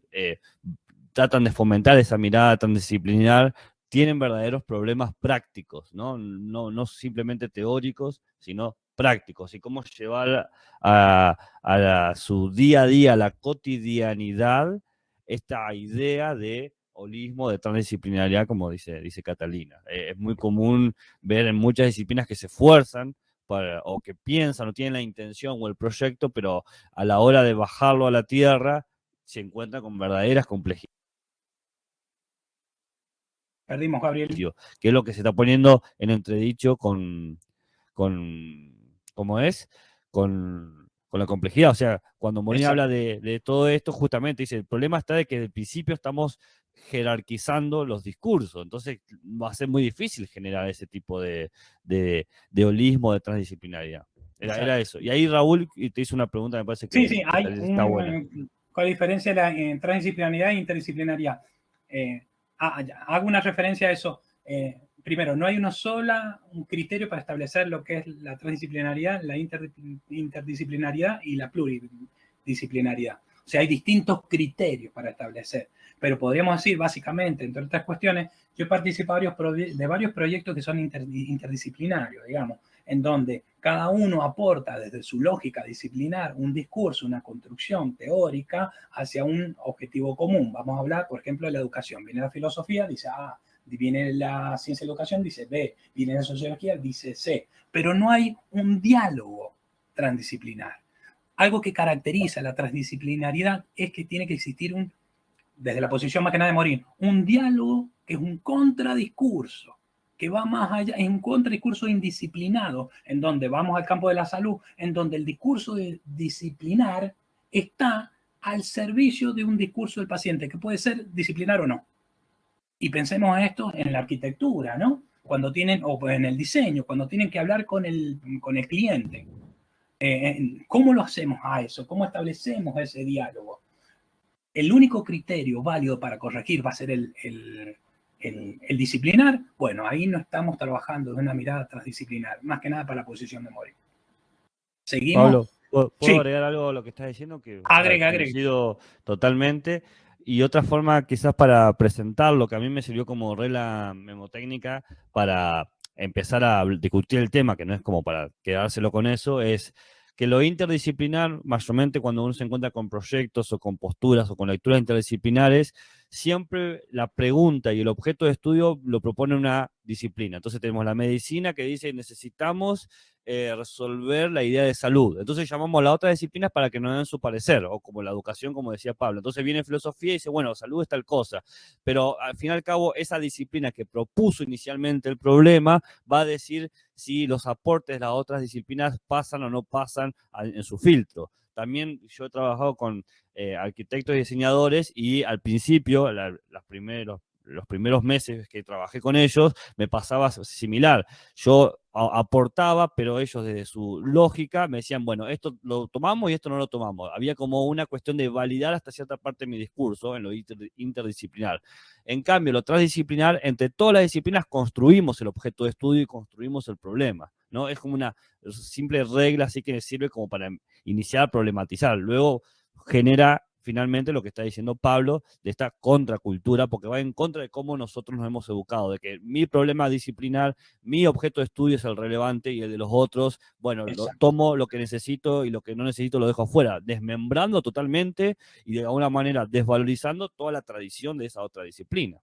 tratan de fomentar esa mirada tan disciplinar, tienen verdaderos problemas prácticos, no simplemente teóricos, sino prácticos, y cómo llevar a su día a día, a la cotidianidad, esta idea de holismo, de transdisciplinariedad, como dice Catalina. Es muy común ver en muchas disciplinas que se esfuerzan o que piensan o tienen la intención o el proyecto, pero a la hora de bajarlo a la tierra se encuentran con verdaderas complejidades. Perdimos, Gabriel. Que es lo que se está poniendo en entredicho con la complejidad. O sea, cuando Molina habla de todo esto, justamente dice, el problema está de que desde el principio estamos jerarquizando los discursos. Entonces va a ser muy difícil generar ese tipo de holismo, de transdisciplinaridad. Era eso. Y ahí Raúl te hizo una pregunta, me parece que sí, hay está buena. ¿Cuál es la diferencia en transdisciplinaridad e interdisciplinaridad? Hago una referencia a eso. Primero, no hay un criterio para establecer lo que es la transdisciplinaridad, la interdisciplinariedad y la pluridisciplinariedad. O sea, hay distintos criterios para establecer. Pero podríamos decir, básicamente, entre otras cuestiones, yo he participado de varios proyectos que son interdisciplinarios, digamos, en donde cada uno aporta desde su lógica disciplinar un discurso, una construcción teórica hacia un objetivo común. Vamos a hablar, por ejemplo, de la educación. Viene la filosofía, dice A. Viene la ciencia de la educación, dice B. Viene la sociología, dice C. Pero no hay un diálogo transdisciplinar. Algo que caracteriza la transdisciplinariedad es que tiene que existir desde la posición más que nada de Morín, un diálogo que es un contradiscurso, que va más allá, es un contradiscurso indisciplinado, en donde vamos al campo de la salud, en donde el discurso disciplinar está al servicio de un discurso del paciente, que puede ser disciplinar o no. Y pensemos en esto en la arquitectura, ¿no? Cuando tienen, o en el diseño, cuando tienen que hablar con el cliente. ¿Cómo lo hacemos a eso? ¿Cómo establecemos ese diálogo? El único criterio válido para corregir va a ser el disciplinar. Bueno, ahí no estamos trabajando de una mirada transdisciplinar, más que nada para la posición de Morín. Seguimos. Pablo, ¿puedo Sí. agregar algo a lo que estás diciendo? Que Agrega. coincido totalmente. Y otra forma quizás para presentarlo, que a mí me sirvió como regla memotécnica para empezar a discutir el tema, que no es como para quedárselo con eso, es que lo interdisciplinar, mayormente cuando uno se encuentra con proyectos o con posturas o con lecturas interdisciplinares, siempre la pregunta y el objeto de estudio lo propone una disciplina. Entonces tenemos la medicina que dice necesitamos resolver la idea de salud. Entonces llamamos a las otras disciplinas para que nos den su parecer, o como la educación, como decía Pablo. Entonces viene filosofía y dice, bueno, salud es tal cosa. Pero al fin y al cabo, esa disciplina que propuso inicialmente el problema va a decir si los aportes de las otras disciplinas pasan o no pasan en su filtro. También yo he trabajado con arquitectos y diseñadores y al principio, los primeros meses que trabajé con ellos, me pasaba similar. Yo aportaba, pero ellos desde su lógica me decían, bueno, esto lo tomamos y esto no lo tomamos. Había como una cuestión de validar hasta cierta parte de mi discurso en lo interdisciplinar. En cambio, lo transdisciplinar, entre todas las disciplinas construimos el objeto de estudio y construimos el problema, ¿no? Es como una simple regla, así que sirve como para iniciar a problematizar. Luego genera finalmente lo que está diciendo Pablo de esta contracultura, porque va en contra de cómo nosotros nos hemos educado, de que mi problema disciplinar, mi objeto de estudio es el relevante y el de los otros, bueno, tomo lo que necesito y lo que no necesito lo dejo afuera, desmembrando totalmente y de alguna manera desvalorizando toda la tradición de esa otra disciplina.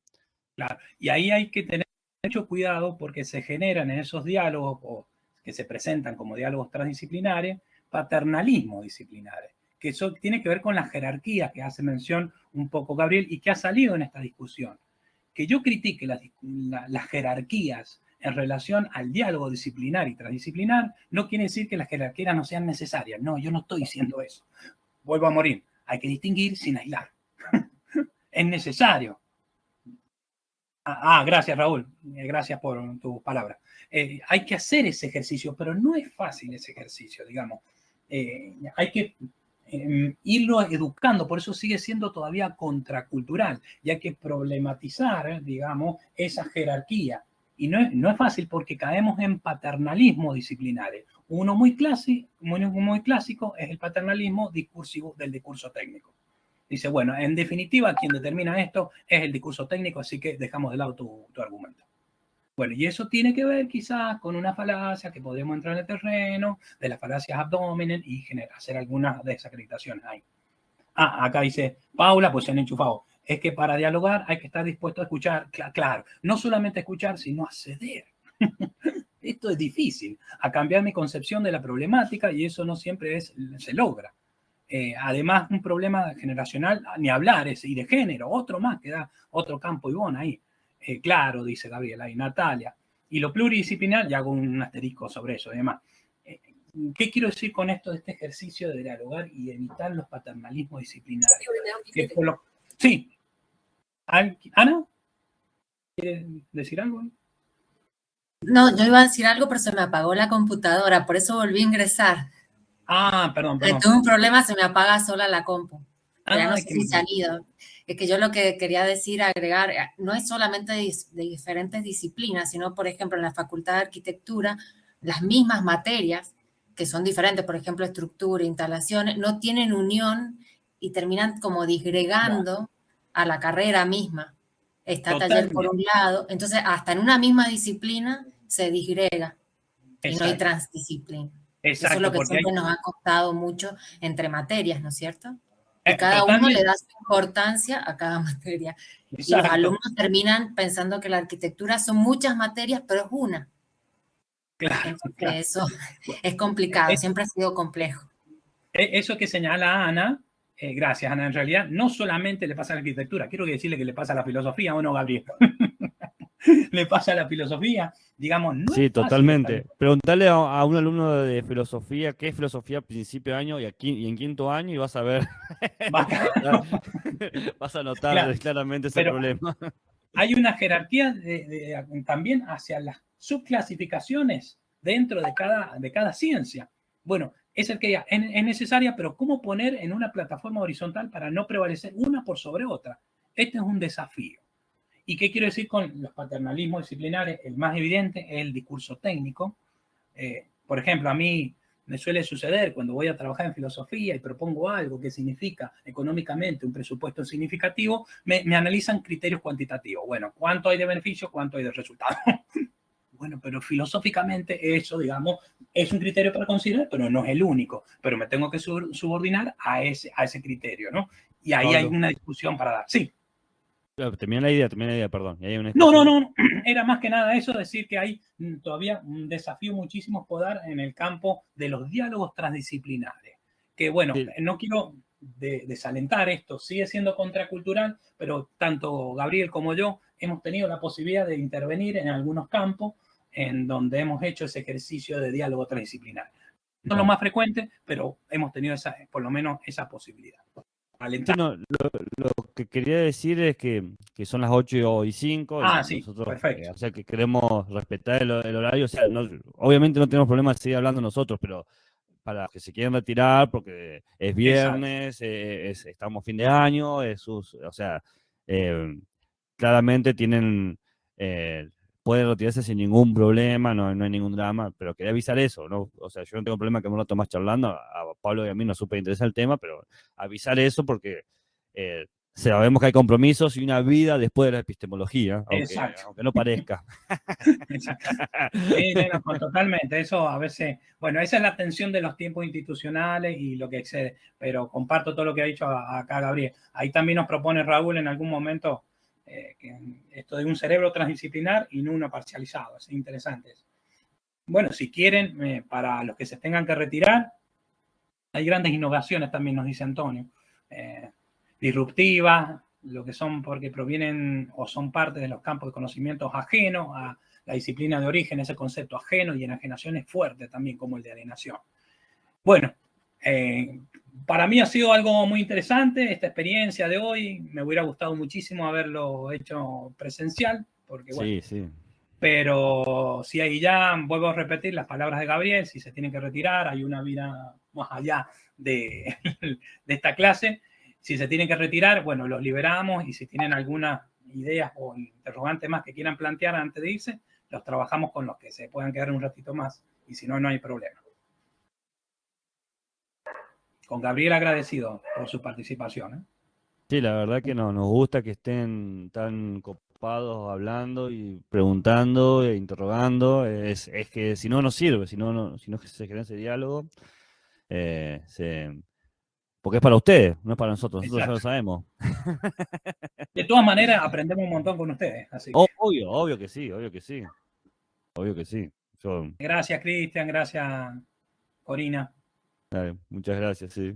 Claro, y ahí hay que tener mucho cuidado porque se generan en esos diálogos, o que se presentan como diálogos transdisciplinares, paternalismos disciplinares, que eso tiene que ver con las jerarquías que hace mención un poco Gabriel y que ha salido en esta discusión. Que yo critique las jerarquías en relación al diálogo disciplinar y transdisciplinar no quiere decir que las jerarquías no sean necesarias. No, yo no estoy diciendo eso. Vuelvo a Morín. Hay que distinguir sin aislar. Es necesario. Gracias, Raúl. Gracias por tus palabras. Hay que hacer ese ejercicio, pero no es fácil ese ejercicio, digamos. Hay que irlo educando, por eso sigue siendo todavía contracultural, y hay que problematizar, digamos, esa jerarquía. Y no es fácil porque caemos en paternalismo disciplinares. Uno muy clásico es el paternalismo discursivo del discurso técnico. Dice, bueno, en definitiva, quien determina esto es el discurso técnico, así que dejamos de lado tu argumento. Bueno, y eso tiene que ver quizás con una falacia que podemos entrar en el terreno de las falacias abdomen y hacer algunas desacreditaciones ahí. Acá dice, Paula, pues se han enchufado. Es que para dialogar hay que estar dispuesto a escuchar, claro, no solamente escuchar, sino a ceder. Esto es difícil, a cambiar mi concepción de la problemática y eso no siempre se logra. Además, un problema generacional, ni hablar, y de género, otro más, que da otro campo Ivonne ahí. Claro, dice Gabriela y Natalia. Y lo pluridisciplinar, ya hago un asterisco sobre eso y demás. ¿Qué quiero decir con esto de este ejercicio de dialogar y evitar los paternalismos disciplinarios? Sí. ¿Ana? ¿Quieres decir algo? No, yo iba a decir algo, pero se me apagó la computadora, por eso volví a ingresar. Perdón. Tuve un problema, se me apaga sola la compu. Ya no sé si se han ido. Es que yo lo que quería decir, agregar, no es solamente de diferentes disciplinas, sino, por ejemplo, en la Facultad de Arquitectura, las mismas materias, que son diferentes, por ejemplo, estructura, instalaciones, no tienen unión y terminan como disgregando a la carrera misma. Está Totalmente. taller por un lado, entonces hasta en una misma disciplina se disgrega y no hay Exacto. transdisciplina. Eso es Exacto, lo que porque siempre hay... nos ha costado mucho entre materias, ¿no es cierto? Y cada uno totalmente. le da su importancia a cada materia. Y los Exacto. alumnos terminan pensando que la arquitectura son muchas materias, pero es una. Claro, Entonces, claro. eso es complicado, siempre ha sido complejo. Eso que señala Ana, gracias Ana, en realidad no solamente le pasa a la arquitectura, quiero decirle que le pasa a la filosofía, ¿o no, Gabriel? Le pasa a la filosofía, digamos, no Sí, es fácil totalmente. estar... Preguntale a un alumno de filosofía qué es filosofía a principio de año y en quinto año y vas a ver. Vas a notar Claro, claramente ese pero problema. hay una jerarquía también hacia las subclasificaciones dentro de cada ciencia. Bueno, es el que es necesaria, pero ¿cómo poner en una plataforma horizontal para no prevalecer una por sobre otra? Este es un desafío. ¿Y qué quiero decir con los paternalismos disciplinares? El más evidente es el discurso técnico. Por ejemplo, a mí me suele suceder cuando voy a trabajar en filosofía y propongo algo que significa económicamente un presupuesto significativo, me analizan criterios cuantitativos. Bueno, ¿cuánto hay de beneficio? ¿Cuánto hay de resultado? Bueno, pero filosóficamente eso, digamos, es un criterio para considerar, pero no es el único. Pero me tengo que subordinar a ese criterio, ¿no? Y ahí Pablo. hay una discusión para dar. Sí. Terminé la idea, perdón. ¿Y hay una No. Era más que nada eso, decir que hay todavía un desafío muchísimo por dar en el campo de los diálogos transdisciplinares. Que bueno, sí. No quiero desalentar esto, sigue siendo contracultural, pero tanto Gabriel como yo hemos tenido la posibilidad de intervenir en algunos campos en donde hemos hecho ese ejercicio de diálogo transdisciplinario. No es lo más frecuente, pero hemos tenido por lo menos esa posibilidad. Sí, no, lo que quería decir es que son las 8:05. Sí, nosotros, perfecto. O sea, que queremos respetar el horario. O sea, obviamente no tenemos problema de seguir hablando nosotros, pero para los que se quieren retirar, porque es viernes, estamos fin de año, o sea, claramente tienen... pueden retirarse sin ningún problema, no hay ningún drama, pero quería avisar eso, ¿no? O sea, yo no tengo problema que me lo tomas charlando, a Pablo y a mí nos súper interesa el tema, pero avisar eso porque sabemos que hay compromisos y una vida después de la epistemología, aunque no parezca. Exacto. Sí, no, totalmente, eso a veces, bueno, esa es la tensión de los tiempos institucionales y lo que excede, pero comparto todo lo que ha dicho acá Gabriel. Ahí también nos propone Raúl en algún momento que esto de un cerebro transdisciplinar y no uno parcializado, es interesante eso. Bueno, si quieren, para los que se tengan que retirar, hay grandes innovaciones también, nos dice Antonio, disruptivas, lo que son porque provienen o son parte de los campos de conocimientos ajenos a la disciplina de origen, ese concepto ajeno, y enajenación es fuerte también como el de alienación. Bueno, para mí ha sido algo muy interesante esta experiencia de hoy. Me hubiera gustado muchísimo haberlo hecho presencial, porque bueno. Sí. Pero si ahí ya vuelvo a repetir las palabras de Gabriel, si se tienen que retirar, hay una vida más allá de esta clase. Si se tienen que retirar, bueno, los liberamos y si tienen algunas ideas o interrogantes más que quieran plantear antes de irse, los trabajamos con los que se puedan quedar un ratito más y si no, no hay problema. Con Gabriel agradecido por su participación. Sí, la verdad que nos gusta que estén tan copados hablando y preguntando e interrogando. Es que si no nos sirve, si no se genera ese diálogo, porque es para ustedes, no es para nosotros. Nosotros ya lo sabemos. De todas maneras, aprendemos un montón con ustedes. Así que... Obvio que sí. Gracias, Cristian. Gracias, Corina. Dale, muchas gracias, sí.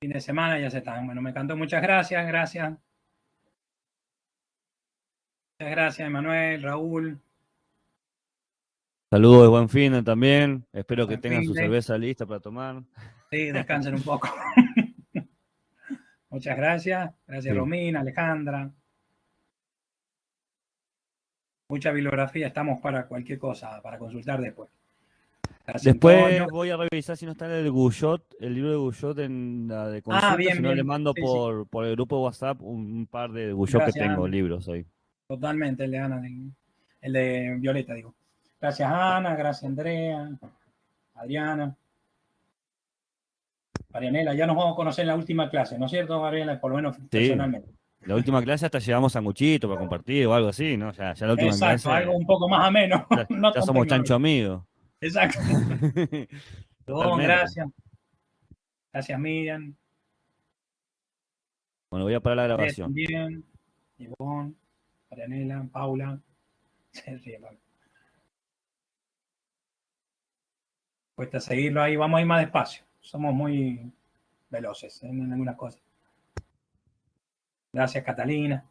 Fin de semana ya se están. Bueno, me encantó. Muchas gracias. Muchas gracias, Emanuel, Raúl. Saludos de buen fin también. Espero que tengan su cerveza lista para tomar. Sí, descansen un poco. Muchas gracias. Gracias, sí. Romina, Alejandra. Mucha bibliografía. Estamos para cualquier cosa, para consultar después. Gracias, después Antonio. Voy a revisar si no está en el Guyot, el libro de Guyot en la de consulta. Bien, si no, bien. le mando sí, por el grupo de WhatsApp un par de Guyot que tengo, Ana. Libros ahí. Totalmente, el de Ana, el de Violeta, digo. Gracias, Ana. Gracias, Andrea. Adriana. Marianela, ya nos vamos a conocer en la última clase, ¿no es cierto, Marianela? Por lo menos personalmente. La última clase hasta llevamos sanguchito para compartir o algo así, ¿no? Ya la última Exacto, clase. algo un poco más ameno. Ya, No ya tan somos tecnológico. chancho amigos. Exacto. Totalmente. Gracias. Gracias, Miriam. Bueno, voy a parar la grabación. Bien. Ivonne, Marianela, Paula. Se ríe, Paula. Cuesta seguirlo ahí, vamos a ir más despacio. Somos muy veloces en algunas cosas. Gracias, Catalina.